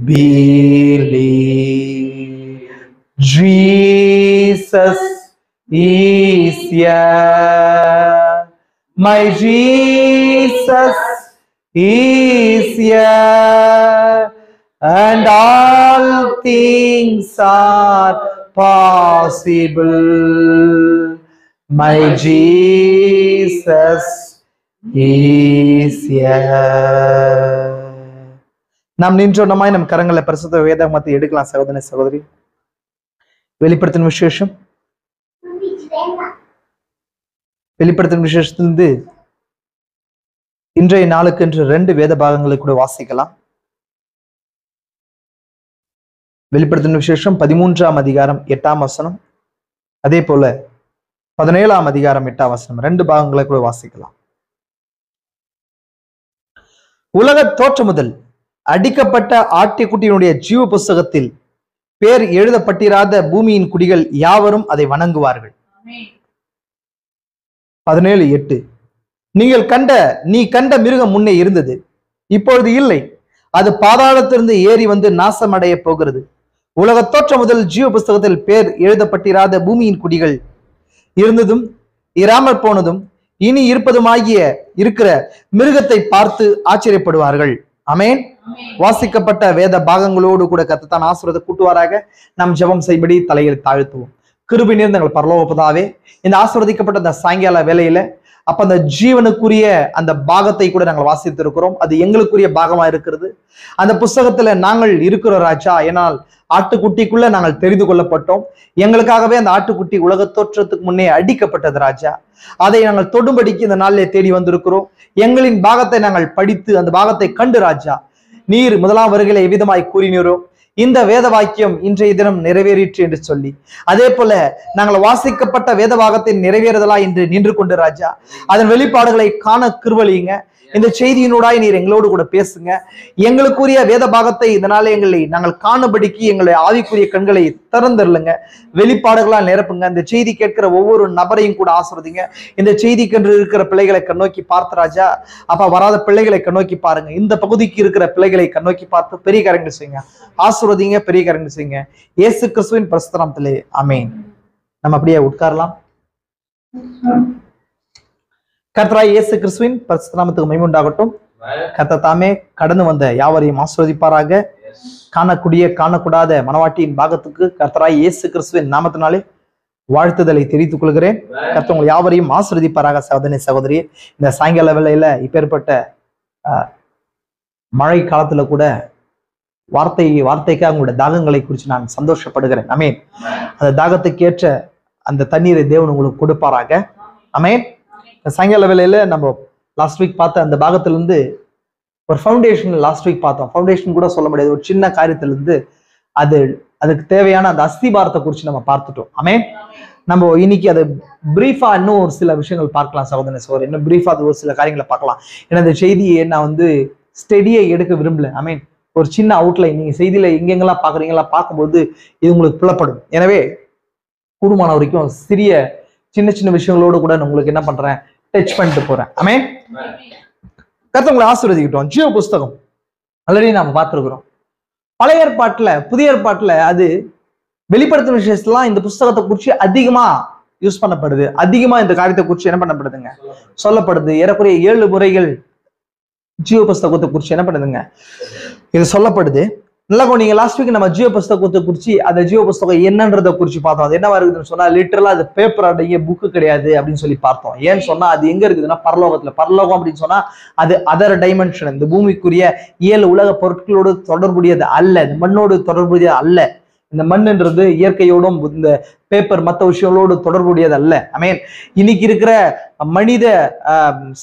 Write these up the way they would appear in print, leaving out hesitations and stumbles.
believe. Jesus is here. My Jesus is here. And all things are possible. My Jesus is here. நாம் நின்றோனமாய் நம் கரங்களை பரிசுத்த வேதாகமத்தை எடுக்கலாம் சகோதரனே சகோதரி. வெளிப்படுத்தின விசேஷம் வெளிப்படுத்தின விசேஷத்திலிருந்து இன்றைய நாளுக்கு என்று 2 வேத பாகங்களை கூட வாசிக்கலாம். வெளிப்படுத்தின விசேஷம் 13ஆம் அதிகாரம் 8ஆம் வசனம், அதே போல 17ஆம் அதிகாரம் 8ஆம் வசனம், 2 பாகங்களை கூட வாசிக்கலாம். உலக தோற்றம் முதல் அடிக்கப்பட்ட ஆட்டுக்குட்டியினுடைய ஜீவ புஸ்தகத்தில் பேர் எழுதப்பட்டிராத பூமியின் குடிகள் யாவரும் அதை வணங்குவார்கள். 17:8 நீ கண்ட மிருகம் முன்னே இருந்தது, இப்பொழுது இல்லை, அது பாதாளத்திலிருந்து ஏறி வந்து நாசமடைய போகிறது. உலக தோற்றம் முதல் ஜீவ புஸ்தகத்தில் பேர் எழுதப்பட்டிராத பூமியின் குடிகள் இருந்ததும் இராமற் போனதும் இனி இருப்பதுமாகிய இருக்கிற மிருகத்தை பார்த்து ஆச்சரியப்படுவார்கள். ஆமென். வாசிக்கப்பட்ட வேத பாகங்களோடு கூட கர்த்தர் ஆசீர்வாதத்தை கூட்டுவாராக. நாம் ஜெபம் செய்படி தலையில் தாழ்த்துவோம். கிருபை நிறைந்த எங்கள் பரலோக பிதாவே, இந்த ஆசீர்வதிக்கப்பட்ட இந்த சாயங்கால வேளையில அப்ப அந்த ஜீவனுக்குரிய அந்த பாகத்தை கூட நாங்கள் வாசித்திருக்கிறோம். அது எங்களுக்குரிய பாகமா இருக்கிறது. அந்த புஸ்தகத்துல நாங்கள் இருக்கிறோம் ராஜா. ஏனால் ஆட்டுக்குட்டிக்குள்ள நாங்கள் தெரிந்து கொள்ளப்பட்டோம். எங்களுக்காகவே அந்த ஆட்டுக்குட்டி உலக தோற்றத்துக்கு முன்னே அடிக்கப்பட்டது ராஜா. அதை நாங்கள் தொடும்படிக்கு இந்த நாளிலே தேடி வந்திருக்கிறோம். எங்களின் பாகத்தை நாங்கள் படித்து அந்த பாகத்தை கண்டு ராஜா, நீர் முதலாம் வருகையில எவ்விதமாய் கூறினீரோ இந்த வேத வாக்கியம் இன்றைய தினம் நிறைவேறிற்று என்று சொல்லி, அதே போல நாங்கள் வாசிக்கப்பட்ட வேத வாக்கியத்தின் நிறைவேறுதலா என்று நின்று கொண்டு ராஜா, அதன் வெளிப்பாடுகளை காண கிருபையுங்க. இந்த செய்தியினூடாய் நீர் எங்களோடு கூட பேசுங்க. எங்களுக்குரிய வேத பாகத்தை இதனால எங்களை நாங்கள் காணபடிக்கு எங்களை ஆவிக்குரிய கண்களை திறந்துருளுங்க. வெளிப்பாடுகளால் நிரப்புங்க. இந்த செய்தி கேட்கிற ஒவ்வொரு நபரையும் கூட ஆசீர்வதிங்க. இந்த செய்திக்கென்று இருக்கிற பிள்ளைகளை கண்ணோக்கி பார்த்து ராஜா, அப்ப வராத பிள்ளைகளை கண்ணோக்கி பாருங்க. இந்த பகுதிக்கு இருக்கிற பிள்ளைகளை கண்ணோக்கி பார்த்து பெரிய காரியங்கள் செய்யுங்க. ஆசீர்வதிங்க, பெரிய காரியங்கள் செய்யுங்க. இயேசு கிறிஸ்துவின் பரிசுத்த நாமத்திலே ஆமென். நம்ம அப்படியே உட்காரலாம். கர்த்தராகிய இயேசு கிறிஸ்துவின் பரிசுத்த நாமத்துக்கு மகிமை உண்டாகட்டும். கர்த்தர் தாமே கடந்து வந்த யாவரையும் ஆசீர்வதிப்பாராக. காணக்கூடாத மனவாட்டியின் பாகத்துக்கு கர்த்தராகிய இயேசு கிறிஸ்துவின் நாமத்தினாலே வாழ்த்துதலை தெரிவித்துக் கொள்கிறேன். கர்த்தர் உங்கள் யாவரையும் ஆசீர்வதிப்பாராக. சகோதரனே சகோதரியே, இந்த சாயங்கால வேளையில இப்பேற்பட்ட மழை காலத்துல கூட வார்த்தைக்காக உங்களுடைய தாகங்களை குறித்து நான் சந்தோஷப்படுகிறேன். ஆமென். அந்த தாகத்துக்கு ஏற்ற அந்த தண்ணீரை தேவன் உங்களுக்கு கொடுப்பாராக. ஆமென். சாயங்கால வேளையில நம்ம லாஸ்ட் வீக் பார்த்த அந்த பாகத்துல இருந்து ஒரு ஃபவுண்டேஷன் லாஸ்ட் வீக் பார்த்தோம். ஃபவுண்டேஷன் கூட சொல்ல முடியாது, ஒரு சின்ன காரியத்துல இருந்து அதுக்கு தேவையான அந்த அஸ்திபாரத்தை குறித்து நம்ம பார்த்துட்டோம். ஆமென். நம்ம இன்னைக்கு அதை பிரீஃபா இன்னும் ஒரு சில விஷயங்கள் பார்க்கலாம் சகோதரனே சகோதரி. இன்னும் பிரீஃபா ஒரு சில காரியங்களை பார்க்கலாம். ஏன்னா இந்த செய்தியை நான் ஸ்டெடியை எடுக்க விரும்பல. ஆமென். ஒரு சின்ன அவுட்லைன் நீங்க செய்தியில எங்கெங்கெல்லாம் பாக்குறீங்களா பார்க்கும்போது இது உங்களுக்கு புலப்படும். எனவே கூடுமான வரைக்கும் சின்ன சின்ன விஷயங்களோடு கூட நான் உங்களுக்கு என்ன பண்றேன், டச் பண்ணிட்டு போறேன். ஆமென். கர்த்தர் உங்களை ஆசீர்வதிக்கட்டும். ஜீவ புஸ்தகம் ஆல்ரெடி நாம பார்த்திருக்கிறோம். பழைய ஏற்பாட்டுல புதிய ஏற்பாட்டுல அது வெளிப்படுத்தும் விஷயத்தெல்லாம் இந்த புஸ்தகத்தை குறிச்சு அதிகமா யூஸ் பண்ணப்படுது. அதிகமா இந்த காரியத்தை குறிச்சு என்ன பண்ணப்படுதுங்க, சொல்லப்படுது. ஏறக்குறைய 7 முறைகள் ஜீவ புஸ்தகத்தை குறிச்சு என்ன பண்ணுதுங்க, இது சொல்லப்படுது. நல்லா நீங்க லாஸ்ட் வீக் நம்ம ஜீவ புஸ்தகத்தை குறிச்சு அந்த ஜீவ புஸ்தகம் என்னன்றதை குறிச்சு பார்த்தோம். அது என்னவா இருக்குதுன்னு சொன்னா லிட்டரலா அது பேப்பர் அடைய புக்கு கிடையாது அப்படின்னு சொல்லி பார்த்தோம். ஏன்னு சொன்னா அது எங்க இருக்குதுன்னா பரலோகத்துல. பரலோகம் அப்படின்னு சொன்னா அது அதர் டைமென்ஷன். இந்த பூமிக்குரிய 7 உலக பொருட்களோடு தொடர்புடையது அல்ல, இந்த மண்ணோடு தொடர்புடையது அல்ல. இந்த மண்ணுன்றது இயற்கையோடும் இந்த பேப்பர் மற்ற விஷயங்களோடு தொடர்புடையது அல்ல. ஐ இன்னைக்கு இருக்கிற மனித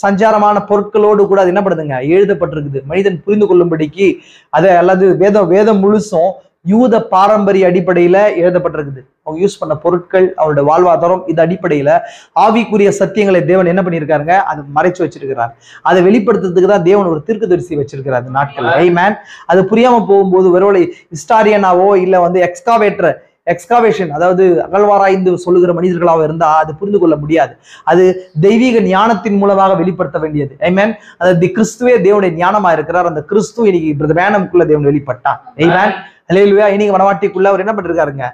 சஞ்சாரமான பொருட்களோடு கூட அது என்ன பண்ணுதுங்க, எழுதப்பட்டிருக்குது. மனிதன் புரிந்து கொள்ளும்படிக்கு அதை அல்லது வேதம் முழுசும் யூத பாரம்பரிய அடிப்படையில எழுதப்பட்டிருக்குது. அவங்க யூஸ் பண்ண பொருட்கள், அவருடைய வாழ்வாதாரம், இது அடிப்படையில ஆவிக்குரிய சத்தியங்களை தேவன் என்ன பண்ணியிருக்காருங்க, அது மறைச்சு வச்சிருக்கிறார். அதை வெளிப்படுத்துறதுக்கு தான் தேவன் ஒரு தீர்க்கதரிசி வச்சிருக்கிறார் அந்த நாட்கள். ஆமென். அது புரியாம போகும்போது ஒருவேளை ஹிஸ்டாரியனாவோ இல்ல எக்ஸ்காவேட்டர் எக்ஸ்காவேஷன், அதாவது அகழ்வாராய்ந்து சொல்லுகிற மனிதர்களாக இருந்தா அது புரிந்து கொள்ள முடியாது. அது தெய்வீக ஞானத்தின் மூலமாக வெளிப்படுத்த வேண்டியது. ஆமென். அதாவது கிறிஸ்துவே தேவனுடைய ஞானமா இருக்கிறார். அந்த கிறிஸ்து இன்னைக்கு பிரதர் வேனமுக்குள்ள தேவன் வெளிப்பட்டான். ஆமென். ஹல்லேலூயா. இன்னைக்கு மனவாட்டிக்குள்ள அவர் என்ன பண்ணிருக்காருங்க,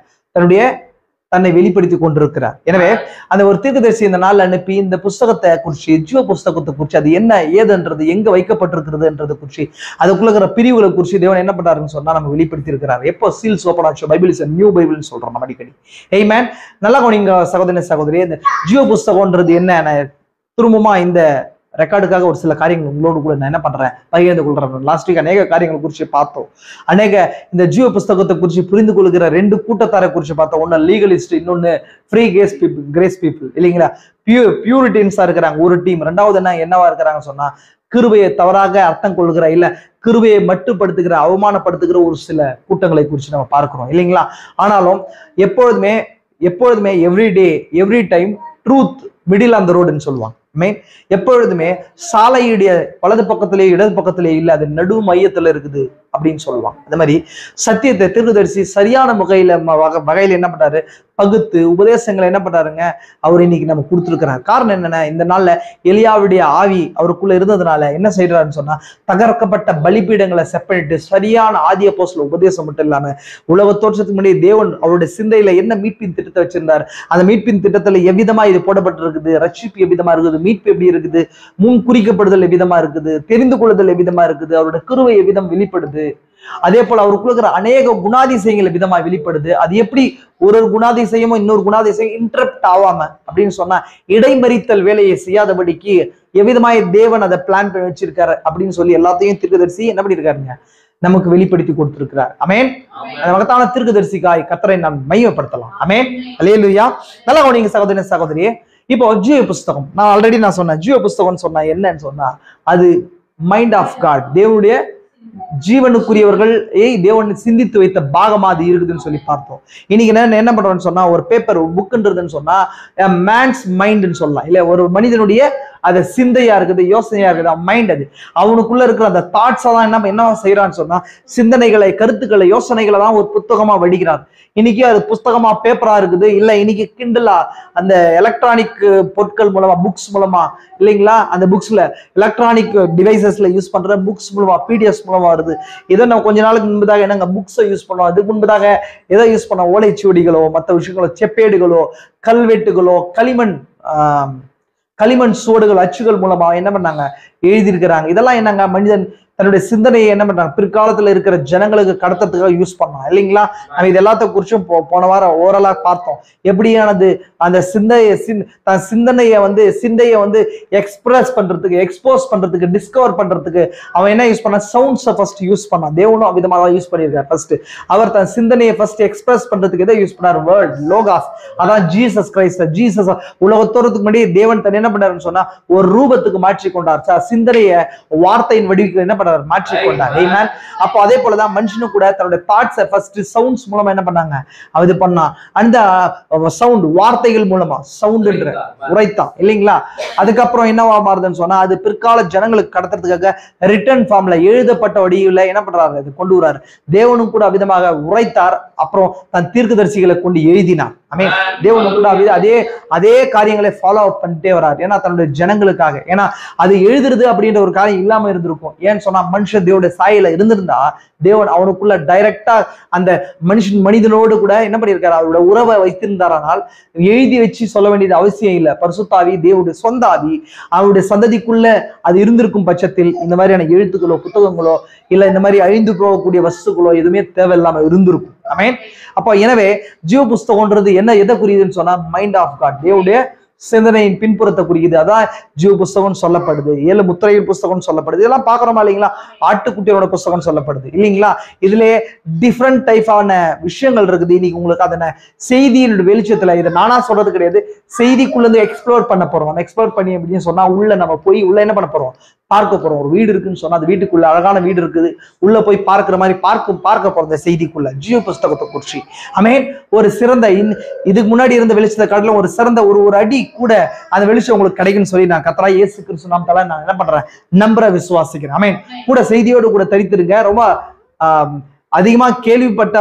தன்னை வெளிப்படுத்தி கொண்டிருக்கிறார். எனவே அந்த ஒரு தீர்க்கதரிசி இந்த நாள் அனுப்பி இந்த புஸ்தகத்தை குறிச்சு, ஜீவ புஸ்தகத்தை குறிச்சு, அது என்ன ஏதுன்றது, எங்க வைக்கப்பட்டிருக்கிறதுன்றது குறிச்சு, அதுக்குள்ள இருக்கிற பிரிவுகளை குறிச்சு தேவன் என்ன பண்றாருன்னு சொன்னா நம்ம வெளிப்படுத்தி இருக்கிறார். எப்போ சீல்ஸ் ஓபன் ஆச்சு, பைபிள் இஸ் நியூ பைபிள்னு சொல்றோம் நம்ம அடிக்கடி. ஆமென். நல்லா கவனிங்க சகோதரனே சகோதரி, இந்த ஜீவ புஸ்தகம்ன்றது என்ன, திரும்பமா இந்த ரெக்கார்டுக்காக ஒரு சில காரியங்கள் உங்களோடு கூட நான் என்ன பண்றேன், பகிர்ந்து கொள்றேன். லாஸ்ட் வீக் அநேக காரியங்களை குறித்து பார்த்தோம். அநேக இந்த ஜீவ புஸ்தகத்தை குறித்து புரிந்து கொள்கிற ரெண்டு கூட்டத்தாரை குறித்து பார்த்தோம். ஒன்னு லீகலிஸ்ட், இன்னொன்னு ஃப்ரீ கிரேஸ் பீப்புள் இல்லைங்களா. பியூரிட்டின்ஸா இருக்கிறாங்க ஒரு டீம். ரெண்டாவது என்னவா இருக்கிறாங்க சொன்னா, கிருபையை தவறாக அர்த்தம் கொள்கிற, இல்ல கிருபையை மட்டுப்படுத்துகிற, அவமானப்படுத்துகிற ஒரு சில கூட்டங்களை குறித்து நம்ம பார்க்கிறோம் இல்லைங்களா. ஆனாலும் எப்பொழுதுமே every day every time truth middle on the ரோடுன்னு சொல்லுவாங்க. எப்பொழுதுமே சாலையுடைய வலது பக்கத்திலே இடது பக்கத்திலே இல்ல, அது நடு மையத்துல இருக்குது அப்படின்னு சொல்லுவாங்க. அந்த மாதிரி சத்தியத்தை தீர்க்கதரிசி சரியான வகையில என்ன பண்றாரு, பகுத்து உபதேசங்களை என்ன பண்றாருங்க, அவர் இன்னைக்கு நம்ம கொடுத்துருக்கிறார். காரணம் என்னன்னா, இந்த நாள்ல எலியாவுடைய ஆவி அவருக்குள்ள இருந்ததுனால என்ன செய்யறாருன்னு சொன்னா, தகர்க்கப்பட்ட பலிபீடங்களை செப்பனிட்டு சரியான ஆதி அப்போஸ்தலர் உபதேசம் மட்டும் இல்லாம உலக தோற்றத்துக்கு முன்னாடி தேவன் அவருடைய சிந்தையில என்ன மீட்பின் திட்டத்தை வச்சிருந்தார், அந்த மீட்பின் திட்டத்துல எவ்விதமா இது போடப்பட்டிருக்குது, ரட்சிப்பு எவ்விதமா இருக்குது, மீட்பு எப்படி இருக்குது, முன் குறிக்கப்படுதல் எவ்விதமா இருக்குது, தெரிந்து கொள்ளுதல் எவ்விதமா இருக்குது, அவருடைய கிருபை எவ்விதம் வெளிப்படுது, அதே போல அவருக்குள்ள இருக்கிற அநேக குணாதிசயங்கள் விதமா வெளிப்படுது. அது எப்படி ஒரு குணாதிசயமும் இன்னொரு குணாதிசயம் இன்டரப்ட் ஆகாம அப்படின்னு சொன்னா இடைமறித்தல் வேலையை செய்யாதபடிக்கு எவ்விதமாய் தேவன் அதை பிளான் பண்ணி வச்சிருக்காரு அப்படின்னு சொல்லி எல்லாத்தையும் தீர்க்கதரிசி என்ன பண்ணிருக்காருங்க, நமக்கு வெளிப்படுத்தி கொடுத்திருக்கிறார். ஆமென். அந்த மகத்தான தீர்க்கதரிசிக்காய் கர்த்தரை நாம் மையப்படுத்தலாம். ஆமென். அல்லேலூயா. நல்லா கவனிங்க சகோதரனே சகோதரியே. இப்போ ஜீவ புஸ்தகம் நான் ஆல்ரெடி சொன்னேன். ஜீவ புஸ்தகம் சொன்னா என்னன்னு சொன்னா, அது மைண்ட் ஆஃப் காட், தேவனுடைய ஜீவனுக்குரியவர்கள் தேவன் சிந்தித்து வைத்த பாகமா அது இருக்குதுன்னு சொல்லி பார்த்தோம். இன்னைக்கு என்ன பண்றோம்னு சொன்னா, ஒரு பேப்பர் புக்குன்றதுன்னு சொன்னா மேன்ஸ் மைண்ட்னு சொல்லலாம். இல்ல ஒரு மனிதனுடைய அது சிந்தையா இருக்குது, யோசனையா இருக்குது, மைண்ட். அது அவனுக்குள்ள இருக்கிற அந்த தாட்ஸா தான் என்ன செய்யறான்னு சொன்னா, சிந்தனைகளை, கருத்துக்களை, யோசனைகளை தான் ஒரு புத்தகமா வடிக்கிறார். இன்னைக்கு அது புஸ்தகமா பேப்பரா இருக்குது, இல்ல இன்னைக்கு கிண்டலா அந்த எலக்ட்ரானிக் பொருட்கள் மூலமா, புக்ஸ் மூலமா இல்லைங்களா, அந்த புக்ஸ்ல எலக்ட்ரானிக் டிவைசஸ்ல யூஸ் பண்ற புக்ஸ் மூலமா, பிடிஎஃப் மூலமா வருது. இதை நம்ம கொஞ்ச நாளுக்கு முன்பதாக என்னங்க புக்ஸை யூஸ் பண்ணோம், அதுக்கு முன்பதாக எதை யூஸ் பண்ணோம், ஓலைச்சுவடிகளோ மற்ற விஷயங்களோ, செப்பேடுகளோ, கல்வெட்டுகளோ, களிமண் சுவடுகள், அச்சுகள் மூலமா என்ன பண்ணாங்க, எழுதியிருக்கிறாங்க. இதெல்லாம் என்னங்க, மனிதன் தன்னுடைய சிந்தனையை என்ன பண்றாங்க, பிற்காலத்துல இருக்கிற ஜனங்களுக்கு கடத்துறதுக்காக யூஸ் பண்ணலாம் இல்லைங்களா. நம்ம இது எல்லாத்த குறிச்சும் போன வாரம் ஓரலா பார்த்தோம். எப்படியானது அந்த சிந்தனையை வந்து எக்ஸ்பிரஸ் பண்றதுக்கு, எக்ஸ்போஸ் பண்றதுக்கு, டிஸ்கவர் பண்றதுக்கு அவன் என்ன யூஸ் பண்ண, சவுண்ட்ஸை ஃபர்ஸ்ட் யூஸ் பண்ணான். தேவனும் விதமாக யூஸ் பண்ணியிருக்காரு. ஃபர்ஸ்ட் அவர் தன் சிந்தனையை ஃபர்ஸ்ட் எக்ஸ்பிரஸ் பண்றதுக்கு எதை யூஸ் பண்ணார், வேர்ட், லோகாஸ். அதான் ஜீசஸ் கிரைஸ்ட். ஜீசஸ் உலகத்தோறதுக்கு முன்னாடி தேவன் தன் என்ன பண்ணாருன்னு சொன்னா ஒரு ரூபத்துக்கு மாற்றி கொண்டார். சிந்தனையை வார்த்தையின் வடிவுக்கு என்ன மாற்றிக்கொண்டார். ஆமென். அப்போ அதே போலதான் மனுஷனும் கூட தன்னுடைய தாட்ஸை ஃபர்ஸ்ட் சவுண்ட்ஸ் மூலமா என்ன பண்ணாங்க, அது பண்ணா. அந்த சவுண்ட் வார்த்தைகள் மூலமா சவுண்ட் உரைத்தான் இல்லைங்களா. அதுக்கப்புறம் என்னவா மாறுதுன்னு சொன்னா, அது பிற்கால ஜனங்களுக்கு கடத்துறதுக்காக ரிட்டன் ஃபார்ம்ல எழுதப்பட்ட வடிவில் என்ன பண்றாரு, அது கொண்டு வராரு. தேவனும் கூட விதமாக உரைத்தார். அப்புறம் தன் தீர்க்கதரிசிகளை கொண்டு எழுதினார். ஆமென். தேவனும் கூட அதே காரியங்களை ஃபாலோ அப் பண்ணிட்டே வராரு. ஏன்னா தன்னுடைய ஜனங்களுக்காக. ஏன்னா அது எழுதுறது அப்படின்ற ஒரு காரியம் இல்லாம இருந்திருக்கும். ஏன்னு சொன்னா மனுஷன் தேவனுடைய சாயல இருந்திருந்தா தேவன் அவனுக்குள்ள டைரக்டா அந்த மனிதனோடு கூட என்ன பண்ணியிருக்காரு, அவரோட உறவை வைத்திருந்தாரானால் எழுதி வச்சு சொல்ல வேண்டியது அவசியம் இல்லை. பரிசுத்தாவி, தேவனுடைய சொந்த ஆவி அவருடைய சந்ததிக்குள்ள அது இருந்திருக்கும் பட்சத்தில் இந்த மாதிரியான எழுத்துக்களோ, புத்தகங்களோ, இல்ல இந்த மாதிரி அழிந்து போகக்கூடிய வஸ்துக்களோ எதுவுமே தேவையில்லாம இருந்திருக்கும். ஆமென். அப்போ எனவே ஜீவ புஸ்தகம்ன்றது எதை குறியுதுன்னு சொன்னா, மைண்ட் ஆஃப் காட், தேவனுடைய சிந்தனையின் பின்புறத்தை குறிக்குது. அதான் ஜீவ புஸ்தகம் சொல்லப்படுது. 7 முத்திரையின் புஸ்தகம் சொல்லப்படுது. இதெல்லாம் பாக்குறோமா இல்லைங்களா. ஆட்டுக்குட்டியோட புஸ்தகம் சொல்லப்படுது இல்லைங்களா. இதுலயே டிஃப்ரெண்ட் டைப் ஆன விஷயங்கள் இருக்குது. இன்னைக்கு உங்களுக்கு அதன செய்தியின் வெளிச்சத்துல, இதை நானா சொல்றது கிடையாது, செய்திக்குள்ள இருந்து எக்ஸ்ப்ளோர் பண்ண போறோம். நம்ம எக்ஸ்ப்ளோர் பண்ணி அப்படின்னு சொன்னா உள்ள நம்ம போய் உள்ள என்ன பண்ண போறோம், பார்க்க போறோம். ஒரு வீடு இருக்குன்னு சொன்னா அந்த வீட்டுக்குள்ள அழகான வீடு இருக்குது, உள்ள போய் பார்க்கிற மாதிரி பார்க்க போற செய்திக்குள்ள ஜீவ புஸ்தகத்தை குறிச்சு. ஆமென். ஒரு சிறந்த இதுக்கு முன்னாடி இருந்த வெளிச்சத்தை காட்டிலும் ஒரு சிறந்த ஒரு அடி கூட அந்த வெளிச்சம் உங்களுக்கு கிடைக்குன்னு சொல்லி நான் கர்த்தராகிய இயேசு கிறிஸ்து நாமத்தால நான் என்ன பண்றேன், நம்புற விசுவாசிக்கிறேன். ஆமென். கூட செய்தியோடு கூட தரித்திருங்க. ரொம்ப அதிகமா கேள்விப்பட்ட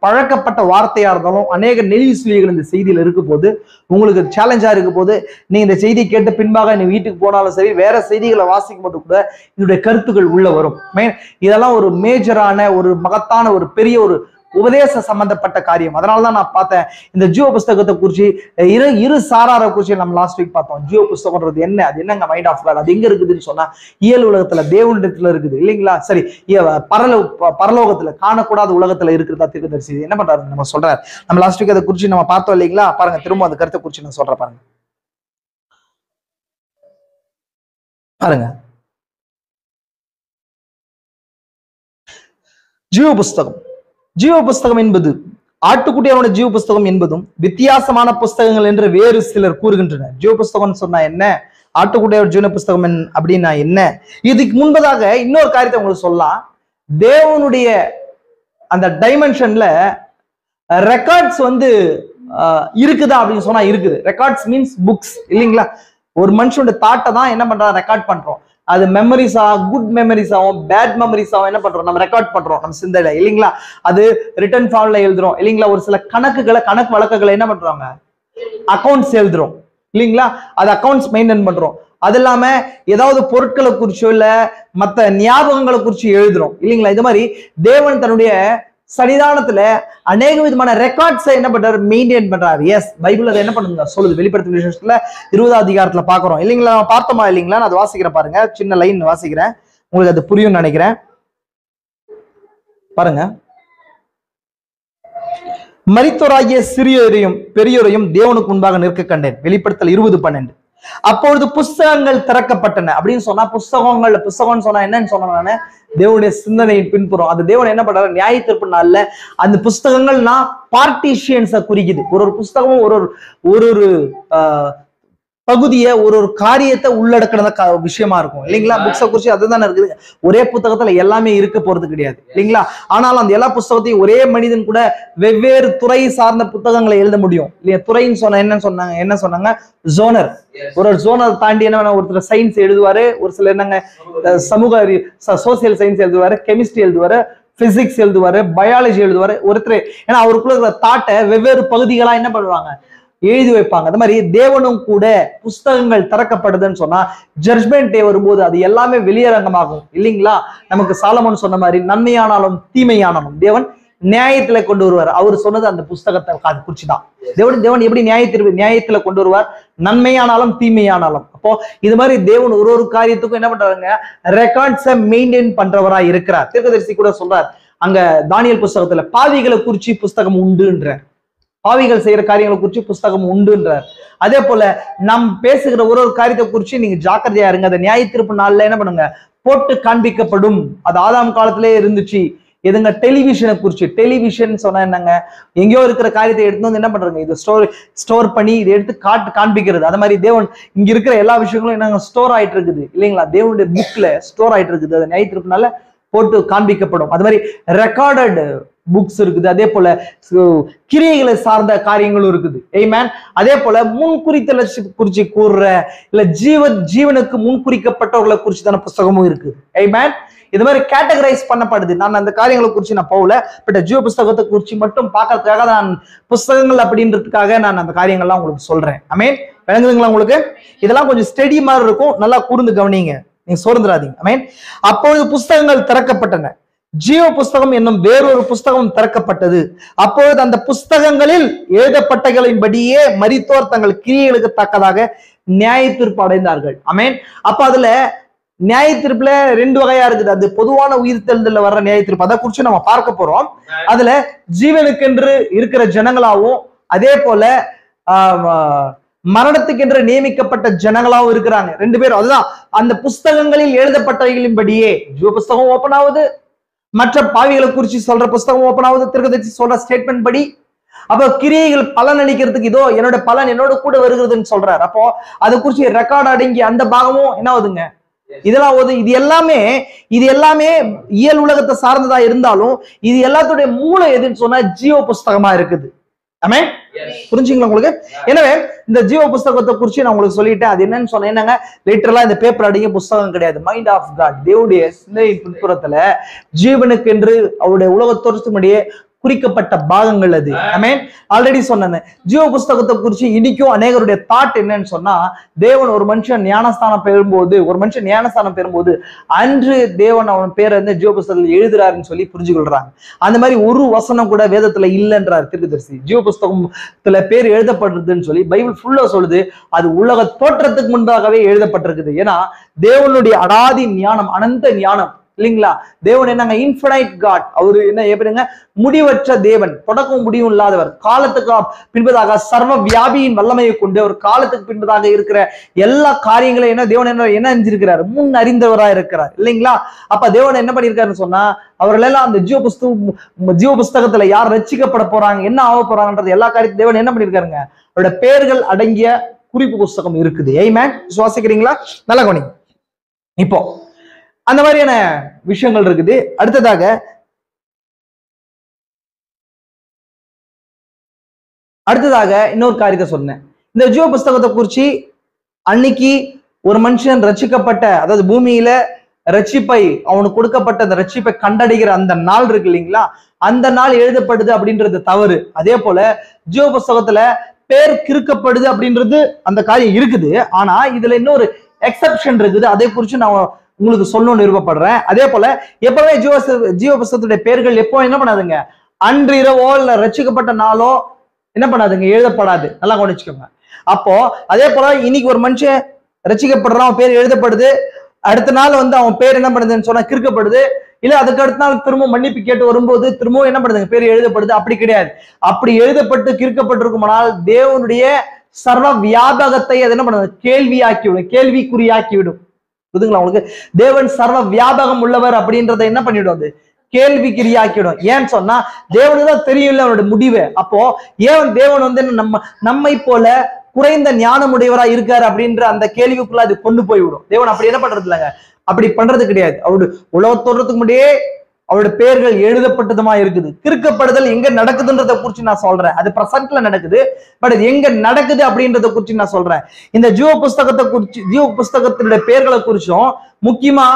பழக்கப்பட்ட வார்த்தையா இருந்தாலும் அநேக நெறிசுலிகள் இந்த செய்தியில இருக்க போது, உங்களுக்கு சேலஞ்சா இருக்க போது, நீங்க இந்த செய்தி கேட்டு பின்பாக நீ வீட்டுக்கு போனாலும் சரி, வேற செய்திகளை வாசிக்கும் போது கூட இதனுடைய கருத்துக்கள் உள்ள வரும். இதெல்லாம் ஒரு மேஜரான ஒரு மகத்தான ஒரு பெரிய ஒரு உபதேச சம்பந்தப்பட்ட காரியம். அதனாலதான் நான் பார்த்தேன் இந்த ஜீவ புஸ்தகத்தை குறிச்சு இரு சாரார குறிச்சு நம்ம லாஸ்ட் வீக் பார்த்தோம். ஜீவ புஸ்தகம்ன்றது என்ன, அது என்னங்க மைண்ட் ஆஃப் காட், அது எங்க இருக்குதுன்னு சொன்னா இயல் உலகத்துல தேவனிடத்துல இருக்குது இல்லைங்களா? சரி, பரலோகத்துல காணக்கூடாத உலகத்துல இருக்கிறதா தீர்க்கதரிசி என்ன பண்றாரு நம்ம சொல்றாரு. நம்ம லாஸ்ட் வீக் அதை குறிச்சு நம்ம பார்த்தோம் இல்லைங்களா? பாருங்க, திரும்ப அந்த கருத்தை குறிச்சு நான் சொல்றேன் பாருங்க. பாருங்க, ஜீவ புஸ்தகம் என்பது ஆட்டுக்குட்டியோட ஜீவ புஸ்தகம் என்பதும் வித்தியாசமான புஸ்தகங்கள் என்று வேறு சிலர் கூறுகின்றனர். ஜீவ புஸ்தகம் சொன்னா என்ன, ஆட்டுக்குட்டியோட ஜீவ புஸ்தகம் அப்படின்னா என்ன? இதுக்கு முன்பதாக இன்னொரு காரியத்தை உங்களுக்கு சொல்லலாம். தேவனுடைய அந்த டைமென்ஷன்ல ரெக்கார்ட்ஸ் இருக்குதா அப்படின்னு சொன்னா இருக்குது. ரெக்கார்ட்ஸ் மீன்ஸ் புக்ஸ் இல்லைங்களா? ஒரு மனுஷனுடைய தாட்டை தான் என்ன பண்றோம், ரெக்கார்ட் பண்றோம். அது மெமரிஸா, குட் மெமரிஸ் ஆகும், பேட் மெமரிஸ் ஆகும், என்ன பண்றோம், நம்ம ரெக்கார்ட் பண்றோம் நம்ம சிந்தையில இல்லைங்களா? அது ரிட்டன் ஃபார்ம்ல எழுதுறோம் இல்லைங்களா? ஒரு சில கணக்கு வழக்குகளை என்ன பண்றாங்க, அக்கௌண்ட்ஸ் எழுதுறோம் இல்லைங்களா? அது அக்கௌண்ட்ஸ் மெயின்டைன் பண்றோம். அது இல்லாம ஏதாவது பொருட்களை குறிச்சோ இல்ல மற்ற ஞாபகங்களை குறிச்சு எழுதுறோம் இல்லைங்களா? இது மாதிரி தேவன் தன்னுடைய சன்னிதானத்துல அநேக விதமான ரெக்கார்ட்ஸை என்ன பண்றாரு, மெயின்டைன் பண்றாரு. எஸ், பைபிள் அதை என்ன பண்ணுங்க சொல்லுது. வெளிப்படுத்தும் விசேஷத்துல 20ஆம் அதிகாரத்துல பாக்குறோம் இல்லைங்களா? பார்த்தோமா இல்லைங்களா? நான் அதை வாசிக்கிறேன் பாருங்க, சின்ன லைன் வாசிக்கிறேன், உங்களுக்கு அது புரியும் நினைக்கிறேன். பாருங்க, மரித்தோராகிய சிறியோரையும் பெரியோரையும் தேவனுக்கு முன்பாக நிற்க கண்டேன். வெளிப்படுத்தல் 20:12. அப்பொழுது புஸ்தகங்கள் திறக்கப்பட்டன அப்படின்னு சொன்னா, புஸ்தகம் சொன்னா என்னன்னு சொன்ன நானு, தேவனுடைய சிந்தனையின் பின்புறம். அது தேவன் என்ன பண்றாரு, நியாய தீர்ப்பு நாள்ல அந்த புஸ்தகங்கள்னா பார்ட்டிஷியன்ஸை குறிக்குது. ஒரு புஸ்தகமும் ஒரு பகுதியை ஒரு காரியத்தை உள்ளடக்கின விஷயமா இருக்கும் இல்லைங்களா? புக்ஸை குறிச்சு அதுதானே இருக்குது. ஒரே புத்தகத்துல எல்லாமே இருக்க போறது கிடையாது இல்லைங்களா? ஆனாலும் அந்த எல்லா புத்தகத்தையும் ஒரே மனிதன் கூட வெவ்வேறு துறை சார்ந்த புத்தகங்களை எழுத முடியும் இல்லையா? துறைன்னு சொன்ன என்ன சொன்னாங்க, ஜோனர். ஒரு ஜோனர் தாண்டி என்ன ஒருத்தர் சயின்ஸ் எழுதுவாரு, ஒரு சிலர் என்னங்க சமூக சோசியல் சயின்ஸ் எழுதுவாரு, கெமிஸ்ட்ரி எழுதுவாரு, பிசிக்ஸ் எழுதுவாரு, பயாலஜி எழுதுவாரு. ஒருத்தர் ஏன்னா அவருக்குள்ள இருக்கிற தாட்டை வெவ்வேறு பகுதிகளா என்ன பண்ணுவாங்க, எழுதி வைப்பாங்க. அது மாதிரி தேவனும் கூட புஸ்தகங்கள் திறக்கப்படுதுன்னு சொன்னா ஜட்ஜ்மெண்ட் டே வரும்போது அது எல்லாமே வெளியரங்கமாகும் இல்லைங்களா? நமக்கு சாலமோன் சொன்ன மாதிரி நன்மையானாலும் தீமையானாலும் தேவன் நியாயத்துல கொண்டு வருவார். அவர் சொன்னது அந்த புஸ்தகத்தை குறிச்சுதான். தேவன் எப்படி நியாயத்துல கொண்டு வருவார், நன்மையானாலும் தீமையானாலும். அப்போ இது மாதிரி தேவன் ஒரு காரியத்துக்கும் என்ன பண்றாருங்க, ரெக்கார்ட்ஸை மெயின்டைன் பண்றவரா இருக்கிறார். தீர்க்கதரிசி கூட சொல்றார் அங்க தானியேல் புஸ்தகத்துல, பாவிகளை குறிச்சு புஸ்தகம் உண்டுன்ற, பாவிகள் செய்யற காரியங்களை குறிச்சு புஸ்தகம் உண்டுன்றார். அதே போல நாம் பேசுகிற ஒரு காரியத்தை குறிச்சு நீங்க ஜாக்கிரதையா இருங்க. அதை நியாய தீர்ப்பு நாள்ல என்ன பண்ணுங்க, போட்டு காண்பிக்கப்படும். அது ஆதாம் காலத்திலே இருந்துச்சு. எதுங்க, டெலிவிஷனை குறிச்சு. டெலிவிஷன் சொன்னா என்னங்க, எங்கேயோ இருக்கிற காரியத்தை எடுத்து என்ன பண்றாங்க, இது ஸ்டோர் பண்ணி இதை எடுத்து காண்பிக்கிறது. அது மாதிரி தேவன் இங்க இருக்கிற எல்லா விஷயங்களும் என்னங்க ஸ்டோர் ஆயிட்டு இருக்குது இல்லைங்களா? தேவனுடைய புக்ல ஸ்டோர் ஆயிட்டு இருக்குது. அது நியாய தீர்ப்புனால போட்டு காண்பிக்கப்படும். அது மாதிரி ரெக்கார்டட் புக்ஸ் இருக்குது. அதே போல கிரியைகளை சார்ந்த காரியங்களும் இருக்குது. ஆமென். அதே போல முன்குறித்தலை குறிச்சு கூறுற இல்ல ஜீவனுக்கு முன்குறிக்கப்பட்டவர்களை குறிச்சு தான புஸ்தகமும் இருக்கு. ஆமென். இது மாதிரி கேட்டகரைஸ் பண்ணப்படுது. நான் அந்த காரியங்களை குறிச்சு நான் போகல, பட் ஜீவ புஸ்தகத்தை குறிச்சு மட்டும் பார்க்கறதுக்காக நான் புஸ்தகங்கள் அப்படின்றதுக்காக நான் அந்த காரியங்கள்லாம் உங்களுக்கு சொல்றேன். ஆமென். விளங்குதுங்களா உங்களுக்கு? இதெல்லாம் கொஞ்சம் ஸ்டடி மாதிரி இருக்கும், நல்லா கூர்ந்து கவனிங்க, நீங்க சோர்ந்துடாதீங்க. ஆமென். அப்பொழுது புஸ்தகங்கள் திறக்கப்பட்டன, ஜீவ புஸ்தகம் என்னும் வேறொரு புஸ்தகம் திறக்கப்பட்டது. அப்பொழுது அந்த புஸ்தகங்களில் எழுதப்பட்டகளின்படியே மரித்தோர் தங்கள் கிரியைகளுக்கு தக்கதாக நியாய தீர்ப்பு அடைந்தார்கள். ஆமென். அப்ப அதுல நியாய தீர்ப்புல 2 வகையா இருக்குது. அது பொதுவான உயிர்த்தெழுதல்ல வர்ற நியாய தீர்ப்பு, அதை குறிச்சு நம்ம பார்க்க போறோம். அதுல ஜீவனுக்கென்று இருக்கிற ஜனங்களாவும் அதே போல மரணத்துக்கென்று நியமிக்கப்பட்ட ஜனங்களாவும் இருக்கிறாங்க 2 பேரும். அதுதான் அந்த புஸ்தகங்களில் எழுதப்பட்டவைகளின்படியே ஜீவ புஸ்தகம் ஓபன் ஆகுது, மற்ற பாவிகளை குறிச்சு சொல்ற புஸ்தகம் ஓபன் ஆகுது, தீர்க்கதரிசி சொல்ற ஸ்டேட்மெண்ட் படி. அப்ப கிரியைகள் பலன் அளிக்கிறதுக்கு இதோ என்னோட பலன் என்னோட கூட வருகிறதுன்னு சொல்றாரு. அப்போ அதை குறிச்சு ரெக்கார்ட் அடங்கி அந்த பாகமும் என்ன ஆகுதுங்க, இதெல்லாம் இது எல்லாமே இயல் உலகத்தை சார்ந்ததா இருந்தாலும் இது எல்லாத்துடைய மூளை எதுன்னு சொன்னா ஜீவ புஸ்தகமா இருக்குது. ஆமென். புரிஞ்சுங்களா உங்களுக்கு? எனவே இந்த ஜீவ புஸ்தகத்தை குறிச்சு நான் உங்களுக்கு சொல்லிட்டேன். அது என்னன்னு சொன்னேன், என்னங்க, லிட்டரலா இந்த பேப்பர் அடிங்க புஸ்தகம் கிடையாது, மைண்ட் ஆஃப் காட். தேவனுடைய சிந்தையின் பின்புறத்துல ஜீவனுக்கு என்று அவருடைய உலகத்தோடு முன்னாடியே குறிக்கப்பட்ட பாகங்கள் அது. ஆமென். ஆல்ரெடி சொன்னேன், ஜீவ புஸ்தகத்தை குறிச்சு இன்னைக்கும் அநேகருடைய தாட் என்னன்னு சொன்னா, தேவன் ஒரு மனுஷன் ஞானஸ்தானம் பெறும்போது அன்று தேவன் அவன் பேரை வந்து ஜீவ புஸ்தகத்தில் எழுதுறாருன்னு சொல்லி புரிஞ்சு கொள்றாங்க. அந்த மாதிரி ஒரு வசனம் கூட வேதத்துல இல்லைன்றார் தீர்க்கதரிசி. ஜீவ புஸ்தகத்துல பேர் எழுதப்படுறதுன்னு சொல்லி பைபிள் ஃபுல்லா சொல்லுது. அது உலக தோற்றத்துக்கு முன்பாகவே எழுதப்பட்டிருக்குது. ஏன்னா தேவனுடைய அடாதி ஞானம், அனந்த ஞானம் இல்லைங்களா? தேவன் என்னங்க? Infinite God. அவரு என்ன எப்படிங்க? முடிவற்ற தேவன், தொடக்கம் முடிவும் இல்லாதவர், காலத்துக்கு பின்பதாக சர்வ வியாபியின் வல்லமையை கொண்டு ஒரு காலத்துக்கு பின்பதாக இருக்கிற எல்லா காரியங்களையும் என்ன தேவன் என்ன அறிஞ்சிருக்கிறார்? முன் அறிந்தவராக இருக்கிறார் இல்லைங்களா? அப்ப தேவன் என்ன பண்ணியிருக்காருன்னு சொன்னா, அவர்கள் எல்லாம் அந்த ஜீவ புஸ்தகத்துல யார் ரட்சிக்கப்பட போறாங்க, என்ன ஆக போறாங்கன்றது எல்லா காரியத்தையும் தேவன் என்ன பண்ணியிருக்காருங்க? அவருடைய பெயர்கள் அடங்கிய குறிப்பு புஸ்தகம் இருக்குது. ஆமென். விசுவாசிக்கிறீங்களா? நல்லா கவனிங்க. இப்போ அந்த மாதிரியான விஷயங்கள் இருக்குது. அடுத்ததாக இன்னொரு காரியத்தை சொன்னேன். இந்த ஜீவ புஸ்தகத்தை குறிச்சு அன்னைக்கு ஒரு மனுஷன் ரட்சிக்கப்பட்ட, அதாவது பூமியில ரட்சிப்பை அவனுக்கு கொடுக்கப்பட்ட அந்த ரட்சிப்பை கண்டடைகிற அந்த நாள் இருக்கு இல்லைங்களா? அந்த நாள் எழுதப்படுது அப்படின்றது தவறு. அதே போல ஜீவ புஸ்தகத்துல பேர் கிறுக்கப்படுது அப்படின்றது அந்த காரியம் இருக்குது. ஆனா இதுல இன்னொரு எக்ஸெப்ஷன் இருக்குது. அதை குறிச்சு நான் உங்களுக்கு சொல்லணும்னு விருப்பப்படுறேன். அதே போல எப்பவுமே ஜீவ புஸ்தகத்துடைய பேர்கள் எப்போ என்ன பண்ணாதுங்க? அன்று இரவோ இல்ல ரட்சிக்கப்பட்ட நாளோ என்ன பண்ணாதுங்க? எழுதப்படாது. நல்லா கவனிச்சுக்கோங்க. அப்போ அதே போல இன்னைக்கு ஒரு மனுஷன் ரட்சிக்கப்படுறான், பேர் எழுதப்படுது. அடுத்த நாள் வந்து அவன் பேர் என்ன பண்ணுதுன்னு சொன்னா கிறுக்கப்படுது. இல்ல அதுக்கு அடுத்த நாள் திரும்ப மன்னிப்பு கேட்டு வரும்போது திரும்பவும் என்ன பண்ணுதுங்க? பேர் எழுதப்படுது. அப்படி கிடையாது. அப்படி எழுதப்பட்டு கிறுக்கப்பட்டிருக்குமானால் தேவனுடைய சர்வ வியாபகத்தை அது என்ன பண்ணுது? கேள்வியாக்கிவிடும், கேள்விக்குறியாக்கிவிடும். புரியுதுங்களா உங்களுக்கு? தேவன் சர்வ வியாபகம் உள்ளவர் அப்படின்றத என்ன பண்ணிடும்? அது கேள்விக்குறியாக்கிடும். ஏன்னு சொன்னா தேவனுக்கு தான் தெரியல அவனுடைய முடிவு. அப்போ ஏன் தேவன் வந்து நம்மை போல குறைந்த ஞானம் உடையவரா இருக்காரு அப்படின்ற அந்த கேள்விக்குள்ள அது கொண்டு போய்விடும். தேவன் அப்படி என்ன பண்றது இல்லைங்க? அப்படி பண்றது கிடையாது. அவரு உலகத்தோன்றதுக்கு முன்னாடியே அவருடைய பெயர்கள் எழுதப்பட்டதுமா இருக்குது. கிறுக்கப்படுதல் எங்க நடக்குதுன்றத குறிச்சு நான் சொல்றேன். அது பிரசன்ட்ல நடக்குது. பட் அது எங்க நடக்குது அப்படின்றத குறிச்சு நான் சொல்றேன். இந்த ஜீவ புஸ்தகத்தினுடைய பெயர்களை குறிச்சும் முக்கியமா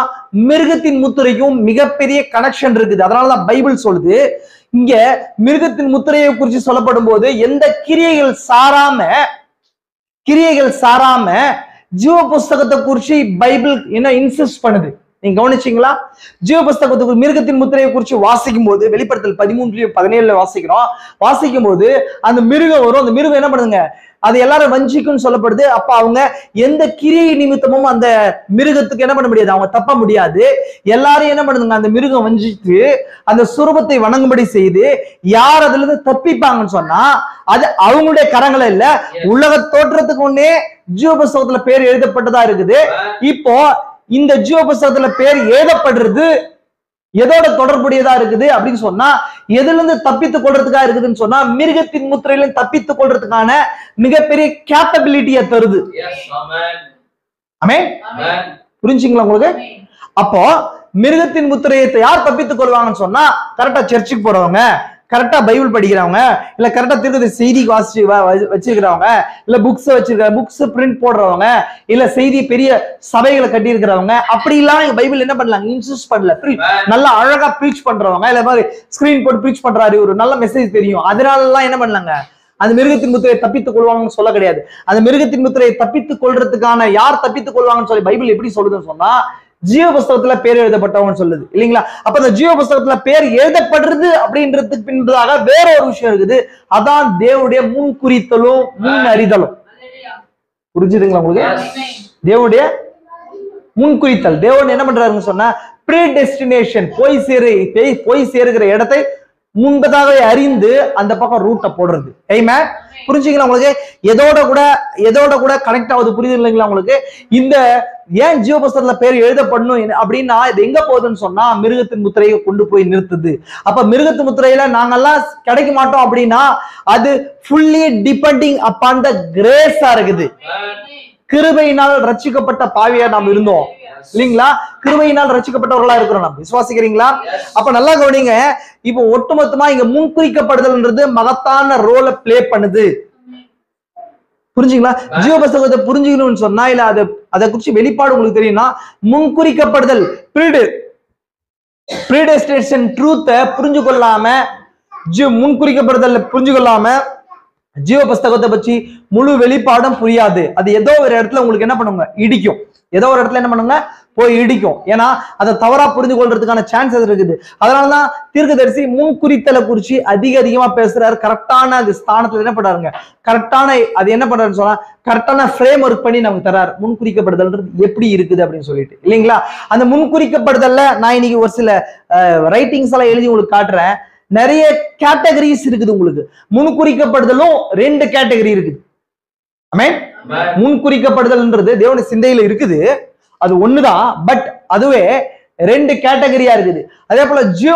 மிருகத்தின் முத்திரைக்கும் மிகப்பெரிய கனெக்ஷன் இருக்குது. அதனாலதான் பைபிள் சொல்லுது, இங்க மிருகத்தின் முத்திரையை குறிச்சு சொல்லப்படும் போது எந்த கிரியைகள் சாராம ஜீவ புஸ்தகத்தை குறிச்சு பைபிள் என்ன இன்சிஸ்ட் பண்ணுது. நீங்க கவனிச்சீங்களா? ஜீவ புஸ்தகத்துக்கு மிருகத்தின் முத்திரையை குறிச்சு வாசிக்கும் போது வெளிப்படுத்தல் 13:17 வாசிக்கும் போது அந்த மிருகம் வரும். அந்த மிருகம் என்ன பண்ணுங்க? அது எல்லாரும் வஞ்சிக்கும்னு சொல்லப்படுது. அப்ப அவங்க எந்த கிரியை நிமித்தமும் அந்த மிருகத்துக்கு என்ன பண்ண முடியாது? அவங்க தப்ப முடியாது. எல்லாரும் என்ன பண்ணுங்க? அந்த மிருகம் வஞ்சித்து அந்த சுரூபத்தை வணங்கும்படி செய்து யார் அதுல இருந்து தப்பிப்பாங்கன்னு சொன்னா அது அவங்களுடைய கரங்களை இல்ல, உலக தோற்றத்துக்கு முன்னே ஜீவ புஸ்தகத்துல பேர் எழுதப்பட்டதா இருக்குது. இப்போ இந்த ஜீவ புஸ்தகத்துல பேர் எழுதப்படுறது எதோட தொடர்புடையதா இருக்குது அப்படின்னு சொன்னா, எதுல இருந்து தப்பித்துக் கொள்றதுக்காக இருக்குதுன்னு சொன்னா மிருகத்தின் முத்திரையில தப்பித்துக் கொள்றதுக்கான மிகப்பெரிய கேப்பபிலிட்டியை தருது. ஆமென். புரிஞ்சுங்களா உங்களுக்கு? அப்போ மிருகத்தின் முத்திரையை யார் தப்பித்துக் கொள்வாங்கன்னு சொன்னா, கரெக்டா சர்ச்சுக்கு போறவங்க, கரெக்டா பைபிள் படிக்கிறவங்க, இல்ல கரெக்டா திருப்பதி செய்தி வாசிச்சு வச்சிருக்கிறவங்க, இல்ல புக்ஸ் பிரிண்ட் போடுறவங்க, இல்ல செய்தி பெரிய சபைகளை கட்டி இருக்கிறவங்க, அப்படி எல்லாம் பைபிள் என்ன பண்ணலாம்? இன்சிஸ்ட் பண்ணல. நல்லா அழகா ப்ரீச் பண்றவங்க, இல்ல மாதிரி ஸ்கிரீன் போட்டு ப்ரீச் பண்றாரு, ஒரு நல்ல மெசேஜ் தெரியும், அதனால எல்லாம் என்ன பண்ணலாங்க? அந்த மிருகத்தின் முத்திரையை தப்பித்துக் கொள்வாங்கன்னு சொல்ல கிடையாது. அந்த மிருகத்தின் முத்திரையை தப்பித்துக் கொள்றதுக்கான யார் தப்பித்துக் கொள்வாங்கன்னு சொல்லி பைபிள் எப்படி சொல்லுதுன்னு சொன்னா, ஜீவ புஸ்தகத்துல பேர் எழுதப்பட்டவன் சொல்லுது இல்லைங்களா? அப்ப அந்த ஜீவ புஸ்தகத்துல பேர் எழுதப்படுறது அப்படின்றதுக்கு பின்பதாக வேற ஒரு விஷயம் இருக்குது. அதான் தேவனுடைய முன் குறித்தலும் முன் அறிதலும். புரிஞ்சுதுங்களா உங்களுக்கு? தேவனுடைய முன் குறித்தல். தேவன் என்ன பண்றாருன்னு சொன்னா ப்ரீடெஸ்டினேஷன், போய் சேருகிற இடத்தை முன்பதாகவே அறிந்து அந்த பக்கம் ரூட்டை போடுறது. ஆமென். புரிஞ்சுங்களா உங்களுக்கு? எதோட கூட கனெக்ட் ஆகுது. புரியுது இல்லைங்களா உங்களுக்கு? இந்த ஏன் ஜீவ புஸ்தகத்துல பேர் எழுதப்படணும் அப்படின்னா இது எங்க போகுதுன்னு சொன்னா மிருகத்தின் முத்திரையை கொண்டு போய் நிறுத்துது. அப்ப மிருகத்தின் முத்திரையில நாங்கெல்லாம் கிடைக்க மாட்டோம் அப்படின்னா அது ஃபுல்லி டிபெண்டிங் அப்பான் த கிரேஸா இருக்குது. கிருபையினால் ரட்சிக்கப்பட்ட பாவியா நாம் இருந்தோம் இல்லைங்களா? கிருபையினால் ரட்சிக்கப்பட்டவர்களா இருக்கிறோம். நாம் விசுவாசிக்கிறீங்களா? அப்ப நல்லா கவனிங்க. இப்போ ஒட்டுமொத்தமா இங்க முன்குறிக்கப்படுதல்ன்றது மகத்தான ரோலை பிளே பண்ணுது. புரிஞ்சுங்களா? ஜீவ புஸ்தகத்தை புரிஞ்சுக்கணும்னு சொன்னா, இல்ல அதை குறிச்சு வெளிப்பாடு உங்களுக்கு தெரியும்னா, முன்குறிக்கப்படுதல் ப்ரீடெஸ்டினேஷன் ட்ரூத்தை புரிஞ்சு கொள்ளாம முன்குறிக்கப்படுதல் புரிஞ்சு கொள்ளாம ஜீவ புஸ்தகத்தை பற்றி முழு வெளிப்பாடும் புரியாது. அது ஏதோ ஒரு இடத்துல உங்களுக்கு என்ன பண்ணுங்க, இடிக்கும். ஏதோ ஒரு இடத்துல என்ன பண்ணுங்க, போய் இடிக்கும். ஏன்னா அதை தவறா புரிந்து கொள்றதுக்கான சான்சஸ் இருக்குது. அதனாலதான் தீர்க்கதரிசி முன்குறித்தலை குறிச்சு அதிகமா பேசுறாரு. கரெக்டான அது ஸ்தானத்துல என்ன பண்றாருங்க, கரெக்டான அது என்ன பண்றாருன்னு சொன்னா கரெக்டான ஃப்ரேம் ஒர்க் பண்ணி நமக்கு தராரு. முன்குறிக்கப்படுதல்ன்றது எப்படி இருக்குது அப்படின்னு சொல்லிட்டு இல்லைங்களா. அந்த முன்குறிக்கப்படுதல்ல நான் இன்னைக்கு ஒரு சில ரைட்டிங்ஸ் எல்லாம் எழுதி உங்களுக்கு காட்டுறேன். நிறைய கேட்டகரிஸ் இருக்குது. உங்களுக்கு முன்குறிக்கப்படுதலும் 2 கேட்டகரி இருக்குது. ஆமென். முன்குறிக்கப்படுதல்ன்றது தேவனுடைய சிந்தையில இருக்குது, அது ஒண்ணுதான். பட் அதுவே 2 கேட்டகரியா இருக்குது. அதே போல ஜீவ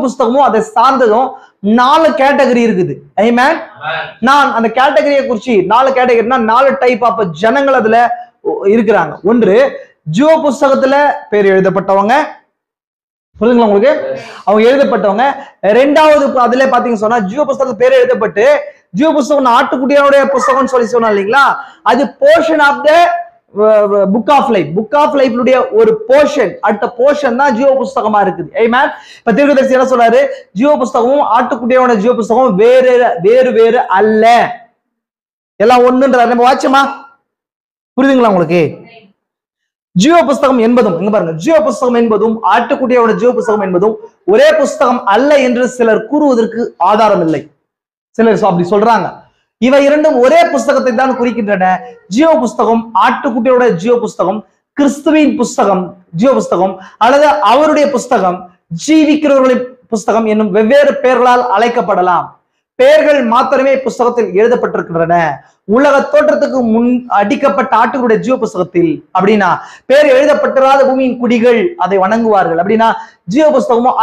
புஸ்தகமும் அதை சார்ந்ததும் 4 கேட்டகரி இருக்குது. ஆமென். நான் அந்த கேட்டகரியை குறிச்சு 4 கேட்டகரினா 4 டைப் ஆஃப் ஜனங்கள் அதுல இருக்கிறாங்க. ஒன்று ஜீவ புஸ்தகத்துல பேர் எழுதப்பட்டவங்க, புரியுதுங்களா உங்களுக்கு, அவங்க எழுதப்பட்டவங்க. 2வது அதுல பாத்தீங்கன்னு சொன்னா ஜீவ புஸ்தகத்துல பேர் எழுதப்பட்டு ஜீவ புஸ்தகம் ஆட்டுக்குட்டியோட புஸ்தகம் சொல்லி சொன்னா இல்லைங்களா, அது portion of the book of life. Book of லைஃப்னுடைய ஒரு போர்ஷன், அடுத்த போர்ஷன் தான் ஜீவ புஸ்தகமா இருக்குது. ஆமென். இப்ப தீர்க்கதரிசி என்ன சொல்றாரு, ஜீவ புஸ்தகமும் ஆட்டுக்குட்டியோட ஜீவ புஸ்தகமும் வேறு அல்ல, எல்லாம் ஒண்ணுன்றாரு. நம்ம வாட்சமா புரியுதுங்களா உங்களுக்கு. ஜீவ புஸ்தகம் என்பதும் இங்க பாருங்க, ஜீவ புஸ்தகம் என்பதும் ஆட்டுக்குட்டியோட ஜீவ புஸ்தகம் என்பதும் ஒரே புஸ்தகம் அல்ல என்று சிலர் கூறுவதற்கு ஆதாரம் இல்லை. சிலர் அப்படி சொல்றாங்க. இவை இரண்டும் ஒரே புஸ்தகத்தை தான் குறிக்கின்றன. ஜீவ புஸ்தகம் ஆட்டுக்குட்டியோட ஜீவ புஸ்தகம், கிறிஸ்துவின் புஸ்தகம் ஜீவ புஸ்தகம் அல்லது அவருடைய புஸ்தகம், ஜீவிக்கிறவர்களின் புஸ்தகம் என்னும் வெவ்வேறு பெயர்களால் அழைக்கப்படலாம். பெயர்கள் மாத்திரமே புஸ்தகத்தில் எழுதப்பட்டிருக்கின்றன. உலக தோற்றத்துக்கு முன் அடிக்கப்பட்ட ஆட்டுக்குடைய ஜீவ புஸ்தகத்தில் அப்படின்னா பேர் எழுதப்பட்டிராத பூமியின் குடிகள் அதை வணங்குவார்கள். அப்படின்னா ஜீவ புஸ்தகமும்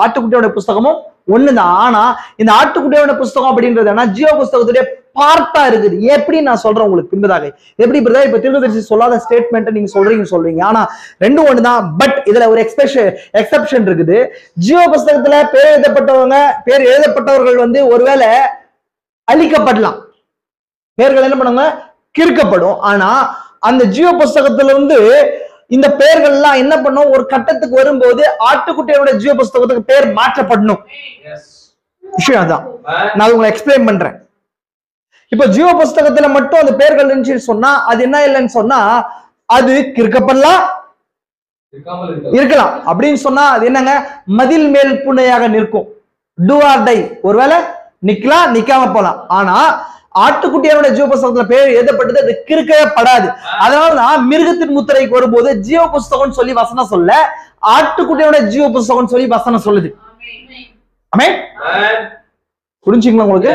ஆட்டுக்குட்டியோட புஸ்தகமும் ஒண்ணுதான். ஆனா இந்த ஆட்டுக்குட்டியோட புஸ்தகம் அப்படின்றது ஜீவ புஸ்தகத்துடைய பார்ட்டா இருக்குது. எப்படி நான் சொல்றேன் உங்களுக்கு பின்பதாக. எப்படி இப்ப தீர்க்கதரிசி சொல்லாத ஸ்டேட்மெண்ட் நீங்க சொல்றீங்க, ஆனா 2 ஒண்ணுதான். பட் இதுல ஒரு எக்ஸெப்ஷன் இருக்குது. ஜீவ புஸ்தகத்துல பேர் எழுதப்பட்டவர்கள் ஒருவேளை அழிக்கப்படலாம், பேர்கள் என்ன பண்ணுங்க, கிறுக்கப்படும். ஆனா அந்த ஜீவ புஸ்தகத்துல இந்த பெயர்கள் எல்லாம் என்ன பண்ணும், ஒரு கட்டத்துக்கு வரும்போது ஆட்டுக்குட்டியோட ஜீவ புஸ்தகத்துக்கு பேர் மாற்றப்படணும். விஷயம் அதான் நான் உங்களை எக்ஸ்பிளைன் பண்றேன். இப்ப ஜீவ புஸ்தகத்துல மட்டும் அந்த பெயர்கள் இருந்துச்சுன்னு சொன்னா அது என்ன இல்லைன்னு சொன்னா அது கிறுக்கப்படலாம், இருக்கலாம். அப்படின்னு சொன்னா அது என்னங்க, மதில் மேல் புண்ணையாக நிற்கும். Do or die. ஒருவேளை நிக்கலாம், நிக்காம போலாம். ஆனா ஆட்டுக்குட்டியோட ஜீவ புஸ்தகத்துல பேர் எழுதப்பட்டது, அது கிறுக்கவே படாது. அதனாலதான் மிருகத்தின் முத்திரைக்கு வரும்போது ஜீவ புஸ்தகம் சொல்லி வசனம் சொல்ல, ஆட்டுக்குட்டியோட ஜீவ புஸ்தகம் சொல்லி வசனம் சொல்லுது. ஆமென். புரிஞ்சுங்களா உங்களுக்கு.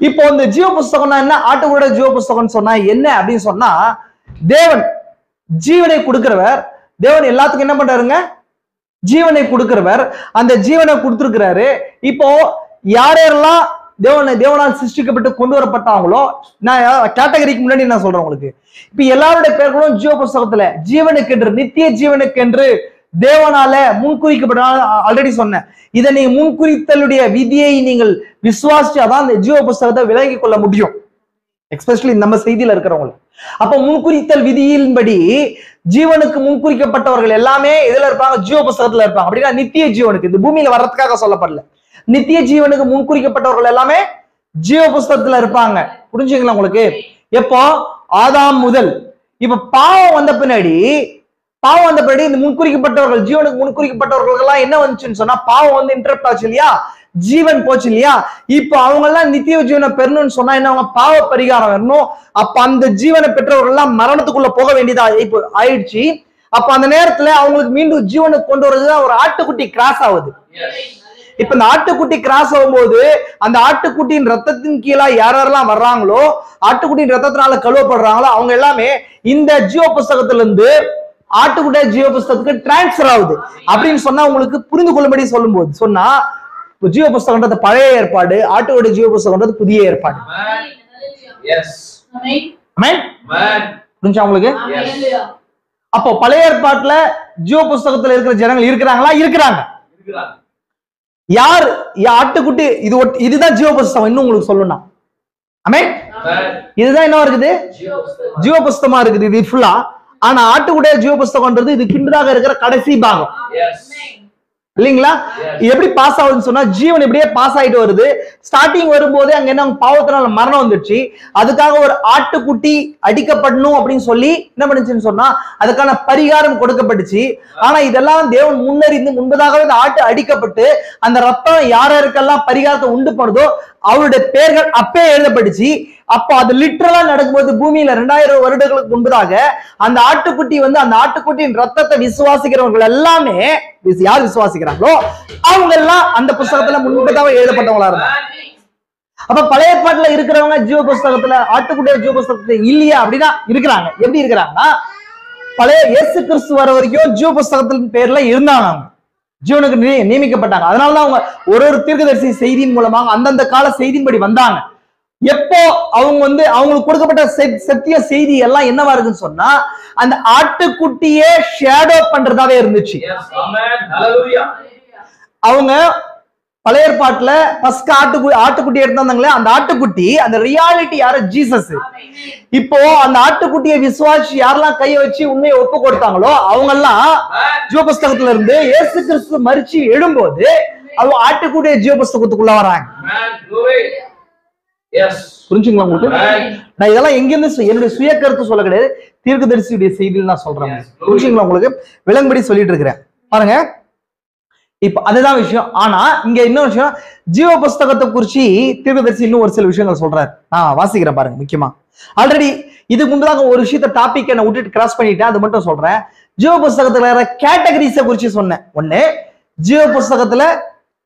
இப்போ இந்த ஜீவ புஸ்தகம்னா என்ன, ஆட்டுக்குட்டியோட ஜீவ புஸ்தகம் சொன்னா என்ன அப்படின்னு சொன்னா, தேவன் ஜீவனை கொடுக்கிறவர். தேவன் எல்லாத்துக்கும் என்ன பண்றாருங்க, ஜீவனை கொடுக்கிறவர். அந்த ஜீவனை கொடுத்திருக்கிறாரு. இப்போ யாரெல்லாம் தேவனால் சிருஷ்டிக்கப்பட்டு கொண்டு வரப்பட்டாங்களோ, நான் கேட்டகரிக்கு முன்னாடி நான் சொல்றேன் உங்களுக்கு. இப்ப எல்லாருடைய பேர்களும் ஜீவ புஸ்தகத்துல ஜீவனுக்கென்று, நித்திய ஜீவனுக்கென்று தேவனால முன்குறிக்கப்பட்ட ஆல்ரெடி சொன்னேன். இதை நீங்க முன்குறித்தலுடைய விதியை நீங்கள் விசுவாசிச்சாதான் இந்த ஜீவ புஸ்தகத்தை விலகி கொள்ள முடியும். எஸ்பெஷலி நம்ம செய்தியில இருக்கிறவங்களுக்கு. அப்ப முன்குறித்தல் விதியின்படி ஜீவனுக்கு முன்குறிக்கப்பட்டவர்கள் எல்லாமே இதுல இருப்பாங்க, ஜீவ புஸ்தகத்துல இருப்பாங்க. அப்படின்னா நித்திய ஜீவனுக்கு, இந்த பூமியில வர்றதுக்காக சொல்லப்படல, நித்திய ஜீவனுக்கு முன்குறிக்கப்பட்டவர்கள் எல்லாமே ஜீவ புஸ்தகத்துல இருப்பாங்க. புரிஞ்சுங்களா உங்களுக்கு. எப்போ ஆதாம் முதல் இப்ப பாவம் வந்த பின்னாடி இந்த முன்குறிக்கப்பட்டவர்கள், ஜீவனுக்கு முன்குறிக்கப்பட்டவர்கள் எல்லாம் என்ன வந்துச்சுன்னு சொன்னா, பாவம் இன்டரப்ட் ஆச்சு இல்லையா, ஜீவன் போச்சு இல்லையா. இப்ப அவங்க எல்லாம் நித்திய ஜீவனை பெறணும்னு சொன்னா என்ன, அவங்க பாவ பரிகாரம் வரணும். அப்ப அந்த ஜீவனை பெற்றவர்கள் எல்லாம் மரணத்துக்குள்ள போக வேண்டியதா இப்போ ஆயிடுச்சு. அப்ப அந்த நேரத்துல அவங்களுக்கு மீண்டும் ஜீவனுக்கு கொண்டு வரதுதான் ஒரு ஆட்டுக்குட்டி கிராஸ் ஆகுது. இப்ப இந்த ஆட்டுக்குட்டி கிராஸ் ஆகும்போது அந்த ஆட்டுக்குட்டியின் ரத்தத்தின் கீழே யாரெல்லாம் வர்றாங்களோ, ஆட்டுக்குட்டியின் ரத்தத்தினால கழுவப்படுறாங்களோ, அவங்க எல்லாமே இந்த ஜீவ புஸ்தகத்துல இருந்து ஆட்டுக்குட்டிய ஜீவ புஸ்தகத்துக்கு டிரான்ஸ்பர் ஆகுது. அப்படின்னு சொன்னா உங்களுக்கு புரிந்து கொள்ளும்படி சொல்லும் போது சொன்னா, ஜீவ புஸ்தகம்ன்றது பழைய ஏற்பாடு, ஆட்டுக்குட்டிய ஜீவ புஸ்தகம்ன்றது புதிய ஏற்பாடு. புரிஞ்சா உங்களுக்கு. அப்போ பழைய ஏற்பாட்டுல ஜீவ புஸ்தகத்துல இருக்கிற ஜனங்கள் இருக்கிறாங்களா? இருக்கிறாங்க. யார் ஆட்டுக்குட்டி, இதுதான் ஜீவ புஸ்தகம். இன்னும் உங்களுக்கு சொல்லணும், ஆமென். இதுதான் என்ன இருக்குது, ஜீவ புஸ்தகமா இருக்குது இது ஃபுல்லா. ஆனா ஆட்டுக்குட்டிய ஜீவ புஸ்தகம்ன்றது இது பின்னதாக இருக்கிற கடைசி பாகம். இல்லீங்களா? எப்படி பாஸ் ஆகுதுன்னு சொன்னா ஜீவன் இப்படியே பாஸ் ஆயிட்டு வருது. ஸ்டார்டிங் வரும்போது அங்க என்ன பாவத்தினால மரணம் வந்துச்சு. அதுக்காக ஒரு ஆட்டுக்குட்டி அடிக்கப்படணும் அப்படின்னு சொல்லி என்ன பண்ணுச்சுன்னு சொன்னா அதுக்கான பரிகாரம் கொடுக்கப்பட்டுச்சு. ஆனா இதெல்லாம் தேவன் முன்னறிந்து முன்பதாகவே இந்த ஆட்டு அடிக்கப்பட்டு அந்த ரத்தம் யாருக்கெல்லாம் பரிகாரத்தை உண்டு பண்ணுதோ அவருடைய பெயர்கள் அப்பே எழுதப்பட்டுச்சு. அப்போ அது லிட்டரலா நடக்கும்போது பூமியில 2000 வருடங்களுக்கு முன்பதாக அந்த ஆட்டுக்குட்டி அந்த ஆட்டுக்குட்டியின் ரத்தத்தை விசுவாசிக்கிறவர்கள் எல்லாமே யார் விசுவாசிக்கிறாங்களோ அவங்க எல்லாம் அந்த புஸ்தகத்துல முன்பதாக எழுதப்பட்டவங்களா இருந்தாங்க. அப்ப பழைய ஏற்பாட்டுல இருக்கிறவங்க ஜீவ புஸ்தகத்துல ஆட்டுக்குட்டிய ஜீவ புஸ்தகத்துல இல்லையா அப்படின்னா இருக்கிறாங்க. எப்படி இருக்கிறாங்கன்னா பழைய இயேசு கிறிஸ்து வர வரைக்கும் ஜீவ புஸ்தகத்தின் பேர்ல இருந்தாங்க. அவங்க ஜீவனுக்கு நியமிக்கப்பட்டாங்க. அதனாலதான் அவங்க ஒரு தீர்க்கதரிசி செய்தியின் மூலமாக அந்தந்த கால செய்தியின்படி வந்தாங்க. எப்போ அவங்க அவங்களுக்கு கொடுக்கப்பட்ட சத்திய செய்தி எல்லாம் என்னவா இருக்குன்னு சொன்னா அந்த ஆட்டுக்குட்டியே ஷேடோ பண்றதாவே இருந்துச்சு. அவங்க பழைய ஏற்பாட்டுல பஸ்கா ஆட்டுக்குட்டி எடுத்தாங்களே அந்த ஆட்டுக்குட்டி அந்த ரியாலிட்டி யாரு? ஜீசஸ். இப்போ அந்த ஆட்டுக்குட்டியை விசுவாசி யாரெல்லாம் கைய வச்சு உண்மையை ஒப்பு கொடுத்தாங்களோ அவங்க எல்லாம் ஜீவ புஸ்தகத்துல இருந்து இயேசு கிறிஸ்து மரிச்சு எழும்போது அவங்க ஆட்டுக்குட்டிய ஜீவ புஸ்தகத்துக்குள்ள வராங்க. புரிஞ்சுங்களா உங்களுக்கு? நான் இதெல்லாம் எங்கிருந்து என்னுடைய சுய கருத்து சொல்ல கிடையாது, தீர்க்கதரிசியுடைய செய்தியில் நான் சொல்றேன். புரிஞ்சுங்களா உங்களுக்கு? விலங்குபடி சொல்லிட்டு இருக்கிறேன் பாருங்க. இப்ப அதுதான் விஷயம். ஆனா இங்க இன்னொரு விஷயம், ஜீவ புஸ்தகத்தை குறிச்சு தீர்க்கதரிசி இன்னும் ஒரு சில விஷயங்கள் சொல்றாரு. நான் வாசிக்கிறேன் பாருங்க. முக்கியமா ஆல்ரெடி இதுக்கு முன்பதாக ஒரு விஷயத்த டாபிக் என்ன விட்டுட்டு கிராஸ் பண்ணிட்டேன், அது மட்டும் சொல்றேன். ஜீவ புஸ்தகத்துல கேட்டகரிஸை குறிச்சு சொன்னேன். ஒண்ணு, ஜீவ புஸ்தகத்துல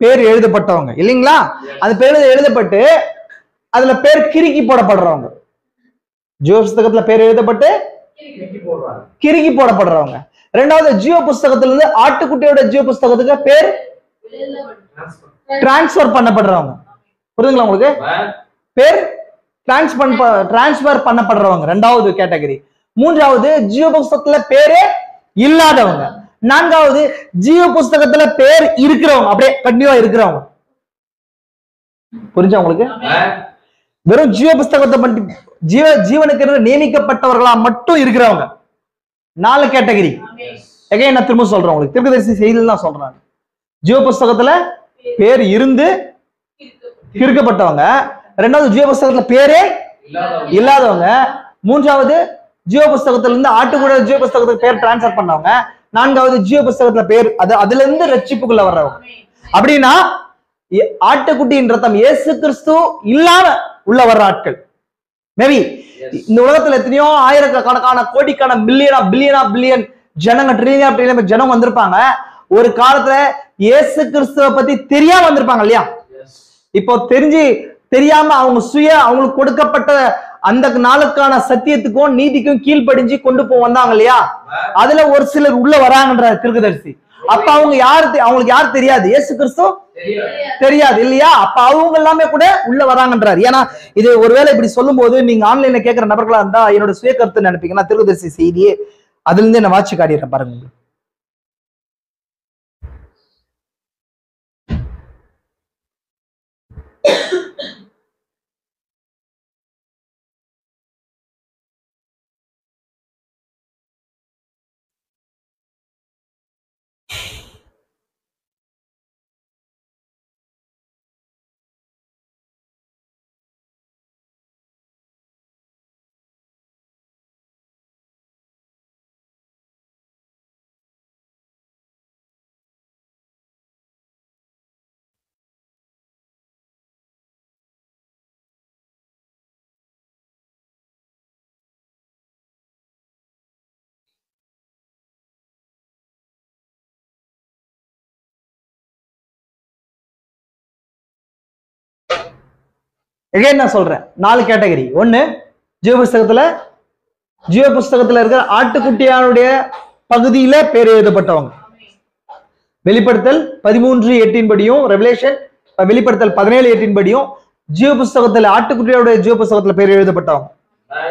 பேர் எழுதப்பட்டவங்க இல்லைங்களா? அது பேர் எழுதப்பட்டு அதுல பேர் கிறுக்கி போடப்படுறவங்க. ஜீவ புஸ்தகத்துல பேர் எழுதப்பட்டு கிறுக்கி போடப்படுறவங்க. ரெண்டாவது, ஜீவ புஸ்தகத்துல இருந்து ஆட்டுக்குட்டியோட ஜீவ புஸ்தகத்துக்கு பேர் டிரான்ஸ்பர் பண்ணப்படுறவங்க. புரியுதுங்களா உங்களுக்கு? பேர் டிரான்ஸ்பர் பண்ணப்படுறவங்க ரெண்டாவது கேட்டகரி. மூன்றாவது, ஜீவ புஸ்தகத்துல பேரே இல்லாதவங்க. நான்காவது, ஜீவ புஸ்தகத்துல பேர் இருக்கிறவங்க, அப்படியே கண்டிப்பா இருக்கிறவங்க. புரிஞ்சா உங்களுக்கு? வெறும் ஜீவ புஸ்தகத்தை மட்டும் ஜீவனுக்கு நியமிக்கப்பட்டவர்களா மட்டும் இருக்கிறவங்க 4 கேட்டகரி. நான் திரும்ப சொல்றேன் உங்களுக்கு, தீர்க்கதரிசி செய்தியில் தான் சொல்றாங்க. ஜீவ புஸ்தகத்துல பேர் இருந்து கிறுக்கப்பட்டவங்க. ரெண்டாவது, ஜீவ புஸ்தகத்துல பேரே இல்லாதவங்க. மூன்றாவது, ஜீவ புஸ்தகத்துல இருந்து ஆட்டுக்குட ஜீவ புஸ்தகத்துக்கு பேர் டிரான்ஸ்பர் பண்ணவங்க. நான்காவது, ஜீவ புஸ்தகத்துல பேர் அதுல இருந்து ரட்சிப்புக்குள்ள வர்றவங்க. அப்படின்னா ஆட்டுக்குட்டியின் ரத்தம் இயேசு கிறிஸ்து இல்லாம உள்ள வர்ற ஆட்கள். மேபி இந்த உலகத்துல எத்தனையோ ஆயிரக்கணக்கான கோடிக்கான பில்லியன் ஜனங்க, ட்ரில்லியன் ஜனம் வந்திருப்பாங்க. ஒரு காலத்துல இயேசு கிறிஸ்துவ பத்தி தெரியாம வந்திருப்பாங்க இல்லையா? இப்போ தெரியாம அவங்களுக்கு கொடுக்கப்பட்ட அந்த நாளுக்கான சத்தியத்துக்கும் நீதிக்கும் கீழ்ப்படிஞ்சு கொண்டு வந்தாங்க இல்லையா? அதுல ஒரு சிலர் உள்ள வராங்கன்ற தீர்க்கதரிசி. அப்ப அவங்களுக்கு யார் தெரியாது? இயேசு கிறிஸ்து தெரியாது இல்லையா? அப்ப அவங்க எல்லாமே கூட உள்ள வராங்கன்றார். ஏன்னா இது ஒருவேளை இப்படி சொல்லும் போது நீங்க ஆன்லைன்ல கேட்கிற நபர்களா இருந்தா என்னோட சுய கருத்து நினைப்பீங்கன்னா தீர்க்கதரிசி செய்தியே அதுல இருந்து என்ன வாட்சி காட்டிடுறேன் பாருங்க. நான் சொல்றேன் 4 கேட்டகரி. ஒண்ணு, ஜீவ புஸ்தகத்துல இருக்கிற ஆட்டுக்குட்டியானுடைய பகுதியில பேர் எழுதப்பட்டவங்க. வெளிப்படுத்தல் 13:8 படியும், ரெவலேஷன் வெளிப்படுத்தல் 17:8 படியும் ஜீவ புஸ்தகத்துல ஆட்டுக்குட்டியோட ஜீவ புஸ்தகத்துல பேர் எழுதப்பட்டவங்க.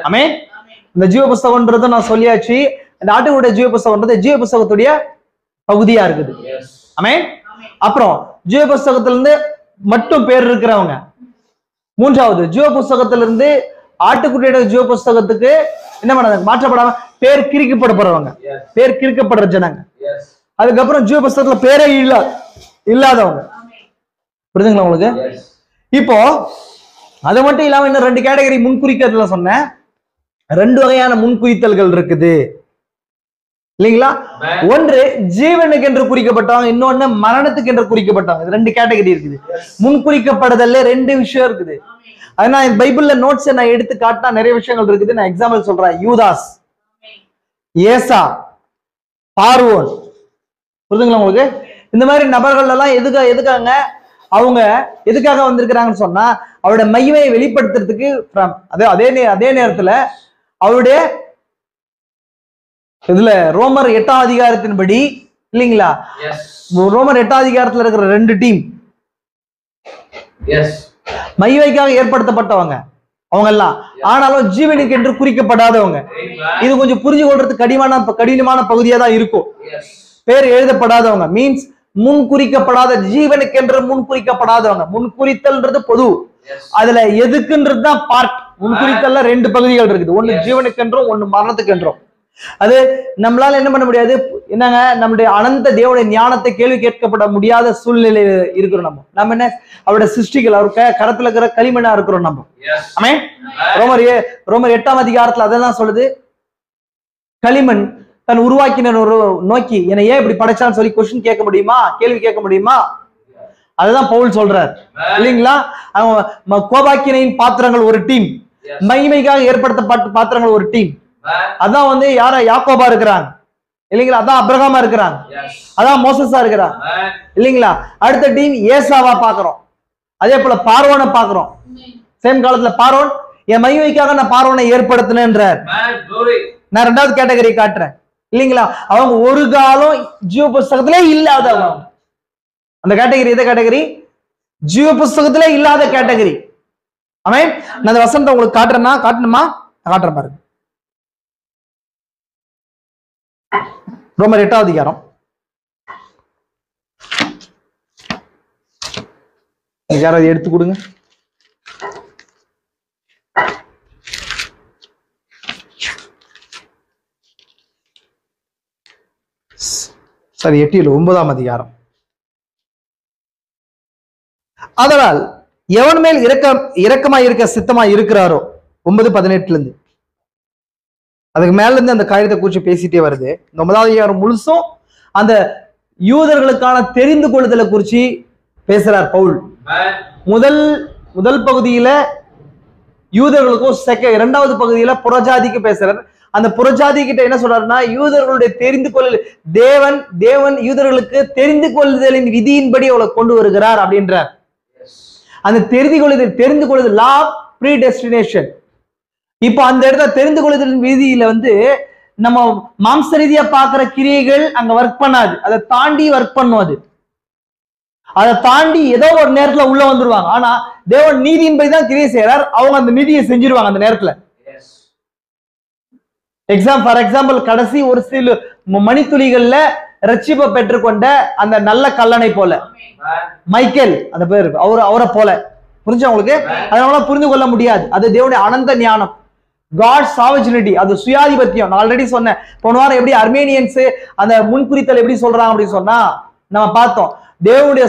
ஆமே. இந்த ஜீவ புஸ்தகம்ன்றத நான் சொல்லியாச்சு. இந்த ஆட்டுக்குட்டிய ஜீவ புஸ்தகம்ன்றது ஜீவ புஸ்தகத்துடைய பகுதியா இருக்குது. ஆமே. அப்புறம் ஜீவ புஸ்தகத்துல இருந்து மட்டும் பேர் இருக்கிறவங்க. மூன்றாவது, ஜீவ புஸ்தகத்திலிருந்து ஆட்டுக்குட்டியோட ஜீவ புஸ்தகத்துக்கு என்ன பண்ணாங்க? மாற்றப்படாம பேர் கிறுக்கப்படப்படுறவங்க, பேர் கிறுக்கப்படுற ஜனங்க. அதுக்கப்புறம் ஜீவ புஸ்தகத்துல பேரே இல்லாதவங்க. புரியுதுங்களா உங்களுக்கு? இப்போ அது மட்டும் இல்லாம இன்னும் 2 கேட்டகரி முன்குறிக்கிறதுல சொன்னேன். 2 வகையான முன்குறித்தல்கள் இருக்குது இல்லைங்களா? ஒன்று ஜீவனுக்கு என்று குறிக்கப்பட்டவங்க, இன்னொன்னு மரணத்துக்கு என்று குறிக்கப்பட்டவங்க. 2 கேட்டகரி இருக்குது. முன்குறிக்கப்படுதல்ல 2 விஷயம் இருக்குது. அதனால பைபிள்ல நோட்ஸ் நான் எடுத்து காட்டினா நிறைய விஷயங்கள் இருக்குது. நான் எக்ஸாம்பிள் சொல்றேன். யூதாஸ், ஏசா, பார்வோன். புரியுதுங்களா உங்களுக்கு? இந்த மாதிரி நபர்கள் எல்லாம் எதுக்காங்க அவங்க எதுக்காக வந்திருக்கிறாங்கன்னு சொன்னா அவருடைய மகிமையை வெளிப்படுத்துறதுக்கு. அதே நேரத்துல அவருடைய இதுல ரோமர் 8ஆம் அதிகாரத்தின்படி இல்லைங்களா, ரோமர் 8ஆம் அதிகாரத்துல இருக்கிற 2 டீம் மகிமைக்காக ஏற்படுத்தப்பட்டவங்க அவங்க எல்லாம். ஆனாலும் ஜீவனுக்கு என்று குறிக்கப்படாதவங்க. இது கொஞ்சம் புரிஞ்சு கொள்றதுக்கு கடினமான பகுதியா தான் இருக்கும். பேர் எழுதப்படாதவங்க மீன்ஸ் முன்குறிக்கப்படாத, ஜீவனுக்கு என்று முன்குறிக்கப்படாதவங்க. முன்குறித்தல்ன்றது பொது, அதுல எதுக்குன்றதுதான் பார்ட். முன்குறித்தல்ல 2 பகுதிகள் இருக்குது. ஒண்ணு ஜீவனுக்கு என்றும், ஒண்ணு மரணத்துக்கு என்றும். அது நம்மளால என்ன பண்ண முடியாது. என்னங்க, நம்முடைய அனந்த தேவனுடைய ஞானத்தை கேள்வி கேட்கப்பட முடியாத சூழ்நிலை இருக்கிறோம். நம்ம என்ன அவருடைய சிருஷ்டிகள், அவருக்கு கரத்துல இருக்கிற களிமண்ணா இருக்கிறோம் நம்ம. ஆமென். ரோமர் 8ஆம் அதிகாரத்துல அதெல்லாம் சொல்லுது. களிமண் தன் உருவாக்கினர் நோக்கி என்னை ஏன் இப்படி படைச்சான்னு சொல்லி கொஸ்டின் கேட்க முடியுமா? கேள்வி கேட்க முடியுமா? அதுதான் பவுல் சொல்றார் இல்லைங்களா? அவங்க கோபாக்கினையின் பாத்திரங்கள் ஒரு டீம், மகிமைக்காக ஏற்படுத்தப்பட்ட பாத்திரங்கள் ஒரு டீம். அதான் யார யாக்கோபா இருக்கிறாங்க இல்லைங்களா? அதான் அப்ரஹாமா இருக்கிறாங்க, அதான் மோசஸா இருக்கிறாங்க இல்லைங்களா? அடுத்த டீம் ஏசாவா பாக்குறோம். அதே போல பார்வோனை பாக்குறோம். சேம் காலத்துல பார்வோன் என் மகிமைக்காக நான் பார்வோனை ஏற்படுத்தினேன்றார். நான் 2வது கேட்டகரி காட்டுறேன் இல்லைங்களா? அவங்க ஒரு காலம் ஜீவ புஸ்தகத்திலே இல்லாதவங்க. அந்த கேட்டகரி எந்த கேட்டகரி? ஜீவ புஸ்தகத்திலே இல்லாத கேட்டகரி. ஆமென். நான் அந்த வசனத்தை உங்களுக்கு காட்டணுமா? காட்டுறேன் பாருங்க. ரோமர் 8ஆம் அதிகாரம் யாராவது எடுத்து கொடுங்க. சரி, 9ஆம் அதிகாரம். அதனால் எவன் மேல் இரக்கமாய் இருக்க சித்தமாய் இருக்கிறாரோ, 9:18 இருந்து அதுக்கு மேல இருந்து அந்த காரியத்தை குறிச்சு பேசிட்டே வருது. இந்த 9ஆம் அதிகாரம் முழுசும் அந்த யூதர்களுக்கான தெரிந்து கொள்ளுதலை குறிச்சு பேசுறார் பவுல். முதல் பகுதியில யூதர்களுக்கும் 2வது பகுதியில புறஜாதிக்கு பேசுறார். அந்த புறஜாதி கிட்ட என்ன சொல்றாருன்னா, யூதர்களுடைய தெரிந்து கொள்ளல், தேவன் யூதர்களுக்கு தெரிந்து கொள்ளுதலின் விதியின்படி அவளை கொண்டு வருகிறார் அப்படின்றார். அந்த தெரிந்து கொள்ளுதல் லா ப்ரீடெஸ்டினேஷன். இப்போ அந்த இடத்துல தெரிந்து கொள்ளுதலின் விதியில நம்ம மாம்ச ரீதியா பாக்குற கிரியைகள் அங்க ஒர்க் பண்ணாது. அதை தாண்டி ஒர்க் பண்ணும். அதை தாண்டி ஏதோ ஒரு நேரத்துல உள்ள வந்துருவாங்க. ஆனா தேவன் நீதியின்படி தான் கிரியை செய்யறார். அவங்க அந்த நீதியை செஞ்சிருவாங்க அந்த நேரத்துல. ஃபார் எக்ஸாம்பிள் கடைசி ஒரு சில மணித்துளிகள்ல ரட்சிப்பை பெற்றுக்கொண்ட அந்த நல்ல கல்லனை போல, மைக்கேல் அந்த பேர், அவரை போல. புரிஞ்சா உங்களுக்கு? அதனால புரிந்து கொள்ள முடியாது. அது தேவனுடைய அனந்த ஞானம், காட் சாவஜினிட்டி, அது சுயாதிபத்தியம். நான் ஆல்ரெடி சொன்னேன் போன வாரம் எப்படி அர்மேனியன்ஸ் அந்த முன்குறித்தல் எப்படி சொல்றாங்க அப்படின்னு சொன்னா நம்ம பார்த்தோம். தேவனுடைய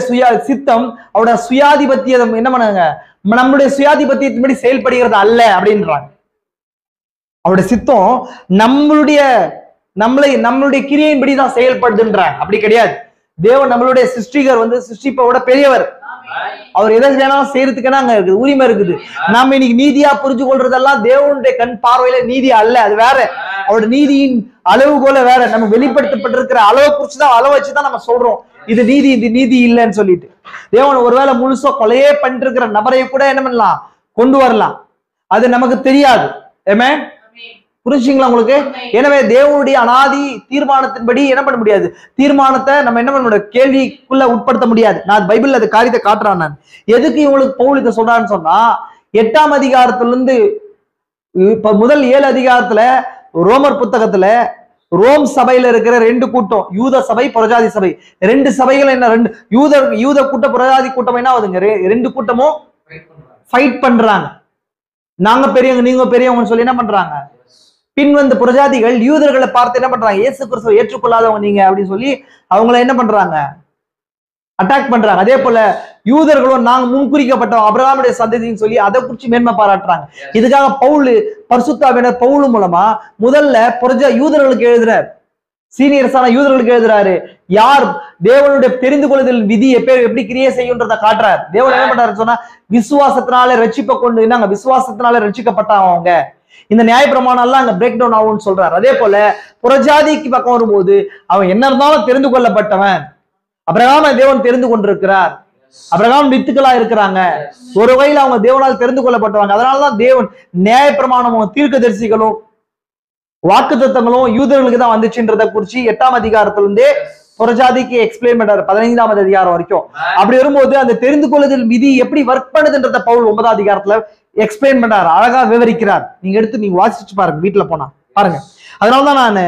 சித்தம் அவருடைய சுயாதிபத்தியம் என்ன பண்ணாங்க, நம்மளுடைய சுயாதிபத்தியத்தின்படி செயல்படுகிறது அல்ல அப்படின்றாங்க. அவருடைய சித்தம் நம்மளுடைய கிரியையின்படி தான் செயல்படுதுன்றாங்க. அப்படி கிடையாது. தேவன் நம்மளுடைய சிருஷ்டிப்போட பெரியவர். அவர் எதை வேணாலும் செய்யறதுக்குன்னா அங்க இருக்குது, உரிமை இருக்குது. நாம இன்னைக்கு நீதியா புரிஞ்சு கொள்றதெல்லாம் தேவனுடைய கண் பார்வையில நீதி அல்ல, அது வேற. அவருடைய நீதியின் அளவுகோல வேற. நம்ம வெளிப்படுத்தப்பட்டிருக்கிற அளவை குறிச்சுதான், அளவை வச்சுதான் நம்ம சொல்றோம் இது நீதி, இது நீதி இல்லைன்னு சொல்லிட்டு. தேவன் ஒருவேளை முழுசா கொலையே பண்ணிட்டு இருக்கிற நபரையை கூட என்ன பண்ணலாம், கொண்டு வரலாம். அது நமக்கு தெரியாது. ஆமென். புரிஞ்சுங்களா உங்களுக்கு? எனவே தேவனுடைய அனாதி தீர்மானத்தின்படி என்ன பண்ண முடியாது, தீர்மானத்தை நம்ம என்ன பண்ண முடியாது, கேள்விக்குள்ள உட்படுத்த முடியாது. நான் பைபிள்ல அந்த காரியத்தை காட்டுறேன். நான் எதுக்கு இவங்களுக்கு பவுல் இதை சொல்றான்னு சொன்னா, 8ஆம் அதிகாரத்துல இருந்து முதல் 7 அதிகாரத்துல ரோமர் புத்தகத்துல ரோம் சபையில இருக்கிற 2 கூட்டம், யூத சபை, புறஜாதி சபை. 2 சபைகள் என்ன, 2 யூத கூட்டம் புறஜாதி கூட்டம் என்ன ஆகுதுங்க, 2 கூட்டமும் ஃபைட் பண்றாங்க. நாங்க பெரியவங்க நீங்க பெரியவங்கன்னு சொல்லி என்ன பண்றாங்க, பின் வந்த புரஜாதிகள் யூதர்களை பார்த்து என்ன பண்றாங்க, இயேசு கிறிஸ்துவை ஏற்றுக்கொள்ளாதவங்க நீங்க அப்படின்னு சொல்லி அவங்கள என்ன பண்றாங்க, அட்டாக் பண்றாங்க. அதே போல யூதர்களும் நாங்க முன்குறிக்கப்பட்டோம் அபிரகாமுடைய சந்ததின்னு சொல்லி அதை குறிச்சு மேன்மை பாராட்டுறாங்க. இதுக்காக பவுல் பரிசுத்தாவினர் பவுல் மூலமா முதல்ல யூதர்களுக்கு எழுதுறாரு, சீனியர்ஸான யூதர்களுக்கு எழுதுறாரு. யார் தேவனுடைய தெரிந்து கொள்ளுதல் விதி எப்படி கிரியை செய்யும்ன்றதை காட்டுறாரு. தேவன் என்ன பண்றாரு சொன்னா, விசுவாசத்தினால ரட்சிப்பை கொண்டு நாங்க விசுவாசத்தினால ரட்சிக்கப்பட்டாங்க அவங்க. இந்த நியாயப்பிரமாணம் எல்லாம் அங்க பிரேக் டவுன் ஆகும்னு சொல்றாரு. அதே போல புறஜாதிக்கு பக்கம் வரும்போது அவன் என்ன இருந்தாலும் தெரிந்து கொள்ளப்பட்டவன், அபிரகாமை தேவன் தெரிந்து கொண்டிருக்கிறார், அபிரகாம் வித்துக்களா இருக்கிறாங்க, ஒரு வகையில் அவங்க தேவனால் தெரிந்து கொள்ளப்பட்டவங்க. அதனாலதான் தேவன் நியாயப்பிரமாணமும் தீர்க்கதரிசிகளும் வாக்குத்தத்தங்களும் யூதர்களுக்கு தான் வந்துச்சுன்றத குறிச்சு 8ஆம் அதிகாரத்துல இருந்தே புறஜாதிக்கு எக்ஸ்பிளைன் பண்றாரு 15ஆம் அதிகாரம் வரைக்கும். அப்படி வரும்போது அந்த தெரிந்து கொள்ளுதல் விதி எப்படி ஒர்க் பண்ணுதுன்றத பவுல் 9ஆம் அதிகாரத்துல எக்ஸ்பிளைன் பண்றாரு, அழகா விவரிக்கிறார். நீங்க வாசிச்சு பாருங்க, வீட்டுல போனா பாருங்க. அதனாலதான் நான்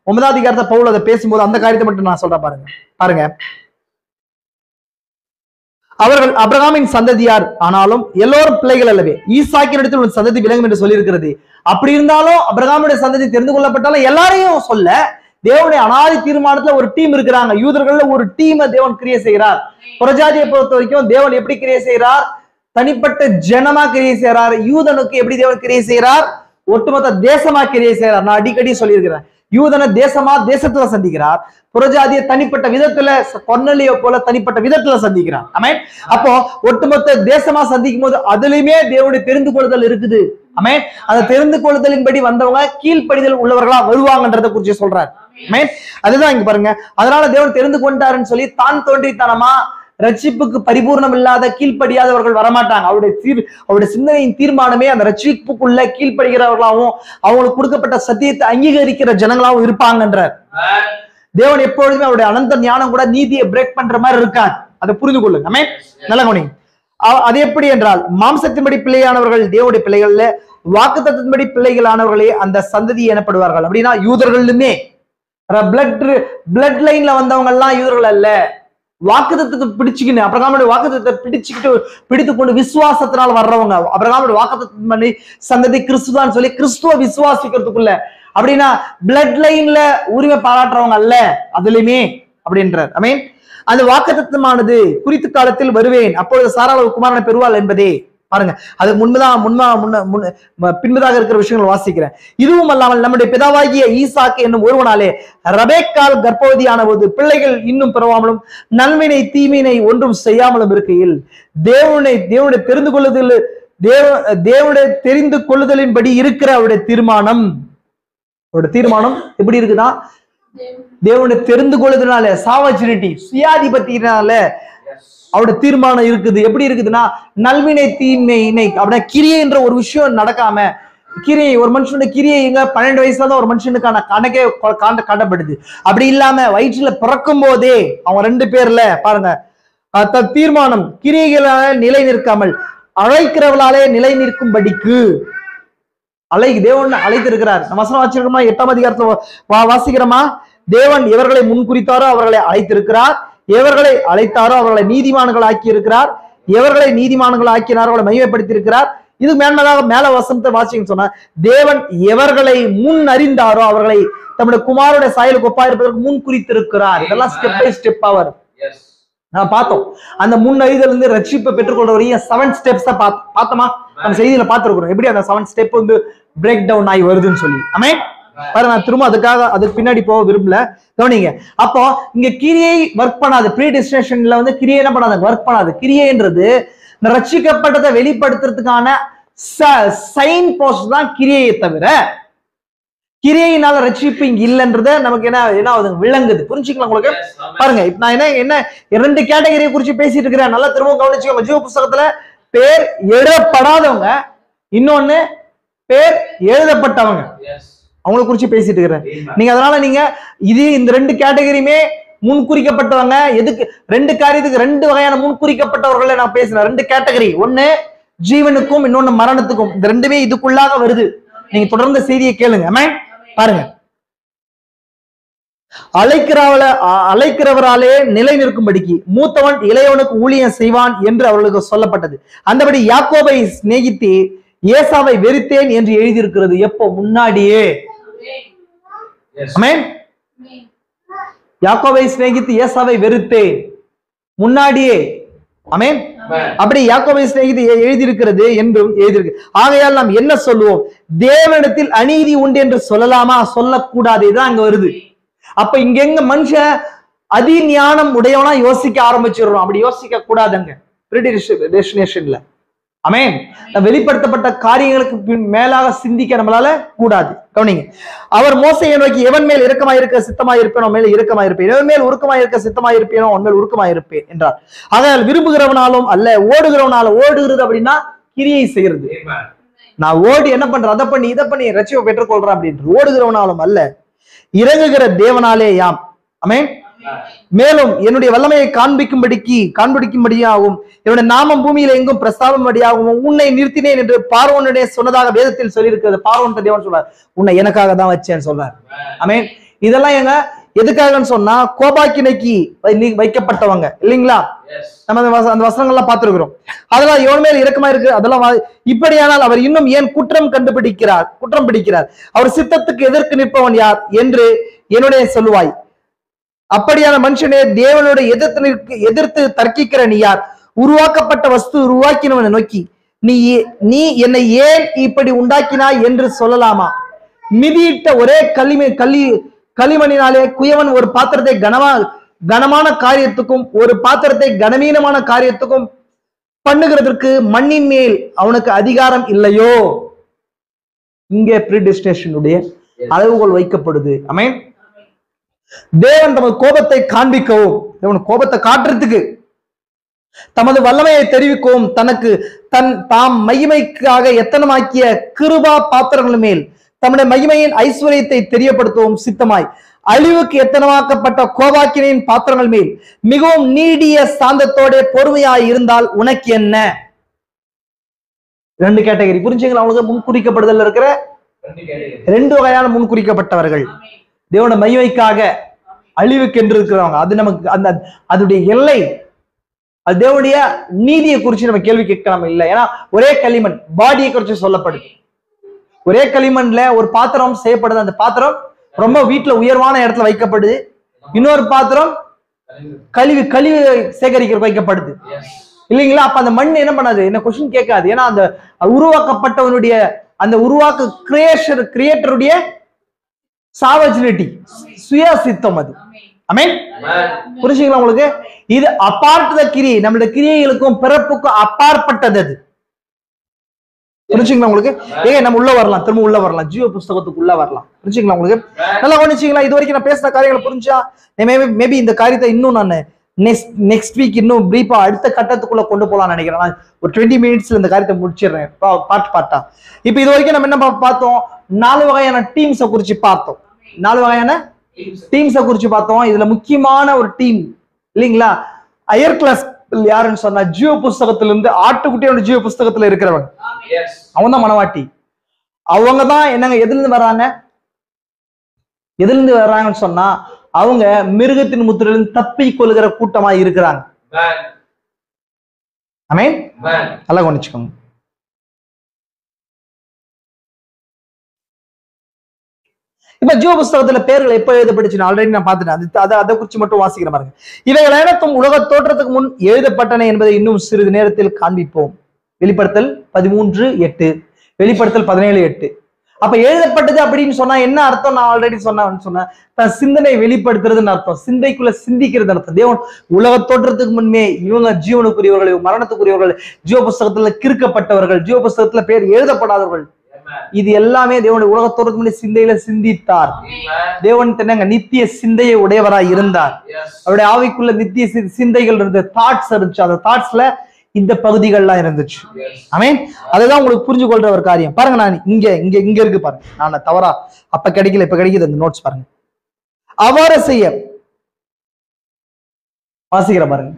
9ஆம் அதிகாரத்தை பவுல் அதை பேசும்போது அந்த காரியத்தை மட்டும் நான் சொல்றேன் பாருங்க. அவர்கள் அபிரகாமின் சந்ததியார் ஆனாலும் எல்லோரும் பிள்ளைகள் அல்லவே, ஈசாக்கின் இடத்தில் ஒரு சந்ததி விளங்கும் என்று சொல்லி இருக்கிறது. அப்படி இருந்தாலும் அபிரகாமுடைய சந்ததி தெரிந்து கொள்ளப்பட்டாலும் எல்லாரையும் சொல்ல தேவனுடைய அனாதி தீர்மானத்துல ஒரு டீம் இருக்கிறாங்க. யூதர்கள்ல ஒரு டீமை தேவன் கிரியை செய்கிறார். புறஜாதியை பொறுத்த வரைக்கும் தேவன் எப்படி கிரியை செய்கிறார், தனிப்பட்ட ஜனமா கிரியை செய்கிறார். யூதனுக்கு எப்படி தேவன் கிரியை செய்கிறார், ஒட்டுமொத்த தேசமா கிரியை செய்கிறார். நான் அடிக்கடி சொல்லியிருக்கிறேன், யூதனை தேசத்துல சந்திக்கிறார், புறஜாதிய தனிப்பட்ட விதத்துல கொர்நேலியை போல தனிப்பட்ட விதத்துல சந்திக்கிறார். ஆமென். அப்போ ஒட்டுமொத்த தேசமா சந்திக்கும் போது அதுலயுமே தேவனுடைய தெரிந்து கொள்ளுதல் இருக்குது. ஆமென். அந்த தெரிந்து கொள்ளுதலின்படி வந்தவங்க கீழ்ப்படிதல் உள்ளவர்களா வருவாங்கன்றத குறிச்சு சொல்றாரு. ஆமென். அதுதான் இங்க பாருங்க. அதனால தேவன் தெரிந்து கொண்டாருன்னு சொல்லி தான் தோன்றித்தனமா ரட்சிப்புக்கு பரிபூர்ணம் இல்லாத கீழ்ப்படியாதவர்கள் வரமாட்டாங்க. அவருடைய சிந்தனையின் தீர்மானமே அந்த ரட்சிப்புக்குள்ள கீழ்ப்படுகிறவர்களாகவும் அவங்களுக்கு கொடுக்கப்பட்ட சத்தியத்தை அங்கீகரிக்கிற ஜனங்களாகவும் இருப்பாங்கன்றார். தேவன் எப்பொழுதுமே அவருடைய அனந்த ஞானம் கூட நீதியை பிரேக் பண்ற மாதிரி இருக்காது. அதை புரிந்து கொள்ளுங்க. ஆமென். நல்ல கவனிங்க. அது எப்படி என்றால், மாம்சத்தின்படி பிள்ளையானவர்கள் தேவனுடைய பிள்ளைகள்ல, வாக்குத்தத்தத்தின்படி பிள்ளைகளானவர்களே அந்த சந்ததி எனப்படுவார்கள். அப்படின்னா யூதர்களுமே பிளட் லைன்ல வந்தவங்க எல்லாம் யூதர்கள் அல்ல. வாக்குத்தத்தை பிடிச்சுக்கின்னு அபிரகாமுடைய வாக்குத்தத்தை பிடித்துக்கொண்டு விசுவாசத்தினால் வர்றவங்க, அபிரகாமுடைய வாக்குத்தத்தை சந்ததி கிறிஸ்துவான்னு சொல்லி கிறிஸ்துவ விசுவாசிக்கிறதுக்குள்ள, அப்படின்னா பிளட் லைன்ல உரிமை பாராட்டுறவங்க அல்ல அதுலயுமே அப்படின்றார். ஐ மீன் அந்த வாக்குத்தத்தமானது குறித்த காலத்தில் வருவேன், அப்பொழுது சாராள குமாரனை பெறுவாள் என்பதே. பாருங்க, அதுக்கு பின்பதாக இருக்கிற விஷயங்கள் வாசிக்கிறேன். இதுவும் அல்லாமல் நம்முடைய பிதாவாகிய ஈசாக்கு என்னும் ஒருவனாலே ரபேக்கால் கர்ப்பவதியான போது பிள்ளைகள் இன்னும் பிறவாமலும் நன்மையை தீமையினை ஒன்றும் செய்யாமலும் இருக்கையில் தேவனுடைய தெரிந்து கொள்ளுதலின்படி இருக்கிற அவருடைய தீர்மானம் எப்படி இருக்குதா, தேவனுடைய தெரிந்து கொள்ளுதனால சாவர்ஜினிட்டி சுயாதிபத்தினால அவருடைய தீர்மானம் இருக்குது. எப்படி இருக்குதுன்னா, நல்வினை தீமையினை அப்படின்னா கிரியை என்ற ஒரு விஷயம் நடக்காம, கிரியை ஒரு மனுஷனுடைய கிரியை 12 வயசுல தான் ஒரு மனுஷனுக்கான கணக்கே காட்டப்படுது. அப்படி இல்லாம வயிற்றுல பிறக்கும் போதே அவங்க 2 பேர்ல பாருங்க தீர்மானம் கிரியைகளால நிலை நிற்காமல் அழைக்கிறவளாலே நிலை நிற்கும்படிக்கு தேவன் அழைத்திருக்கிறார். நம்ம வசனம் வாசிக்கிறோமா, 8ஆம் அதிகாரத்துல வாசிக்கிறோமா, தேவன் எவர்களை முன்குறித்தாரோ அவர்களை அழைத்திருக்கிறார், எவர்களை அழைத்தாரோ அவர்களை நீதிமான்கள் ஆக்கி இருக்கிறார், எவர்களை நீதிமான்கள் ஆக்கினாரோ அவர்களை மகிமைப்படுத்தி இருக்கிறார். இது மேல வசனத்தை வாசிங்க சொன்னா, தேவன் எவர்களை முன் அறிந்தாரோ அவர்களை தம்முடைய குமாரோட சாயலுக்கு ஒப்பாயிருப்பதற்கு முன் குறித்திருக்கிறார். இதெல்லாம் ஸ்டெப் பை ஸ்டெப் அவர் நான் பார்த்தோம். அந்த முன் அறிதல் இருந்து ரட்சிப்பை பெற்றுக்கொண்ட 7 ஸ்டெப்ஸ் பார்த்தோமா, நம்ம செய்தியில பார்த்திருக்கிறோம். எப்படி அந்த 7 ஸ்டெப் பிரேக் டவுன் ஆகி வருதுன்னு சொல்லி. ஆமென். பாரு, நான் திரும்ப அதுக்கு பின்னாடி போக விரும்பல, கவனிங்க. அப்போ இங்க கிரியை ஒர்க் பண்ணாது, ப்ரீ டெஸ்டினேஷன்ல கிரியை என்ன பண்ணாது, ஒர்க் பண்ணாது. கிரியைன்றது இந்த ரட்சிக்கப்பட்டதை வெளிப்படுத்துறதுக்கான சைன் போஸ்ட் தான் கிரியையை தவிர, கிரியையினால ரட்சிப்பு இங்க இல்லைன்றத நமக்கு என்ன விளங்குது. புரிஞ்சுக்கலாம் உங்களுக்கு? பாருங்க, இப்ப நான் என்ன 2 கேட்டகரியை குறிச்சு பேசிட்டு இருக்கிறேன். நல்லா திரும்ப கவனிச்சுக்கோங்க. ஜீவ புஸ்தகத்துல பேர் எழுதப்படாதவங்க, இன்னொன்னு பேர் எழுதப்பட்டவங்க, அவங்களை குறிச்சு பேசிட்டு இருக்கிறேன். நீங்க அதனால இந்த 2 கேட்டகரியுமே முன்குறிக்கப்பட்டவங்க. எதுக்கு 2 காரியத்துக்கு 2 வகையான முன்குறிக்கப்பட்டவர்களை நான் பேசுறேன். 2 கேட்டகரி, ஒண்ணு ஜீவனுக்கும் இன்னொன்னு மரணத்துக்கும். இந்த 2மே இதுக்குள்ளாக வருது. நீங்க தொடர்ந்து செய்தியை கேளுங்க. பாருங்க, அழைக்கிறவராலே நிலை நிற்கும்படிக்கு மூத்தவன் இளையவனுக்கு ஊழியம் செய்வான் என்று அவர்களுக்கு சொல்லப்பட்டது. அந்தபடி யாக்கோபை சிநேகித்து ஏசாவை வெறுத்தேன் என்று எழுதியிருக்கிறது. எப்போ? முன்னாடியே. ஆமென். யாக்கோபை சிநேகித்து ஏசாவை வெறுத்தேன் முன்னாடியே. ஆமென். அப்படி யாக்கோபை சிநேகித்து எழுதியிருக்கிறது என்றும் எழுதியிருக்கு. ஆகையால் நாம் என்ன சொல்லுவோம்? தேவனிடத்தில் அநீதி உண்டு என்று சொல்லலாமா? சொல்லக்கூடாது. இதுதான் அங்க வருது. அப்ப இங்க எங்க மனுஷன் அதிஞானம் உடையவனா யோசிக்க ஆரம்பிச்சிடுறோம். அப்படி யோசிக்க கூடாதுங்க டெஸ்டினேஷன்ல. ஆமென். வெளிப்படுத்தப்பட்ட காரியங்களுக்கு மேலாக சிந்திக்க நம்மளால கூடாது. கவனிங்க. அவர் மோசேயை நோக்கி, எவன் மேல் இரக்கமாயிருக்க சித்தமாயிருப்பேனோ மேல் இரக்கமாயிருப்பேன், எவன் மேல் உருக்கமாயிருக்க சித்தமாயிருப்பேனோ அவன் மேல் உருக்கமாயிருப்பேன் என்றார். ஆகையால் விரும்புகிறவனாலும் அல்ல, ஓடுகிறவனாலும். ஓடுகிறது அப்படின்னா கிரியை செய்யறது. நான் ஓடி என்ன பண்றேன், அதை பண்ணி இதை பண்ணி ரட்சிப்பை பெற்றுக்கொள்றேன் அப்படின்றது. ஓடுகிறவனாலும் அல்ல, இறங்குகிற தேவனாலே யாம். ஆமென். மேலும் என்னுடைய வல்லமையை காண்பிக்கும்படியாகவும் என்னுடைய நாமம் பூமியில எங்கும் பிரஸ்தாபம்படியாகவும் உன்னை நிறுத்தினேன் என்று பார்வோனுடைய சொன்னதாக வேதத்தில் சொல்லியிருக்கிறது. பார்வோன் தேவன் சொல்றார், உன்னை எனக்காக தான் வச்சேன்னு சொல்றார். ஆமென். இதெல்லாம் எங்க எதுக்காகன்னு சொன்னா கோபாக்கினைக்கு வைக்கப்பட்டவங்க இல்லைங்களா? நம்ம அந்த வசனங்கள்லாம் பார்த்திருக்கிறோம். அதெல்லாம் எவன் மேல் இரக்கமா இருக்கு அதெல்லாம். இப்படியானால் அவர் இன்னும் ஏன் குற்றம் பிடிக்கிறார்? அவர் சித்தத்துக்கு எதிர்க்கு நிற்பவன் யார் என்று என்னுடைய சொல்லுவாய். அப்படியான மனுஷனே, தேவனோட எதிர்த்து தர்க்கிக்கிற நீ யார்? உருவாக்கப்பட்ட வஸ்து உருவாக்கினவனை நோக்கி நீ என்னை ஏன் இப்படி உண்டாக்கினாய் என்று சொல்லலாமா? மிதியிட்ட ஒரே களிமணினாலே குயவன் ஒரு பாத்திரத்தை கனமான காரியத்துக்கும் ஒரு பாத்திரத்தை கனவீனமான காரியத்துக்கும் பண்ணுகிறதற்கு மண்ணின் மேல் அவனுக்கு அதிகாரம் இல்லையோ? இங்கே ப்ரீடெஸ்டினேஷனுடைய அளவுகோல் வைக்கப்படுது. ஆமென். தேவன் தமது கோபத்தை காண்பிக்கவும், தேவன் கோபத்தை காட்டுறதுக்கு, தமது வல்லமையை தெரிவிக்கவும், தாம் மகிமைக்காக எத்தனமாக்கிய கிருபா பாத்திரங்கள் மேல் தம்முடைய மகிமையின் ஐஸ்வர்யத்தை தெரியப்படுத்தவும் சித்தமாய் அழிவுக்கு எத்தனமாக்கப்பட்ட கோபாக்கினின் பாத்திரங்கள் மேல் மிகவும் நீடிய சாந்தத்தோட பொறுமையாய் இருந்தால் உனக்கு என்ன? ரெண்டு கேட்டகரி புரிஞ்சுங்களா? அவங்களுக்கு முன்குறிக்கப்படுதல் இருக்கிற ரெண்டு வகையான முன்குறிக்கப்பட்டவர்கள். தேவனுடைய மகிமைக்காக அழிவுக்கு என்று இருக்கிறவங்க. அது நமக்கு அந்த அதனுடைய எல்லை, அது தேவனுடைய நீதியை குறித்து நம்ம கேள்வி கேட்கலாம் இல்லை. ஏன்னா ஒரே களிமண் பாடியை குறித்து சொல்லப்படுது. ஒரே களிமண்ல ஒரு பாத்திரம் செய்யப்படுது. அந்த பாத்திரம் ரொம்ப வீட்டுல உயர்வான இடத்துல வைக்கப்படுது. இன்னொரு பாத்திரம் கழிவு சேகரிக்க வைக்கப்படுது இல்லைங்களா? அப்ப அந்த மண் என்ன பண்ணாது? என்ன கொஸ்டின் கேட்காது. ஏன்னா அந்த உருவாக்கப்பட்டவனுடைய அந்த கிரியேட்டருடைய சாவஜிலிட்டி, சுயசித்தம் அது. ஆமென். புரிஞ்சுங்களா உங்களுக்கு? இது அப்பார்ட் த கிரியை, நம்மளுடைய கிரியைகளுக்கும் பிறப்புக்கும் அப்பாற்பட்டது அது. புரிஞ்சுங்களா உங்களுக்கு? நம்ம உள்ள வரலாம், திரும்ப உள்ள வரலாம், ஜீவ புஸ்தகத்துக்கு உள்ள வரலாம். புரிஞ்சுங்களா உங்களுக்கு? நல்லா கவனிச்சீங்களா? இது வரைக்கும் நான் பேசின காரியங்களை புரிஞ்சா மேபி இந்த காரியத்தை இன்னும் நான் நெக்ஸ்ட் வீக் இன்னும் பிரீஃபா அடுத்த கட்டத்துக்குள்ள கொண்டு போலாம்னு நினைக்கிறேன். நான் ஒரு 20 மினிட்ஸ்ல இந்த காரியத்தை முடிச்சிடுறேன் பாட்டா. இப்ப இது வரைக்கும் நம்ம என்ன பார்த்தோம்? 4 வகையான டீம்ஸை குறிச்சு பார்த்தோம். 4 வகையான டீம்ஸை குறிச்சு பார்த்தோம். இதுல முக்கியமான ஒரு டீம் இல்லைங்களா, ஹையர் கிளாஸ் யாருன்னு சொன்னா ஜீவ புஸ்தகத்திலிருந்து ஆட்டுக்குட்டியோட ஜீவ புஸ்தகத்துல இருக்கிறவங்க, அவங்க தான் மனவாட்டி. அவங்க தான் என்னங்க எதுல இருந்து வர்றாங்கன்னு சொன்னா அவங்க மிருகத்தின் முத்திரையிலிருந்து தப்பி கொள்கிற கூட்டமா இருக்கிறாங்க. ஆமென். நல்லா கவனிச்சுக்கோங்க. இப்ப ஜீவ புஸ்தகத்துல பேர்கள் எப்ப எழுதப்பட்டுச்சு ஆல்ரெடி நான் பார்த்துட்டேன். அதை குறிச்சு மட்டும் வாசிக்கிற பாருங்க. இவைகள் அனைத்தும் உலக தோற்றத்துக்கு முன் எழுதப்பட்டன என்பதை இன்னும் சிறிது நேரத்தில் காண்பிப்போம். வெளிப்படுத்தல் 13:8, வெளிப்படுத்தல் 17:8. அப்ப எழுதப்பட்டது அப்படின்னு சொன்னா என்ன அர்த்தம்? நான் ஆல்ரெடி சொன்னேன். தன் சிந்தனை வெளிப்படுத்துறதுன்னு அர்த்தம், சிந்தைக்குள்ள சிந்திக்கிறது அர்த்தம். தேவன் உலக தோற்றத்துக்கு முன்னே இவங்க ஜீவனுக்குரியவர்கள், மரணத்துக்குரியவர்கள், ஜீவ புஸ்தகத்துல கிறுக்கப்பட்டவர்கள், ஜீவ புஸ்தகத்துல பேர் எழுதப்படாதவர்கள், இது எல்லாமே தேவனுடைய உலக தோற்றத்துக்கு முன்னே சிந்தையில சிந்தித்தார். தேவன் தன்னங்க நித்திய சிந்தையை உடையவராய் இருந்தார். அவருடைய ஆவிக்குள்ள நித்திய சிந்தைகள் இருந்த தாட்ஸ் இருந்துச்சு. அந்த தாட்ஸ்ல இந்த பகுதிகள்லாம் இருந்துச்சு. ஆமென். அதுதான் உங்களுக்கு புரிஞ்சு கொள்ற ஒரு காரியம். பாருங்க, நான் இங்க இருக்கு பாருங்க. நான் தவறா அப்ப கிடைக்கல, இப்ப கிடைக்குது. அந்த நோட்ஸ் பாருங்க. அவ்வாறு செய்ய வாசிக்கிற பாருங்க.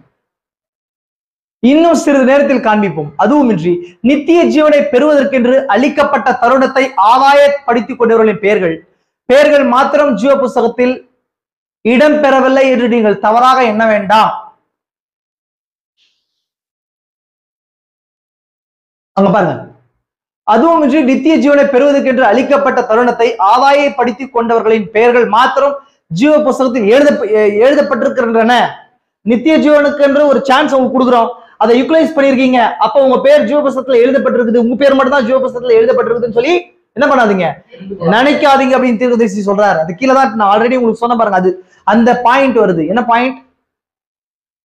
இன்னும் சிறிது நேரத்தில் காண்பிப்போம். அதுவுமின்றி நித்திய ஜீவனை பெறுவதற்கென்று அளிக்கப்பட்ட தருணத்தை ஆதாயப்படுத்திக் கொண்டவர்களின் பெயர்கள் மாத்திரம் ஜீவ புஸ்தகத்தில் இடம் பெறவில்லை என்று நீங்கள் தவறாக எண்ண வேண்டாம். அங்க பாருங்க, அதுவும் நித்திய ஜீவனை பெறுவதற்கென்று அளிக்கப்பட்ட தருணத்தை ஆதாயப்படுத்தி கொண்டவர்களின் பெயர்கள் மாத்திரம் ஜீவ புஸ்தகத்தில் எழுதப்பட்டிருக்கின்றன. நித்திய ஜீவனுக்கு என்று ஒரு சான்ஸ் உங்களுக்கு கொடுக்குறோம், அதை யூட்டிலைஸ் பண்ணிருக்கீங்க. அப்ப உங்க பேர் ஜீவ புஸ்தகத்துல எழுதப்பட்டிருக்குது, உங்க பேர் மட்டும் தான் ஜீவ புஸ்தகத்துல எழுதப்பட்டிருக்குதுன்னு சொல்லி என்ன பண்ணாதீங்க, நினைக்காதீங்க அப்படின்னு தீர்க்கதரிசி சொல்றாரு. அது கீழே தான் நான் ஆல்ரெடி உங்களுக்கு சொன்ன பாருங்க, அது அந்த பாயிண்ட் வருது. என்ன பாயிண்ட்?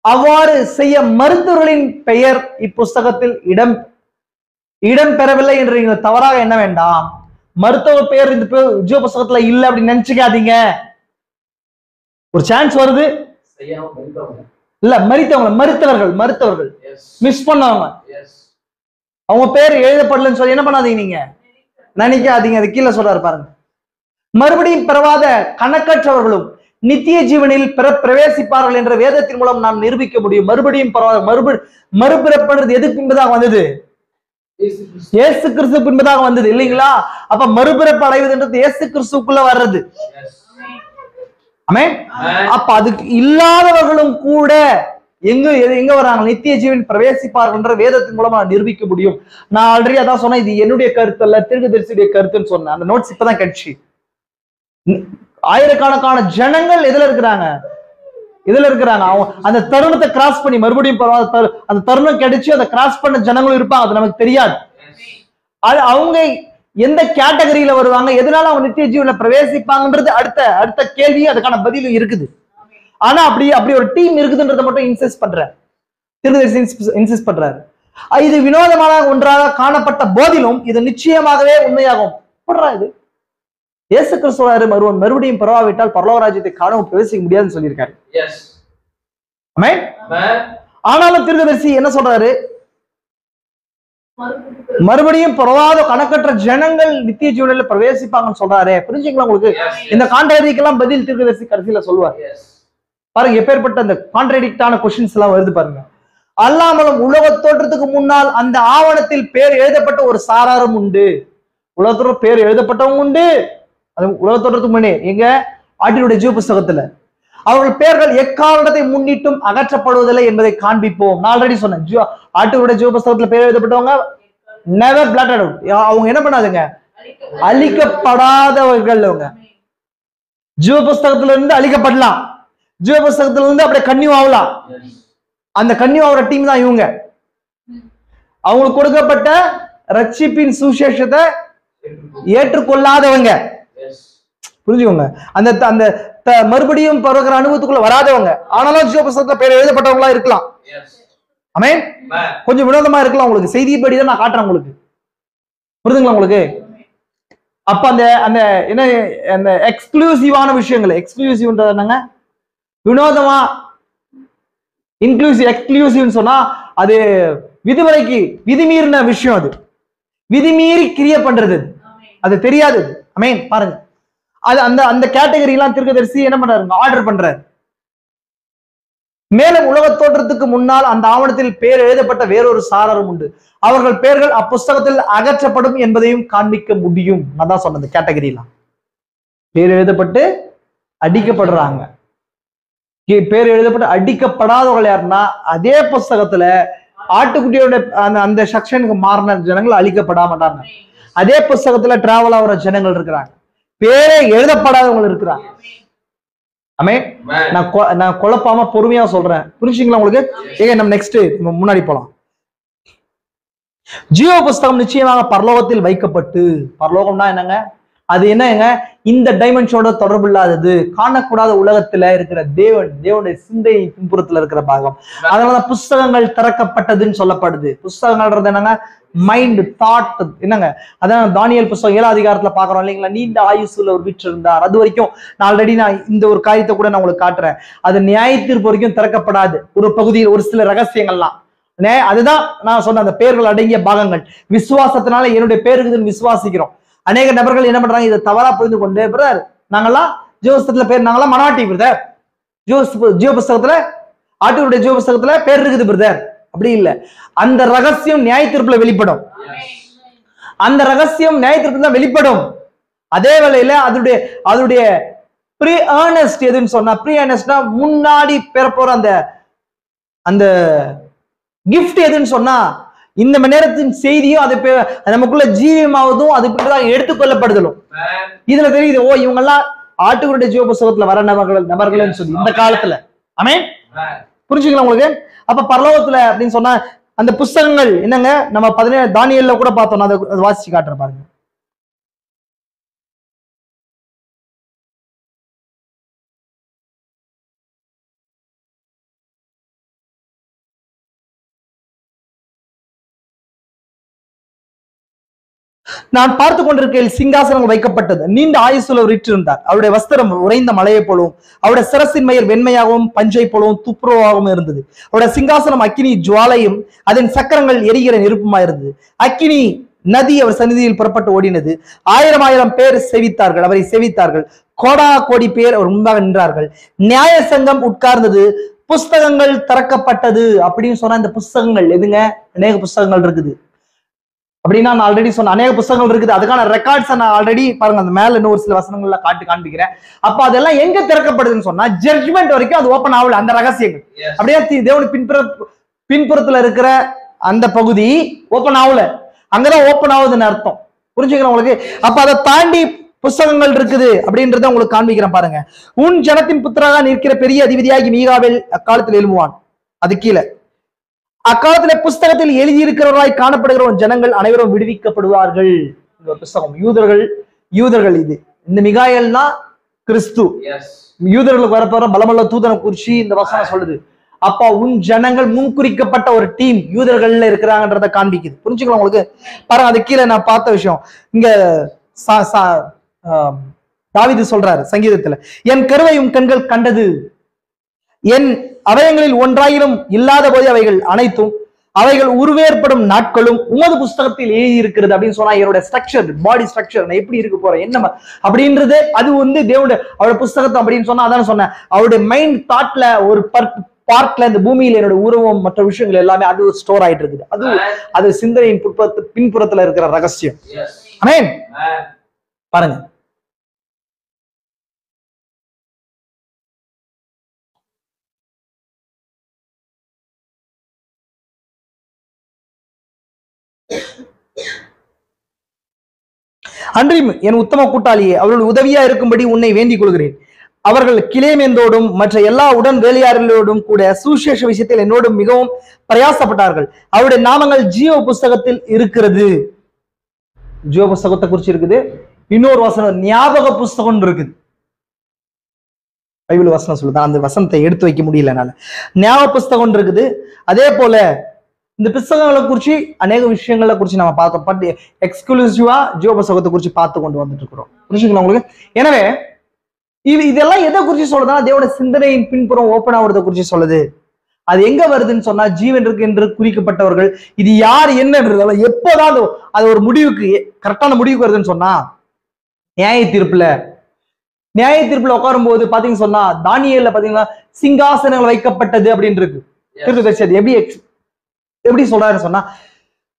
அவ்வாறு செய்ய மறுத்தவர்களின் பெயர் இப்புஸ்தகத்தில் இடம் பெறவில்லை என்று நீங்க தவறாக என்ன வேண்டாம். மருத்துவ பெயர் இந்த ஜீவ புஸ்தகத்துல இல்ல அப்படின்னு நினைச்சுக்காதீங்க. ஒரு சான்ஸ் வருது, இல்ல மறுத்தவர்கள் மிஸ் பண்ணவங்க, அவங்க பேர் எழுதப்படலன்னு சொல்லி என்ன பண்ணாதீங்க, நீங்க நினைக்காதீங்க. அது கீழே சொல்றாரு பாருங்க. மறுபடியும் பெறாத கணக்கற்றவர்களும் நித்திய ஜீவனில் பிரவேசிப்பார்கள் என்ற வேதத்தின் மூலம் நாம் நிரூபிக்க முடியும். மறுபடியும் மறுபிறப்படுறது எதுக்கு பின்பதாக வந்தது? இயேசு கிறிஸ்து பின்பதாக வந்தது இல்லைங்களா? அப்ப மறுபிறப்பு அடைவதுன்றது இயேசு கிறிஸ்துக்குள்ள வர்றது. ஆமென். அப்ப அதுக்கு இல்லாதவர்களும் கூட எங்க வராங்க? நித்திய ஜீவன் பிரவேசிப்பார்கள் என்ற வேதத்தின் மூலமா நிரூபிக்க முடியும். நான் ஆல்ரெடி அதான் சொன்னேன், இது என்னுடைய கருத்து அல்ல, தீர்க்கதரிசியுடைய கருத்துன்னு சொன்னேன். அந்த நோட்ஸ் இப்பதான் கிடைச்சு. ஆயிரக்கணக்கான ஜனங்கள் எதுல இருக்கிறாங்க? அந்த தருணத்தை கிராஸ் பண்ணி மறுபடியும் அந்த தருணம் கிடைச்சு அதை கிராஸ் பண்ண ஜனங்களும் இருப்பாங்க, அது நமக்கு தெரியாது. அவங்க எந்த கேட்டகரியில வருவாங்க, எதனால அவங்க நித்திய ஜீவனை பிரவேசிப்பாங்கன்றது அடுத்த கேள்வி, அதுக்கான பதிலும் இருக்குது. ஆனா அப்படி ஒரு டீம் இருக்குதுன்றதை மட்டும் இன்சிஸ்ட் பண்றாரு, இன்சிஸ்ட் பண்றாரு. இது வினோதமான ஒன்றாக காணப்பட்ட போதிலும் இது நிச்சயமாகவே உண்மையாகும். இது இயேசு கிறிஸ்து மறுபடியும் பரவாவிட்டால் பரலோக ராஜ்யத்தை காணவும் பிரவேசிக்க முடியாதுன்னு சொல்லியிருக்காரு. ஆனாலும் தீர்க்கதரிசி என்ன சொல்றாரு? மறுபடியும் பரவாத கணக்கற்ற ஜனங்கள் நித்திய ஜீவனில் பிரவேசிப்பாங்கன்னு சொல்றாரு. புரிஞ்சுங்களா உங்களுக்கு? இந்த கான்ட்ராடிக்ட்லாம் பதில் தீர்க்கதரிசி கடைசியில சொல்லுவார். பாருங்க எப்பேற்பட்ட அந்த கான்ட்ராடிக்டான கொஸ்டின்ஸ் எல்லாம் வருது பாருங்க. அல்லாமலும் உலக தோற்றத்துக்கு முன்னால் அந்த ஆவணத்தில் பேர் எழுதப்பட்ட ஒரு சாராரும் உண்டு. உலகத்தோட பேர் எழுதப்பட்டவங்க உண்டு. அது உலக தோற்றத்துக்கு முன்னே எங்க ஆட்டினுடைய ஜீவ புஸ்தகத்துல அவர்கள் பெயர்கள் எக்காரணத்தை முன்னிட்டும் அகற்றப்படுவதில்லை என்பதை காண்பிப்போம். நான் ஆல்ரெடி சொன்னேன், ஆட்டினுடைய ஜீவ புஸ்தகத்துல பேர் எழுதப்பட்டவங்க நெவர் பிளாட்டட் அவுட். அவங்க என்ன பண்ணாதுங்க, அழிக்கப்படாதவர்கள். அவங்க ஜீவ புஸ்தகத்துல இருந்து அழிக்கப்படலாம், ஜீவ புஸ்தகத்துல இருந்து அப்படியே கன்னியூ ஆகலாம். அந்த கன்னியூ ஆகிற டீம் தான் இவங்க. அவங்களுக்கு கொடுக்கப்பட்ட ரட்சிப்பின் சுவிசேஷத்தை ஏற்றுக்கொள்ளாதவங்க. புரிஞ்சுக்கோங்க, அந்த மறுபடியும் பிறகுற அனுபவத்துக்குள்ள வராதவங்க. ஆனாலும் ஜீவ புஸ்தகத்துல பேர் எழுதப்பட்டவங்களா இருக்கலாம். ஆமென். கொஞ்சம் வினோதமா இருக்கலாம், உங்களுக்கு செய்திப்படி தான் நான் காட்டுறேன் உங்களுக்கு. புரியுதுங்களா உங்களுக்கு? அப்ப அந்த என்ன அந்த எக்ஸ்க்ளூசிவான விஷயங்கள், எக்ஸ்க்ளூசிவ்ன்றது என்னங்க, வினோதமா இன்க்ளூசிவ் எக்ஸ்க்ளூசிவ்னு சொன்னா அது விதிமுறைக்கு விதிமீறின விஷயம், அது விதிமீறி கிரியை பண்றது, அது தெரியாது. ஆமென். பாருங்க, அது அந்த கேட்டகரி எல்லாம் தீர்க்கதரிசி என்ன பண்றாரு, ஆர்டர் பண்றாரு. மேலும் உலக தோற்றத்துக்கு முன்னால் அந்த ஆவணத்தில் பேர் எழுதப்பட்ட வேறொரு சாரரும் உண்டு. அவர்கள் பெயர்கள் அப்புஸ்தகத்தில் அகற்றப்படும் என்பதையும் காண்பிக்க முடியும். நான் தான் சொன்னது கேட்டகரியெல்லாம் பேர் எழுதப்பட்டு அடிக்கப்படுறாங்க. பேர் எழுதப்பட்டு அடிக்கப்படாதவர்கள் யாருன்னா அதே புஸ்தகத்துல ஆட்டுக்குட்டியோட அந்த செக்ஷனுக்கு மாறின ஜனங்கள் அழிக்கப்பட மாட்டாங்க. அதே புஸ்தகத்துல டிராவல் ஆகிற ஜனங்கள் இருக்கிறாங்க, பேரே எழுதப்படாதவங்க இருக்கிறாங்க. ஆமென். நான் குழப்பாம பொறுமையா சொல்றேன், புரிஞ்சுங்களா உங்களுக்கு? ஏங்க நம்ம நெக்ஸ்ட் முன்னாடி போலாம். ஜீவ புஸ்தகம் நிச்சயமாக பரலோகத்தில் வைக்கப்பட்டு, பரலோகம்னா என்னங்க, அது என்னங்க, இந்த டைமென்ஷனோட தொடர்பு இல்லாதது, காணக்கூடாத உலகத்துல இருக்கிற தேவனுடைய சிந்தை பின்புறத்துல இருக்கிற பாகம். அதனாலதான் புஸ்தகங்கள் திறக்கப்பட்டதுன்னு சொல்லப்படுது. புஸ்தகங்கள்ன்றது என்னங்க, மைண்ட், தாட். என்னங்க, அதான் தானியேல் புஸ்தகம் 7ஆம் அதிகாரத்துல பாக்குறோம் இல்லைங்களா, நீண்ட ஆயுசுல ஒரு வீட்டு இருந்தார். அது வரைக்கும் நான் ஆல்ரெடி இந்த ஒரு காரியத்தை கூட நான் உங்களுக்கு காட்டுறேன். அது நியாய தீர்ப்பு வரைக்கும் திறக்கப்படாது. ஒரு பகுதியில் ஒரு சில ரகசியங்கள்லாம், அதுதான் நான் சொன்ன அந்த பேர்கள் அடங்கிய பாகங்கள். விசுவாசத்தினால என்னுடைய பேர் இருக்குதுன்னு விசுவாசிக்கிறோம். அநேக நபர்கள் என்ன பண்றாங்க, இதை தவறா புரிந்து கொண்டு, பிரதர் நாங்கெல்லாம் ஜீவ புஸ்தகத்துல பேர், நாங்கெல்லாம் மனாட்டி பிரதர், ஜீவ புஸ்தகத்துல ஆட்டுடைய ஜீவ புஸ்தகத்துல பேர் இருக்குது பிரதர். அப்படி இல்லை. அந்த ரகசியம் நியாய தீர்ப்புல வெளிப்படும். அந்த ரகசியம் நியாய தீர்ப்புல தான் வெளிப்படும். அதே வேளையில அதனுடைய ப்ரீ ஏர்னஸ்ட் எதுன்னு சொன்னா, ப்ரீ ஏர்னஸ்ட்னா முன்னாடி பெற போற அந்த கிஃப்ட் எதுன்னு சொன்னா, இந்த மணி நேரத்தின் செய்தியும் அது நமக்குள்ள ஜீவியமாவதும் அது எடுத்துக்கொள்ளப்படுதலும் இதுல தெரியுது. ஓ, இவங்க எல்லாம் ஆட்டுக்குடைய ஜீவ புஸ்தகத்துல வர நபர்கள்னு சொல்லி இந்த காலத்துல. ஆமென். புரிஞ்சுக்கலாம் உங்களுக்கு? அப்ப பரலோகத்துல அப்படின்னு சொன்னா அந்த புஸ்தகங்கள் என்னங்க, நம்ம 17 தானியேல்ல கூட பார்த்தோம். அதை வாசிச்சு காட்டுறேன் பாருங்க. நான் பார்த்து கொண்டிருக்கையில் சிங்காசனங்கள் வைக்கப்பட்டது. நீண்ட ஆயுசுல இருந்தார். அவருடைய வஸ்திரம் உறைந்த மலையை போலவும் அவருடைய சிரசின் மயிர் வெண்மையாகவும் பஞ்சை போலவும் துப்புரவாகவும் இருந்தது. அவருடைய சிங்காசனம் அக்கினி ஜுவாலையும் அதன் சக்கரங்கள் எரிகிற நெருப்புமா இருந்தது. அக்கினி நதி அவர் சந்நிதியில் புறப்பட்டு ஓடினது. 1000 பேர் செவித்தார்கள், அவரை செவித்தார்கள். கோடா கோடி பேர் அவர் முன்பாக நின்றார்கள். நியாய சங்கம் உட்கார்ந்தது. புஸ்தகங்கள் திறக்கப்பட்டது. அப்படின்னு சொன்னா இந்த புஸ்தகங்கள் எதுங்க? அநேக புஸ்தகங்கள் இருக்குது. அப்படின்னா நான் ஆல்ரெடி சொன்ன அநேக புத்தகங்கள் இருக்குது. அதுக்கான ரெக்கார்ட்ஸ் நான் ஆல்ரெடி பாருங்க, அந்த மேல இன்னும் ஒரு சில வசனங்கள்ல காண்பிக்கிறேன். அப்ப அதெல்லாம் எங்க திறக்கப்படுதுன்னு சொன்னா ஜட்ஜ்மெண்ட் வரைக்கும் அது ஓப்பன் ஆகல. அந்த ரகசியங்கள் அப்படியே தேவனுடைய பின்புறத்துல இருக்கிற அந்த பகுதி ஓப்பன் ஆகல. அங்கதான் ஓப்பன் ஆகுதுன்னு அர்த்தம். புரிஞ்சுக்கிறேன் உங்களுக்கு? அப்ப அதை தாண்டி புஸ்தகங்கள் இருக்குது அப்படின்றத உங்களுக்கு காண்பிக்கிறேன் பாருங்க. உன் ஜனத்தின் புத்திராக நிற்கிற பெரிய அதிபதியாகி மீகாவேல் அக்காலத்தில் எழும்புவான். அது கீழே அக்காலத்துல புஸ்தகத்தில் எழுதியிருக்கிறவராய் காணப்படுகிற ஜனங்கள் அனைவரும் விடுவிக்கப்படுவார்கள். இந்த புஸ்தகம் யூதர்கள் இது. இந்த மிகாயல்னா கிறிஸ்து. யூதர்களுக்கு வரப்போற பலமல்ல தூதனை குறிச்சி இந்த வசனம் சொல்லுது. அப்பா உன் ஜனங்கள் முன்குறிக்கப்பட்ட ஒரு டீம் யூதர்கள்ல இருக்கிறாங்கன்றத காண்பிக்குது. புரிஞ்சுக்கலாம் உங்களுக்கு? பாருங்க, அது கீழே நான் பார்த்த விஷயம். இங்க தாவீது சொல்றாரு சங்கீதத்துல, என் கருவையும் கண்கள் கண்டது, என் அவயங்களில் ஒன்றாயிரம் இல்லாத போது அவைகள் அனைத்தும் அவைகள் உருவேற்படும் நாட்களும் உமது புஸ்தகத்தில் எழுதி இருக்கிறது அப்படின்னு சொன்னா என்னோட ஸ்ட்ரக்சர், பாடி ஸ்ட்ரக்சர் நான் எப்படி இருக்க போறேன் என்ன அப்படின்றது அது தேவனுடைய அவருடைய புஸ்தகத்தை அப்படின்னு சொன்னா அதான் சொன்னேன். அவருடைய மைண்ட் தாட்ல ஒரு பார்ட்ல இந்த பூமியில என்னோட உருவம் மற்ற விஷயங்கள் எல்லாமே அது ஸ்டோர் ஆயிட்டு இருக்குது. அது சிந்தனையின் பின்புறத்துல இருக்கிற ரகசியம். ஆமென். பாருங்க, அன்றியும் என் உத்தம கூட்டாளியே, அவர்கள் உதவியா இருக்கும்படி உன்னை வேண்டிக் கொள்கிறேன். அவர்கள் கிளேமேந்தோடும் மற்ற எல்லா உடன் வேலையாளர்களோடும் கூட சுசேஷ விஷயத்தில் என்னோடும் மிகவும் பிரயாசப்பட்டார்கள். அவருடைய நாமங்கள் ஜீவ புஸ்தகத்தில் இருக்கிறது. ஜீவ புஸ்தகத்தை குறிச்சு இருக்குது. இன்னொரு வசனம் ஞாபக புஸ்தகம் இருக்குது. பைபிள் வசனம் சொல்லுதான், அந்த வசனத்தை எடுத்து வைக்க முடியல என்னால. ஞாபக புஸ்தகம் இருக்குது. அதே போல இந்த புஸ்தகங்களை குறிச்சு அநேக விஷயங்களை குறிச்சு நம்ம பார்த்தோம். பட் எக்ஸ்க்ளூசிவா ஜீவ புஸ்தகத்தை குறிச்சு பார்த்து கொண்டு வந்துட்டு இருக்கிறோம். புரிஞ்சுங்களா உங்களுக்கு? எனவே இதெல்லாம் எதை குறிச்சு சொல்றதுன்னா தேவனுடைய சிந்தனையின் பின்புறம் ஓப்பன் ஆகுறத குறிச்சு சொல்லுது. அது எங்க வருதுன்னு சொன்னா ஜீவன் இருக்கு என்று குறிக்கப்பட்டவர்கள் இது யார் என்னன்றது எப்போதான் அது ஒரு முடிவுக்கு கரெக்டான முடிவுக்கு வருதுன்னு சொன்னா நியாய தீர்ப்புல உட்காரும் போது பாத்தீங்கன்னு சொன்னா தானியேல்ல பாத்தீங்கன்னா சிங்காசனங்கள் வைக்கப்பட்டது அப்படின்னு இருக்கு. எப்படி சொல்றாருன்னு சொன்னா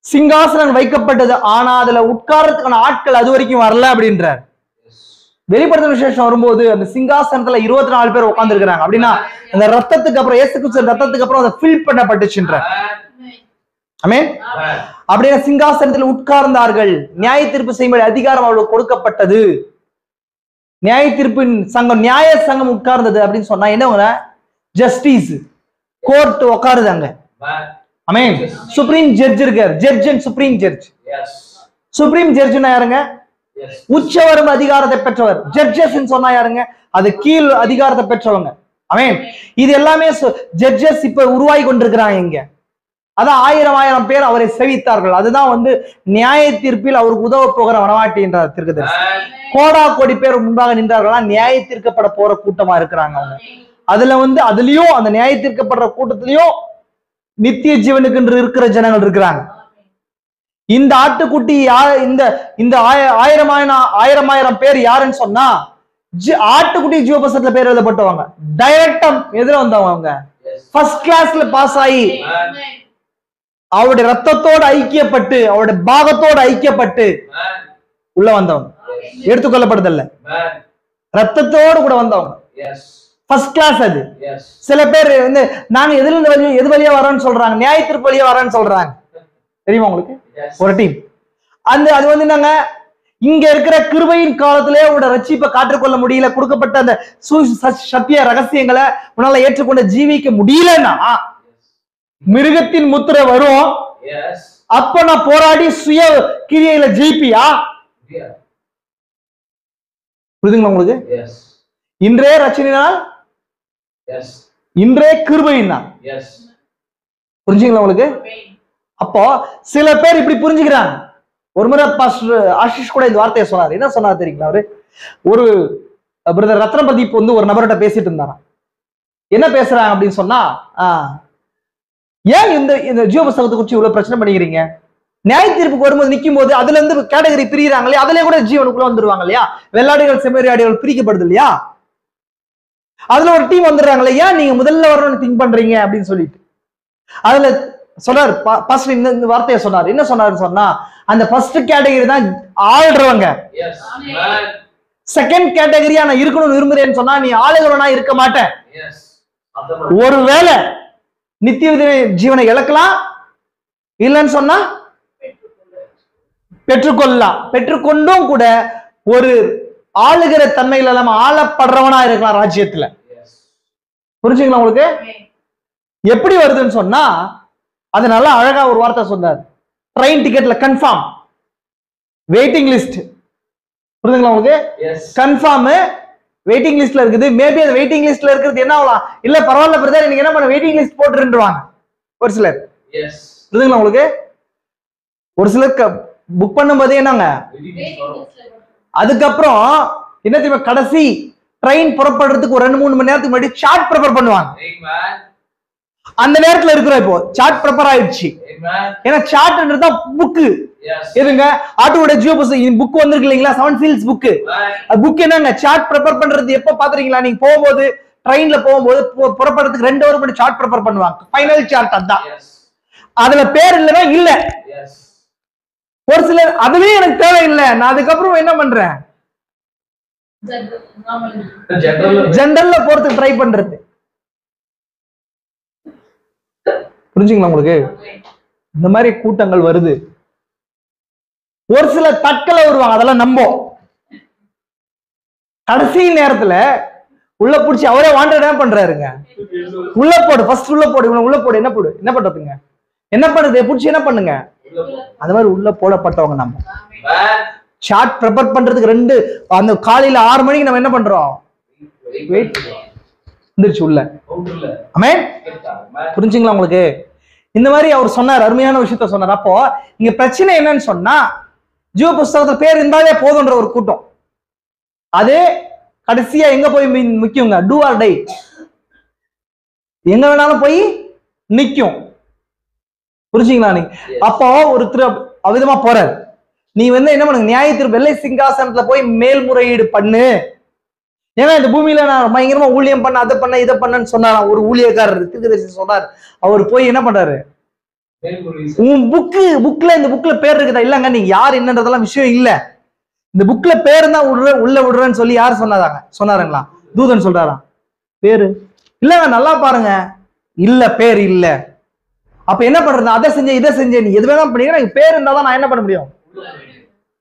சிங்காசனம் வைக்கப்பட்டது, ஆனா அதுல உட்கார்றதுக்கான ஆட்கள் அது வரைக்கும் வரல அப்படின்றார். வெளிப்படுத்தின விசேஷம் வரும்போது அந்த சிங்காசனத்துல 24 பேர் உட்கார்ந்து இருக்கிறாங்க. அப்படின்னா அந்த ரத்தத்துக்கு அப்புறம் இயேசு கிறிஸ்து ரத்தத்துக்கு அப்புறம் அதை ஃபில் பண்ணப்பட்டுச்சுன்ற. ஆமென். அப்படியே சிங்காசனத்தில் உட்கார்ந்தார்கள். நியாய தீர்ப்பு செய்யும்படி அதிகாரம் அவளுக்கு கொடுக்கப்பட்டது. நியாய தீர்ப்பின் சங்கம், நியாய சங்கம் உட்கார்ந்தது அப்படின்னு சொன்னா என்ன? ஜஸ்டிஸ் கோர்ட் உட்காருது அங்க. ஆமென். சுப்ரீம் ஜட்ஜ் இருக்கார். Judge and supreme judge. Supreme ஜட்ஜ்னா யாருங்க? உச்சவரும் அதிகாரத்தை பெற்றவர். ஜட்ஜஸ் சொன்னா யாருங்க? அது கீழ் அதிகாரத்தை பெற்றவங்க. ஆமென். இது எல்லாமே ஜட்ஜஸ் இப்ப உருவாகி கொண்டிருக்கிறாங்க இங்க. அதான் 1000 பேர் அவரை செவித்தார்கள். அதுதான் நியாய தீர்ப்பில் அவருக்கு உதவ போகிற வனவாட்டி என்றார் தீர்க்கதரிசி. கோடா கோடி பேர் முன்பாக நின்றார்களா நியாய தீர்க்கப்பட போற கூட்டமா இருக்கிறாங்க அவங்க. அதுலயும் அந்த நியாய தீர்க்கப்படுற கூட்டத்திலயும் நித்திய ஜீவனுக்கு என்று இருக்கிற ஜனங்கள் இருக்கிறாங்க. இந்த ஆட்டுக்குட்டி இந்த 1000 பேர் யாருன்னு சொன்னா ஆட்டுக்குட்டி ஜீவபுஸ்தகத்துல பேர் எழுதப்பட்டவங்க. டைரக்டா எதிர வந்தவங்க ஃபர்ஸ்ட் கிளாஸ்ல பாஸ் ஆகி அவருடைய ரத்தத்தோடு ஐக்கியப்பட்டு அவருடைய பாகத்தோடு ஐக்கியப்பட்டு உள்ள வந்தவங்க. எடுத்துக்கொள்ளப்படுதல்ல, ரத்தத்தோடு கூட வந்தவங்க. ஃபர்ஸ்ட் கிளாஸ் அது. சில பேர் நாங்க எது வழியா வரோன்னு சொல்றாங்க, நியாய தீர்ப்பு வழியா வரோன்னு சொல்றாங்க. தெரியுமா உங்களுக்கு? ஒரு டீம். அது வந்து என்னங்க, இங்க இருக்கிற கிருபையின் காலத்திலே உன்னோட ரட்சிப்பை காற்றுக்கொள்ள முடியல, கொடுக்கப்பட்ட அந்த சத்திய ரகசியங்களை உன்னால ஏற்றுக்கொண்டு ஜீவிக்க முடியலன்னா மிருகத்தின் முத்திரை வரும். அப்ப நான் போராடி சுய கிரியையில ஜெயிப்பியா? புரியுதுங்களா உங்களுக்கு? இன்றே ரட்சணினால், இன்றே கிருபையினா. புரிஞ்சுங்களா உங்களுக்கு? அப்போ சில பேர் இப்படி புரிஞ்சுக்கிறாங்க. ஒரு முறை பாஸ்டர் ஆஷிஷ் கூட இந்த வார்த்தையை சொன்னார். என்ன சொன்னார் தெரியுங்களா? அவரு ஒரு பிரதர் ரத்னபதி வந்து ஒரு நபர்கிட்ட பேசிட்டு இருந்தாராம். என்ன பேசுறாங்க அப்படின்னு சொன்னா, ஏன் இந்த ஜீவ புஸ்தகத்தை குறிச்சு இவ்வளவு பிரச்சனை பண்ணிக்கிறீங்க? நியாய தீர்ப்புக்கு வரும்போது நிற்கும் போது அதுல இருந்து கேட்டகரி பிரிகிறாங்களே, அதுல கூட ஜீவனுக்குள்ள வந்துருவாங்க இல்லையா? வெள்ளாடுகள் செம்மறியாடுகள் பிரிக்கப்படுது இல்லையா? அதுல ஒரு டீம் வந்துடுறாங்களே, ஏன் நீங்க முதல்ல வரணும்னு திங்க் பண்றீங்க அப்படின்னு சொல்லிட்டு அதுல சொன்னார். பாஸ்டர் இந்த வார்த்தையை சொன்னார். என்ன சொன்னாருன்னு சொன்னா, அந்த ஃபர்ஸ்ட் கேட்டகரி தான் ஆள்றவங்க. செகண்ட் கேட்டகரியா நான் இருக்கணும்னு விரும்புறேன்னு சொன்னா நீ ஆளுகிறவனா இருக்க மாட்டேன். ஒருவேளை நித்திய ஜீவனை இழக்கலாம், இல்லைன்னு சொன்னா பெற்றுக்கொள்ளலாம். பெற்றுக்கொண்டும் கூட ஒரு ஆளுகிற தன்மையில இல்லாம ஆளப்படுறவனா இருக்கலாம் ராஜ்யத்துல. புரிஞ்சுங்களா உங்களுக்கு? எப்படி வருதுன்னு சொன்னா, அது நல்லா அழகா ஒரு வார்த்தை சொன்னார். ட்ரெயின் டிக்கெட்ல கன்ஃபார்ம், வெயிட்டிங் லிஸ்ட். புரியுதுங்களா உங்களுக்கு? கன்ஃபார்ம் வெயிட்டிங் லிஸ்ட்ல இருக்குது. மேபி அது வெயிட்டிங் லிஸ்ட்ல இருக்கிறது என்ன ஆகலாம், இல்ல பரவாயில்ல பிரதர் நீங்க என்ன பண்ண வெயிட்டிங் லிஸ்ட் போட்டுருவாங்க ஒரு சிலர். புரியுதுங்களா உங்களுக்கு? ஒரு சிலருக்கு புக் பண்ணும்போதே என்னங்க, அதுக்கப்புறம் என்ன தெரியுமா, கடைசி ட்ரெயின் புறப்படுறதுக்கு ஒரு 2-3 மணி நேரத்துக்கு முன்னாடி சார்ட் ப்ரிப்பேர் பண்ணுவாங்க. அந்த நேரத்துல இருக்கிற இப்போ சார்ட் ப்ரிப்பேர் ஆயிடுச்சு. ஏன்னா சார்ட்ன்றது தான் புக்கு. எதுங்க, ஆட்டோட ஜியோ புக் வந்திருக்கு இல்லைங்களா, 7 சீல்ஸ் புக். புக் என்னங்க, சார்ட் ப்ரிப்பேர் பண்றது எப்ப பாத்துறீங்களா? நீங்க போகும்போது ட்ரெயின்ல போகும்போது புறப்படுறதுக்கு 2 ஹவர் முன்னாடி சார்ட் ப்ரிப்பேர் பண்ணுவாங்க. ஃபைனல் சார்ட் அதான். அதுல பேர் இல்லைன்னா இல்ல. ஒரு சிலர் அதுவே எனக்கு தேவையில்லை, நான் அதுக்கப்புறம் என்ன பண்றேன், ஜெனரல்ல போறதுக்கு ட்ரை பண்றது. புரிஞ்சுங்களா உங்களுக்கு? இந்த மாதிரி கூட்டங்கள் வருது. ஒரு சில தட்களை வருவாங்க, அதெல்லாம் நம்ப கடைசி நேரத்துல உள்ள புடிச்சு அவரே வாண்டட் பண்றாருங்க. உள்ள போடு, ஃபர்ஸ்ட் உள்ள போடு, உள்ள போடு, என்ன போடு, என்ன பண்றதுங்க, என்ன பண்ணுது, புடிச்சு என்ன பண்ணுங்க. அது மாதிரி உள்ள போடப்பட்டவங்க நம்ம. சார்ட் ப்ரிப்பேர் பண்றதுக்கு 2 அந்த காலையில 6 மணிக்கு நம்ம என்ன பண்றோம், வெயிட் வந்துருச்சு உள்ள. ஆமென். புரிஞ்சுங்களா உங்களுக்கு? இந்த மாதிரி அவர் சொன்னார், அருமையான விஷயத்த சொன்னார். அப்போ இங்க பிரச்சனை என்னன்னு சொன்னா, ஜீவ புஸ்தகத்துல பேர் இருந்தாலே போதுன்ற ஒரு கூட்டம். அது கடைசியா எங்க போய் முக்கியங்க, டூ ஆர் டை, எங்க வேணாலும் போய் நிக்கும். புரிஞ்சுங்களா? நீங்க அப்போ ஒருத்தர் அவிதமா போறாரு, நீ வந்து என்ன பண்ணுங்க, நியாய தீர்ப்பு வெள்ளை சிங்காசனத்துல போய் மேல்முறையீடு பண்ணு. ஏன்னா இந்த பூமியில நான் பயங்கரமா ஊழியம் பண்ண, அதை பண்ண, இதை பண்ணன்னு சொன்னாராம் ஒரு ஊழியக்காரர், தீர்க்கதரிசி சொன்னார். அவர் போய் என்ன பண்றாரு, உன் புக்ல இந்த புக்ல பேர் இருக்குதா, இல்லங்க நீங்க யார் என்னன்றதெல்லாம் விஷயம் இல்ல, இந்த புக்ல பேரு தான் உள்ள விடுறேன்னு சொல்லி யார் சொன்னாருங்களா, தூதன் சொல்றாராம். பேரு இல்லங்க, நல்லா பாருங்க, இல்ல பேர் இல்ல. அப்ப என்ன பண்றது, அதை செஞ்ச இதை செஞ்ச, நீ எது வேணா பண்ணீங்க, எனக்கு பேர் இருந்தாதான் நான் என்ன பண்ண முடியும்,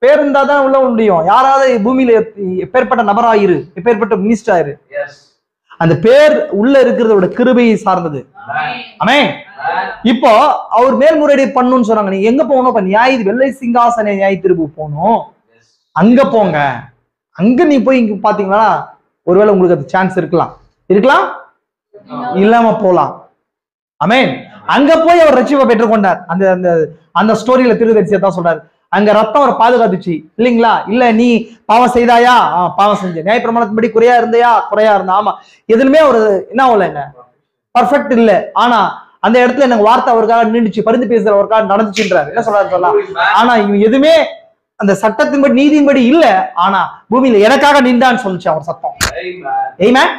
பேர் இருந்தாதான் உள்ள முடியும். யாராவது பூமியில எப்பேற்பட்ட நபராயிரு, எப்பேற்பட்ட மினிஸ்டர் ஆயிரு, அந்த பேர் உள்ள இருக்கிறதோட கிருபையை சார்ந்தது. ஆமென். இப்போ அவர் மேல்முறையீடு பண்ணணும்னு சொன்னாங்க. நீங்க எங்க போகணும், வெள்ளை சிங்காசன நியாய தீர்ப்பு போகணும், அங்க போங்க. அங்க நீ போய் இங்க பாத்தீங்களா, ஒருவேளை உங்களுக்கு அது சான்ஸ் இருக்கலாம், இல்லாம போலாம். ஆமென். அங்க போய் அவர் ரட்சிப்பை பெற்றுக்கொண்டார். அந்த அந்த அந்த ஸ்டோரியில தீர்க்கதரிசியை தான் சொல்றாரு, அங்க ரத்தம் அவர் பாதுகாத்துச்சு இல்லைங்களா. இல்ல நீ பாவம் செய்தாயா, பாவம் செஞ்ச, நியாயப்பிரமாணத்தின்படி குறையா இருந்தா, ஆமா, எதுலுமே ஒரு என்ன ஆகலைங்க, பர்ஃபெக்ட் இல்ல. ஆனா அந்த இடத்துல எனக்கு வார்த்தை அவருக்காக நின்றுச்சு, பரிந்து பேசுற அவருக்காக நடந்துச்சுன்றாரு. என்ன சொல்றாரு சொல்லலாம். ஆனா இவன் எதுவுமே அந்த சட்டத்தின்படி நீதியின்படி இல்ல, ஆனா பூமியில எனக்காக நின்றான்னு சொல்லிச்சு அவர் சத்தம். ஆமென்.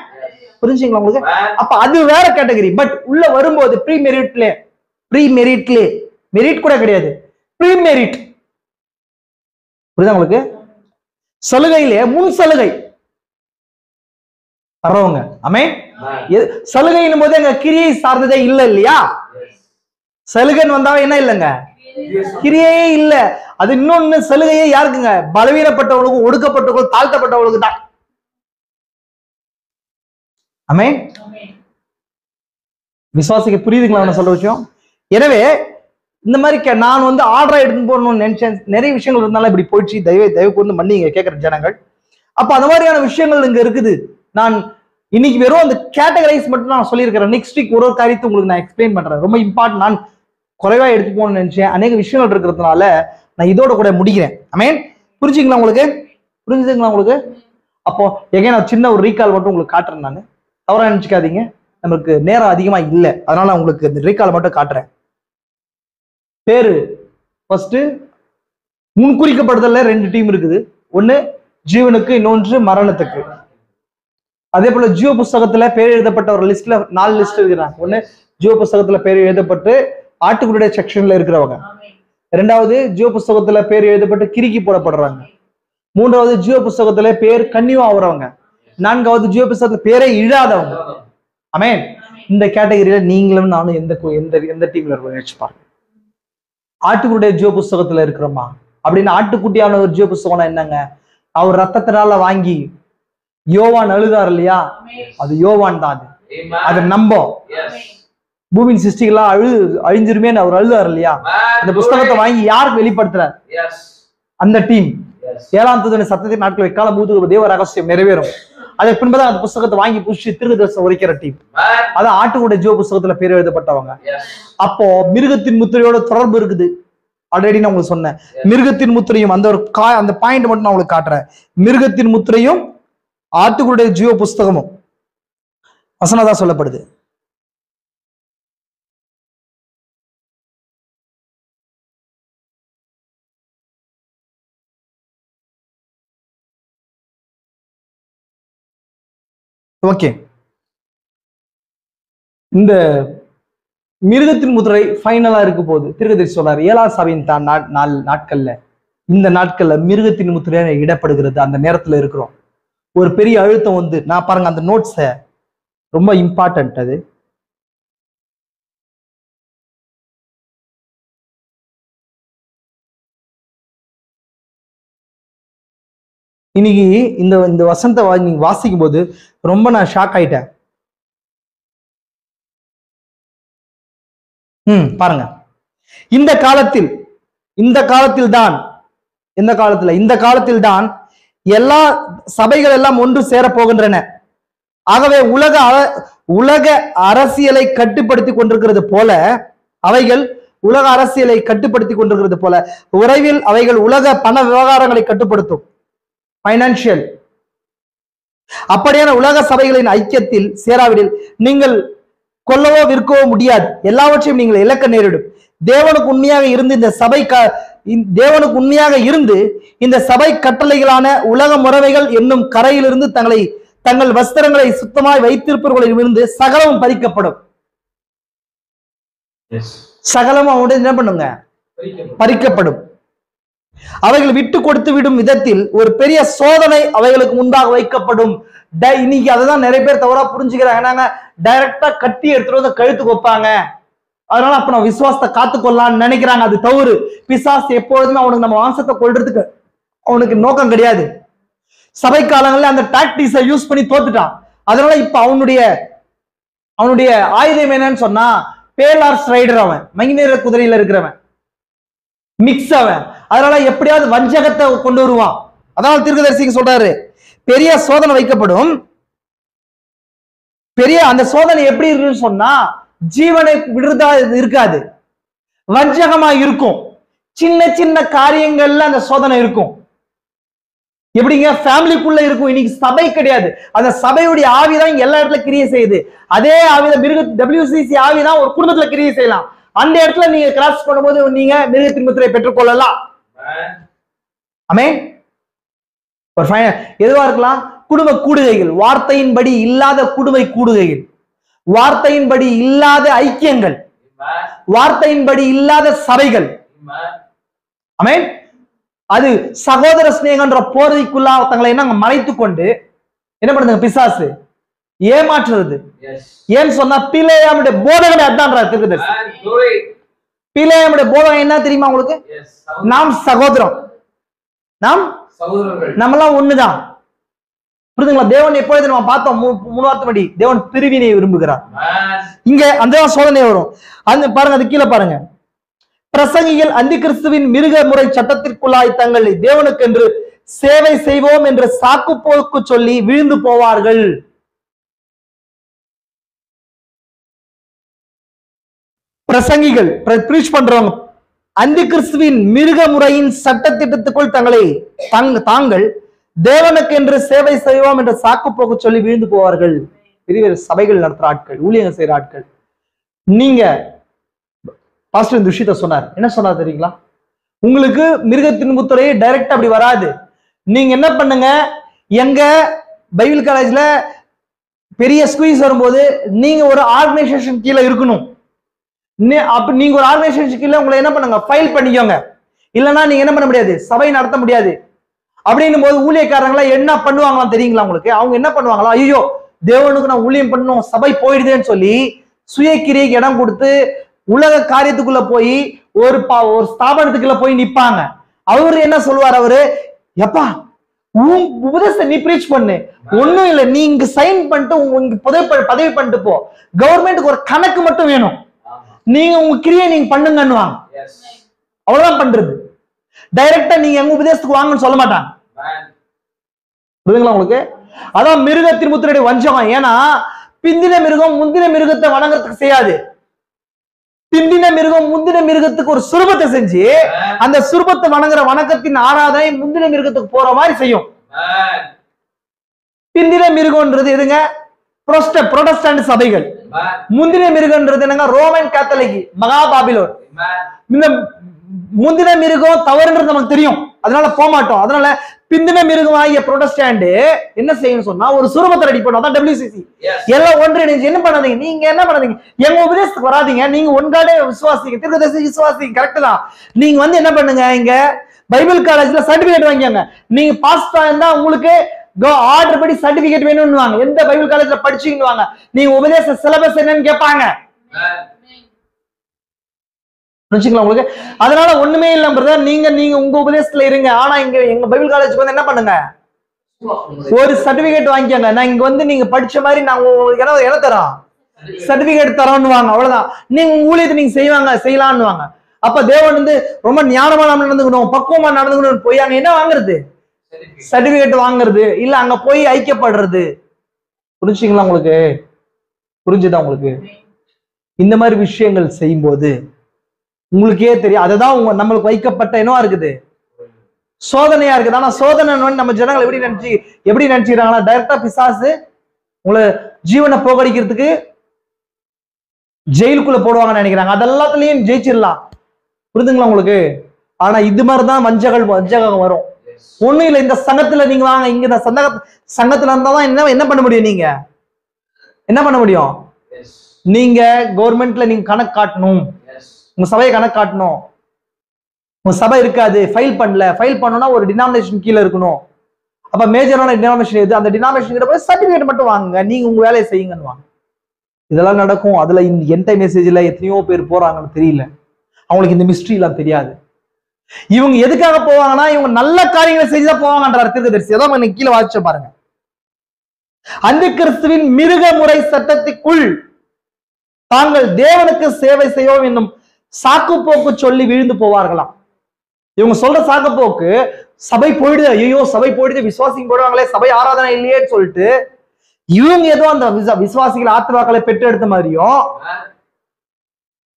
புரிஞ்சுங்களா உங்களுக்கு? அப்ப அது வேற கேட்டகரி. பட் உள்ள வரும்போது ப்ரீ மெரிட்ல மெரிட் கூட கிடையாது, ப்ரீ மெரிட். புரியுதா உங்களுக்கு? சலுகையிலே முன் சலுகை வர்றவங்க. ஆமென். சலுகையின் போது எங்க கிரியை சார்ந்ததே இல்ல இல்லையா. சலுகைன்னு வந்தாவே என்ன இல்லைங்க, கிரியையே இல்ல. அது இன்னொன்னு சலுகையே யாருக்குங்க? பலவீனப்பட்டவங்களுக்கும் ஒடுக்கப்பட்டவங்களுக்கும் தாழ்த்தப்பட்டவங்களுக்கு தான். ஆமென். விசுவாசிக்க புரியுதுங்களா நான் சொல்ற விஷயம்? எனவே இந்த மாதிரி நான் வந்து ஆர்டரா எடுத்து போடணும்னு நினைச்சேன். நிறைய விஷயங்கள் இருந்தாலும் இப்படி போயிடுச்சு. தயவு கொண்டு மன்னிங்க கேட்கிற ஜனங்கள். அப்ப அந்த மாதிரியான விஷயங்கள் இங்க இருக்குது. நான் இன்னைக்கு வெறும் அந்த கேட்டகரைஸ் மட்டும் நான் சொல்லியிருக்கிறேன். நெக்ஸ்ட் வீக் ஒரு காரியத்தை உங்களுக்கு நான் எக்ஸ்பிளைன் பண்றேன். ரொம்ப இம்பார்ட்டன்ட். நான் குறைவா எடுத்து போகணும்னு நினைச்சேன். அநேக விஷயங்கள் இருக்கிறதுனால நான் இதோட கூட முடிக்கிறேன். ஆமென். புரிஞ்சுங்களா உங்களுக்கு? புரிஞ்சுதுங்களா உங்களுக்கு? அப்போ எங்க நான் சின்ன ஒரு ரீகால் மட்டும் உங்களுக்கு காட்டுறேன். நான் தவறா நினைச்சுக்காதீங்க. நமக்கு நேரம் அதிகமா இல்லை, அதனால உங்களுக்கு இந்த ரீகால் மட்டும் காட்டுறேன். பேரு ஃபர்ஸ்ட் முன்குறிக்கப்படுதல்ல 2 டீம் இருக்குது. ஒன்னு ஜீவனுக்கு, இன்னொன்று மரணத்துக்கு. அதே போல ஜீவ புஸ்தகத்துல பேர் எழுதப்பட்ட ஒரு லிஸ்ட்ல 4 லிஸ்ட் இருக்கிறாங்க. ஒன்னு ஜீவ புஸ்தகத்துல பேர் எழுதப்பட்டு ஆட்டுக்குடைய செக்ஷன்ல இருக்கிறவங்க. இரண்டாவது ஜீவ புஸ்தகத்துல பேர் எழுதப்பட்டு கிறுக்கி போடப்படுறாங்க. மூன்றாவது ஜீவ புஸ்தகத்துல பேர் கன்னியூ ஆகுறவங்க. நான்காவது ஜீவ புஸ்தகத்துல பேரே இழாதவங்க. ஆமென். இந்த கேட்டகரியில நீங்களும் நானும் எந்த டீம்ல இருக்க நினைச்சுப்பாங்க. ஆட்டுக்குடைய ஜீவ புஸ்தகத்துல இருக்கிறோமா அப்படின்னு? ஆட்டுக்குட்டியான ஒரு ஜீவ புஸ்தகம்னா என்னங்க? அவர் ரத்தத்தினால வாங்கி யோவான் அழுதார் இல்லையா? அது யோவான் தான். அது நம்ப பூமியின் சிருஷ்டிகளா அழிஞ்சிருமே அவர் அழுதார் இல்லையா? அந்த புஸ்தகத்தை வாங்கி யாருக்கு வெளிப்படுத்துறார்? அந்த டீம். 7ஆம் தூதனின் சத்தத்தின் நாட்கள் எக்காலம் மூது தேவ ரகசியம் நிறைவேறும். அதற்கு பின்பதான் அந்த புஸ்தகத்தை வாங்கி புஷி தீர்க்கதரிசனம் உரைக்கிற டீம். அதான் ஆட்டுக்குடைய ஜீவ புஸ்தகத்துல பேர் எழுதப்பட்டவங்க. அப்போ மிருகத்தின் முத்திரையோட தொடர்பு இருக்குது. ஆல்ரெடி நான் உங்களுக்கு சொன்னேன். மிருகத்தின் முத்திரையும் அந்த பாயிண்ட் மட்டும் நான் உங்களுக்கு காட்டுறேன். மிருகத்தின் முத்திரையும் ஆட்டுக்குடைய ஜீவ புஸ்தகமும் வசனதான் சொல்லப்படுது. ஓகே, இந்த மிருகத்தின் முத்திரை ஃபைனலா இருக்க போகுது. தீர்க்கதரிசி சொல்றாரு 7ஆம் சபையின் தான் நாட்கள்ல, இந்த நாட்கள்ல மிருகத்தின் முத்திரை இடப்படுகிறது. அந்த நேரத்துல இருக்கிறோம். ஒரு பெரிய அழுத்தம் வந்து நான் பாருங்க அந்த நோட்ஸ ரொம்ப இம்பார்ட்டன்ட். அது இன்னைக்கு இந்த வசனத்தை நீங்க வாசிக்கும் போது ரொம்ப நான் ஷாக் ஆயிட்டேன். பாருங்க, இந்த காலத்தில் தான் எல்லா சபைகள் எல்லாம் ஒன்று சேர போகின்றன. ஆகவே உலக அரசியலை கட்டுப்படுத்தி கொண்டிருக்கிறது போல விரைவில் அவைகள் உலக பண விவகாரங்களை கட்டுப்படுத்தும். பைனான்சியல். அப்படியான உலக சபைகளின் ஐக்கியத்தில் சேராவிடில் நீங்கள் கொல்லவோ விற்கவோ முடியாது. எல்லாவற்றையும் நீங்கள் இழக்க நேரிடும். தேவனுக்கு உண்மையாக இருந்து இந்த சபை கட்டளைகளான உலக முறைமைகள் என்னும் கரையிலிருந்து தங்கள் வஸ்திரங்களை சுத்தமாய் வைத்திருப்பவர்களிலிருந்து சகலமும் பறிக்கப்படும். சகலமும் அவனுடைய என்ன பண்ணுங்க? பறிக்கப்படும். அவைகள் விட்டு கொடுத்து விடும் விதத்தில் ஒரு பெரிய சோதனை அவைகளுக்கு முன்பாக வைக்கப்படும். இன்னைக்கு அதுதான் நிறைய பேர் தவறா புரிஞ்சுக்கிறாங்க. டைரக்டா கட்டி எடுத்துட்டு வந்து கழுத்துக்கு வைப்பாங்க. அதனால அப்ப நம்ம விசுவாசத்தை காத்துக்கொள்ளலாம்னு நினைக்கிறாங்க. அது தவறு. பிசாசு எப்பொழுதுமே அவனுக்கு நம்ம வம்சத்தை கொள்றதுக்கு அவனுக்கு நோக்கம் கிடையாது. சபை காலங்கள்ல அந்த டாக்டிக்ஸை யூஸ் பண்ணி தோத்துட்டான். அதனால இப்ப அவனுடைய ஆயுதம் என்னன்னு சொன்னா பேலார்ஸ் ரைடர். அவன் மங்கிநேர குதிரையில இருக்கிறவன், மிக்ஸ் அவன். அதனால எப்படியாவது வஞ்சகத்தை கொண்டு வருவான். அதனால தீர்க்கதரிசி சொல்றாரு பெரிய சோதனை வைக்கப்படும். அந்த சோதனை எப்படி இருக்குன்னு சொன்னா ஜீவனை விடுறதா இருக்காது, வஞ்சகமா இருக்கும். சின்ன சின்ன காரியங்கள்ல அந்த சோதனை இருக்கும். எப்படிங்க? ஃபேமிலிக்குள்ள இருக்கும். இன்னைக்கு சபை கிடையாது. அந்த சபையுடைய ஆவிதான் எல்லா இடத்துல கிரியை செய்யுது. அதே ஆவிதான் WCC ஆவிதான் ஒரு குடும்பத்துல கிரியை செய்யலாம். அந்த இடத்துல நீங்க கிராஸ் பண்ணும்போது நீங்க மிருகத்தின் முத்திரை பெற்றுக்கொள்ளலாம். ஆமென். எதுவா இருக்கலாம்? குடும்ப கூடுகைகள், வார்த்தையின்படி இல்லாத குடும்ப கூடுகைகள், வார்த்தையின்படி இல்லாத ஐக்கியங்கள், வார்த்தையின்படி இல்லாத சபைகள். ஆமென். அது சகோதர சிநேகன்ற போர்வைக்குள்ள தங்களை என்ன மறைத்து கொண்டு என்ன பண்ணுங்க பிசாசு ஏமாற்றுறது. ஏன்னு சொன்னா பிள்ளையாமுடைய போதகமே அதான்றார் தீர்க்கதரிசி. பிலேயாமுடைய போதகம் என்ன தெரியுமா உங்களுக்கு? நாம் சகோதரம், நாம் நம்மளாம் ஒண்ணுதான். புரியுதுங்களா? தேவன் எப்பொழுது நம்ம பார்த்தோம் மூணாவது தேவன் பிரிவினை விரும்புகிறார். இங்க அந்த சோதனை வரும். அந்த பாருங்க, அது கீழே பாருங்க. பிரசங்கிகள் அந்தி கிறிஸ்துவின் மிருக முறை சட்டத்திற்குள்ளாய் தங்களை தேவனுக்கு என்று சேவை செய்வோம் என்று சாக்கு போக்கு சொல்லி வீழ்ந்து போவார்கள். பிரசங்கிகள் பிரீச் பண்றவங்க அந்தி கிறிஸ்துவின் மிருக முறையின் சட்ட திட்டத்துக்குள் தாங்கள் தேவனுக்கு என்று சேவை செய்வோம் என்று சாக்கு போக்கு சொல்லி வீழ்ந்து போவார்கள். பெரிய சபைகள் நடத்துற ஆட்கள், ஊழியர்கள் செய்யற ஆட்கள். நீங்க பாஸ்டர் இந்த விஷயத்த சொன்னார். என்ன சொன்னார் தெரியுங்களா? உங்களுக்கு மிருகத்தின் முத்திரை டைரக்டா அப்படி வராது. நீங்க என்ன பண்ணுங்க, எங்க பைபிள் காலேஜ்ல பெரிய ஸ்குவீஸ் வரும்போது நீங்க ஒரு ஆர்கனைசேஷன் கீழே இருக்கணும். நீங்க ஒரு ஆர்கனைசேஷன் கீழே உங்களை என்ன பண்ணுங்க, ஃபைல் பண்ணிக்கோங்க. இல்லைன்னா நீங்க என்ன பண்ண முடியாது, சபை நடத்த முடியாது. அப்படின்னும் போது ஊழியக்காரங்களா என்ன பண்ணுவாங்களாம் தெரியுங்களா உங்களுக்கு? அவங்க என்ன பண்ணுவாங்களா, ஐயோ தேவனுக்கு நான் ஊழியம் பண்ணணும், சபை போயிடுதேன்னு சொல்லி சுயக்கிரியைக்கு இடம் கொடுத்து உலக காரியத்துக்குள்ள போய் ஒரு ஸ்தாபனத்துக்குள்ள போய் நிப்பாங்க. அவரு என்ன சொல்லுவார்? அவரு, எப்பா உபதேசத்தை நீ பிரீச் பண்ணு, ஒண்ணும் இல்லை, நீங்க சைன் பண்ணிட்டு உங்க பதவி பண்ணிட்டு போ, கவர்மெண்ட்டுக்கு ஒரு கணக்கு மட்டும் வேணும், நீங்க உங்க கிரியை நீங்க பண்ணுங்கன்னுவாங்க. அவ்வளவுதான் பண்றது. டைரக்டா நீங்க எங்க உபதேசத்துக்கு வாங்கன்னு சொல்ல மாட்டாங்க. புரியுதுங்களா உங்களுக்கு? அதான் மிருகத்தின் முத்திரையுடைய வஞ்சகம். ஏன்னா பிந்தின மிருகம் முந்தின மிருகத்தை வணங்குறதுக்கு செய்யாது. பிந்தின மிருகம் முந்தின மிருகத்துக்கு ஒரு சுரூபத்தை செஞ்சு அந்த சுரூபத்தை வணங்குற வணக்கத்தின் ஆராதனை முந்தின மிருகத்துக்கு போற மாதிரி செய்யும். பிந்தின மிருகம்ன்றது எதுங்க? புரோட்டஸ்டன்ட் சபைகள். முந்தின மிருகம்ன்றது என்னங்க? ரோமன் கேத்தலிக், மகாபாபிலோன். இந்த முந்தின மிருகம் தவறுன்றது நமக்கு தெரியும், அதனால போக மாட்டோம். அதனால பிந்தின மிருகம் ஆகிய புரோட்டஸ்டன்ட் என்ன செய்யணும் சொன்னா ஒரு சுரூபத்தை ரெடி பண்ணும். அதான் WCC. எல்லாம் ஒன்றிணைஞ்சு என்ன பண்ணாதீங்க, நீங்க என்ன பண்ணாதீங்க, எங்க உபதேசத்துக்கு வராதீங்க, நீங்க ஒன்றாடே விசுவாசிங்க, தீர்க்கதரிசி விசுவாசிங்க, கரெக்ட் தான். நீங்க வந்து என்ன பண்ணுங்க, இங்க பைபிள் காலேஜ்ல சர்டிபிகேட் வாங்கிக்கோங்க. நீங்க பாஸ் இருந்தா உங்களுக்கு ஆர்டர் படி சர்டிபிகேட் வேணும்னுவாங்க. எந்த பைபிள் காலேஜ்ல படிச்சீங்கன்னு நீங்க உபதேச சிலபஸ் என்னன்னு கேட்பாங்க. உங்களுக்கு அதனால ஒண்ணுமே இல்ல பிரதர், நீங்க உங்க உபதேசத்துல இருங்க. ஆனா இங்க எங்க பைபிள் காலேஜுக்கு வந்து என்ன பண்ணுங்க, ஒரு சர்டிபிகேட் வாங்கிக்கோங்க. நான் இங்க வந்து நீங்க படிச்ச மாதிரி நான் உங்களுக்கு என்ன தரோம், சர்டிபிகேட் தரோம்னு வாங்க. அவ்வளவுதான். நீங்க உங்க ஊழியத்தை நீங்க செய்யலாம்னு வாங்க. அப்ப தேவன் வந்து ரொம்ப ஞானமா நடந்துக்கணும், பக்குவமா நடந்துக்கணும் போய் அங்க என்ன வாங்குறது, சர்டிபிகேட் வாங்குறது இல்ல, அங்க போய் ஐக்கியப்படுறது. புரிஞ்சுங்களா உங்களுக்கு? புரிஞ்சுதா உங்களுக்கு? இந்த மாதிரி விஷயங்கள் செய்யும் போது உங்களுக்கே தெரியும். அதுதான் நம்மளுக்கு வைக்கப்பட்ட என்னவா இருக்குது, சோதனையா இருக்குது. ஆனா சோதனை நம்ம ஜனங்கள் எப்படி நினைச்சுக்கிறாங்கன்னா, டைரக்டா பிசாசு உங்களை ஜீவனை போகடிக்கிறதுக்கு ஜெயிலுக்குள்ள போடுவாங்கன்னு நினைக்கிறாங்க. அதெல்லாத்துலயும் ஜெயிச்சிடலாம். புரிதுங்களா உங்களுக்கு? ஆனா இது மாதிரிதான் வஞ்சகம் வரும். ஒண்ணும் இல்லை, இந்த சங்கத்துல நீங்க வாங்க, இங்க இந்த சங்கத்துல இருந்தாதான் என்ன பண்ண முடியும், நீங்க என்ன பண்ண முடியும், நீங்க கவர்மெண்ட்ல நீங்க கணக்கு காட்டணும், உங்க சபையை கணக்கு காட்டணும். உங்க சபை இருக்காது, ஃபைல் பண்ணணும்னா ஒரு டினாமினேஷன் கீழே இருக்கணும். அப்ப மேஜரான டினாமினேஷன் எது, அந்த டினாமினேஷன் கிட்ட போய் சர்டிபிகேட் மட்டும் வாங்குங்க, நீங்க உங்க வேலையை செய்யுங்கன்னு வாங்க. இதெல்லாம் நடக்கும். அதுல என்ட மெசேஜ்ல எத்தனையோ பேர் போறாங்கன்னு தெரியல, அவங்களுக்கு இந்த மிஸ்ட்ரி எல்லாம் தெரியாது. இவங்க எதுக்காக போவாங்கன்னா, இவங்க நல்ல காரியங்களை செஞ்சுதான் போவாங்கன்றார் தீர்க்கதரிசி. அதான் கீழே வாசிச்ச பாருங்க. அந்த கிறிஸ்துவின் மிருக முறை சட்டத்துக்குள் தாங்கள் தேவனுக்கு சேவை செய்வோம் என்னும் சாக்கு போக்கு சொல்லி விழுந்து போவார்களாம். இவங்க சொல்ற சாக்கு போக்கு, சபை போயிடுது, ஐயோ சபை போயிடுது, விசுவாசிங்க போடுவாங்களே, சபை ஆராதனை இல்லையேன்னு சொல்லிட்டு இவங்க ஏதோ அந்த விசுவாசிகள் ஆத்மாக்களை பெற்று எடுத்த மாதிரியும்,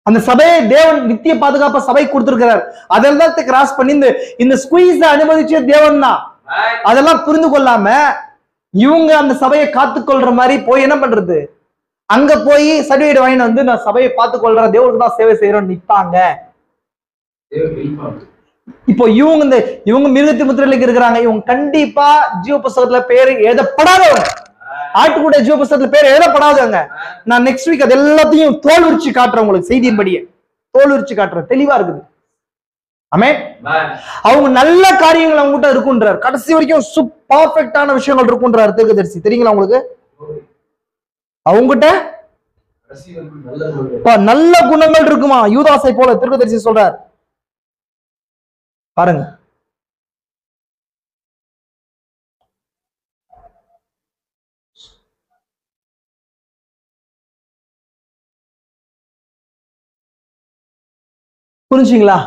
அந்த சபையை தேவன் நித்திய பாதுகாப்பா சபை கொடுத்திருக்கிறார். அதெல்லாம் கிராஸ் பண்ணி இந்த ஸ்குவீஸ அனுமதிச்ச தேவன் தான். அதெல்லாம் புரிந்து கொள்ளாம இவங்க அந்த சபையை காத்துக்கொள்ற மாதிரி போய் என்ன பண்றது, அங்க போய் சர்டிபிகேட் வாங்கிட்டு வந்து நான் சபையை பார்த்து கொள்றேன், தேவனுக்கு தான் சேவை செய்யறோம் நிப்பாங்க. இப்போ இவங்க மிருகத்தி முத்திரைக்கு இருக்கிறாங்க. இவங்க கண்டிப்பா ஜீவ புஸ்தகத்துல பேர் எழுதப்படாதவங்க, ஆட்டுக்கூட ஜீவ புஸ்தகத்துல பேர் எழுதப்படாதவங்க. நான் நெக்ஸ்ட் வீக் அது எல்லாத்தையும் தோல் உரிச்சு காட்டுறேன் உங்களுக்கு, செய்தியின்படியே தோல் உரிச்சு காட்டுறேன், தெளிவா இருக்குது. ஆமென். அவங்க நல்ல காரியங்கள் அவங்ககிட்ட இருக்குன்றார், கடைசி வரைக்கும் பர்ஃபெக்டான விஷயங்கள் இருக்குன்றார் தீர்க்கதரிசி. தெரியுங்களா உங்களுக்கு? அவங்ககிட்ட நல்ல குணங்கள் இருக்குமா, யூதாசை போல தீர்க்கதரிசி சொல்றார் பாருங்க. புரிஞ்சுங்களா?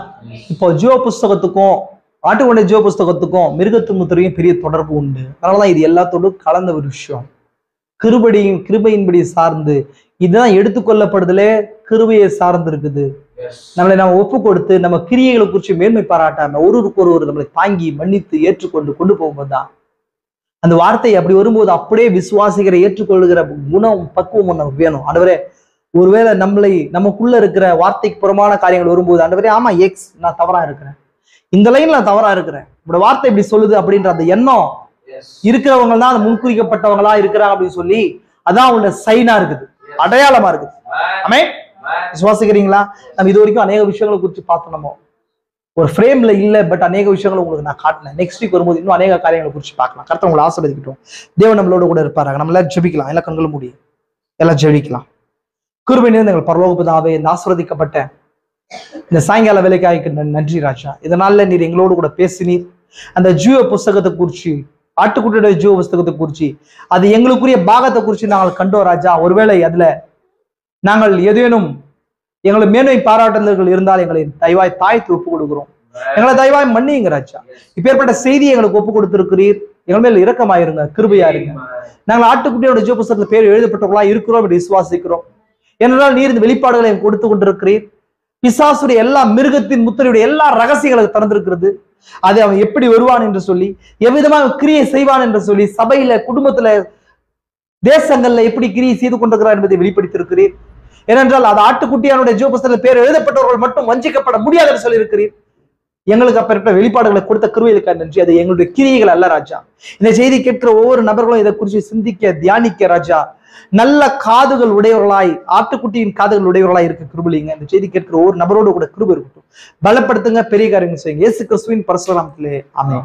இப்போ ஜீவ புஸ்தகத்துக்கும் ஆட்டுக்கொண்டை ஜீவ புஸ்தகத்துக்கும் மிருகத்து முத்திரையும் பெரிய தொடர்பு உண்டு. அதனாலதான் இது எல்லாத்தோடும் கலந்த ஒரு விஷயம். கிருபையின்படி சார்ந்து இதுதான் எடுத்துக்கொள்ளப்படுதலே கிருபையை சார்ந்து இருக்குது. நம்மளை நம்ம ஒப்பு கொடுத்து நம்ம கிரியைகளை குறித்து மேன்மை பாராட்டாம ஒருவருக்கு ஒருவர் நம்மளை தாங்கி மன்னித்து ஏற்றுக்கொண்டு கொண்டு போகும்போது தான் அந்த வார்த்தை அப்படி வரும்போது அப்படியே விசுவாசிகளை ஏற்றுக்கொள்ளுகிற குணம் பக்குவம் நமக்கு வேணும். ஆண்டவரே, ஒருவேளை நமக்குள்ள இருக்கிற வார்த்தைக்கு புறமான காரியங்கள் வரும்போது, ஆண்டவரே ஆமா எக்ஸ் நான் தவறா இருக்கிறேன், இந்த லைன்ல நான் தவறா இருக்கிறேன், இப்படி வார்த்தை இப்படி சொல்லுது அப்படின்ற அந்த எண்ணம் இருக்கிறவங்க தான் அந்த முன்குறிக்கப்பட்டவங்களா இருக்கிறாங்க அப்படின்னு சொல்லி அதான் அவங்களோட சைனா இருக்குது, அடையாளமா இருக்குது. ஆமென். விசுவாசிக்கிறீங்களா? நம்ம இது வரைக்கும் அநேக விஷயங்களை குறித்து பார்த்தோம். நம்ம ஒரு ஃப்ரேம்ல இல்ல, பட் அநேக விஷயங்களை உங்களுக்கு நான் காட்டினேன். நெக்ஸ்ட் வீக் வரும்போது இன்னும் அநேக காரியங்களை குறித்து பார்க்கலாம். கர்த்தர் உங்களை ஆசீர்வதிக்கட்டும். தேவன் நம்மளோட கூட இருப்பாராங்க. நம்ம எல்லாம் ஜெபிக்கலாம், எல்லாம் கண்களும் மூடி எல்லாம் ஜெபிக்கலாம். கிருபை நிறைந்த எங்கள் பரலோக பிதாவே, இந்த ஆசீர்வதிக்கப்பட்ட இந்த சாயங்கால வேலைக்காய்க்கு நன்றி ராஜா. இதனால நீர் எங்களோடு கூட பேசினீர். அந்த ஜீவ புஸ்தகத்தை குறிச்சு, ஆட்டுக்குட்டியோட ஜீவ புஸ்தகத்தை குறிச்சு, அது எங்களுக்குரிய பாகத்தை குறித்து நாங்கள் கண்டோம் ராஜா. ஒருவேளை அதுல நாங்கள் ஏதேனும் எங்களை மேன்மை பாராட்டுதல்கள் இருந்தால் எங்களை தயவாய் தாய்த்து ஒப்பு கொடுக்கிறோம். எங்களை தயவாய் மன்னியுங்க ராஜா. இப்பேற்பட்ட செய்தியை எங்களுக்கு ஒப்பு கொடுத்திருக்கிறீர். எங்கள் மேல் இரக்கமாயிருங்க, கிருபையா இருங்க. நாங்கள் ஆட்டுக்குட்டியோட ஜீவ புஸ்தகத்துல பேர் எழுதப்பட்டவர்களா இருக்கிறோம் என்று விசுவாசிக்கிறோம். ஏனென்றால் நீர் இந்த வெளிப்பாடுகளை கொடுத்து கொண்டிருக்கிறீர். பிசாசுடைய எல்லா மிருகத்தின் முத்திரையுடைய எல்லா ரகசியங்களுக்கு திறந்திருக்கிறது. அது அவன் எப்படி வருவான் என்று சொல்லி, எவ்விதமாக கிரியை செய்வான் என்று சொல்லி, சபையில, குடும்பத்துல, தேசங்கள்ல எப்படி கிரியை செய்து கொண்டிருக்கிறார் என்பதை வெளிப்படுத்தியிருக்கிறீர். ஏனென்றால் அது ஆட்டுக்குட்டியானுடைய ஜீவ புஸ்தகத்தில் பேர் எழுதப்பட்டவர்கள் மட்டும் வஞ்சிக்கப்பட முடியாது என்று சொல்லி இருக்கிறீர். எங்களுக்கு அப்பேற்பட்ட வெளிப்பாடுகளை கொடுத்த கிருபைகளுக்கு நன்றி. அது எங்களுடைய கிரியைகள் அல்ல ராஜா. இந்த செய்தி கேட்கிற ஒவ்வொரு நபர்களும் இதை குறித்து சிந்திக்க, தியானிக்க ராஜா, நல்ல காதுகள் உடையவர்களாய், ஆட்டுக்குட்டியின் காதுகள் உடையவர்களாய் இருக்க கிருபைங்க. இந்த செய்தி கேட்கிற ஒவ்வொரு நபரோடு கூட கிருபை இருக்கட்டும். பலப்படுத்துங்க, பெரிய காரியங்கள் செய்யுங்க. இயேசு கிறிஸ்துவின் பரிசுத்த நாமத்திலே ஆமென்.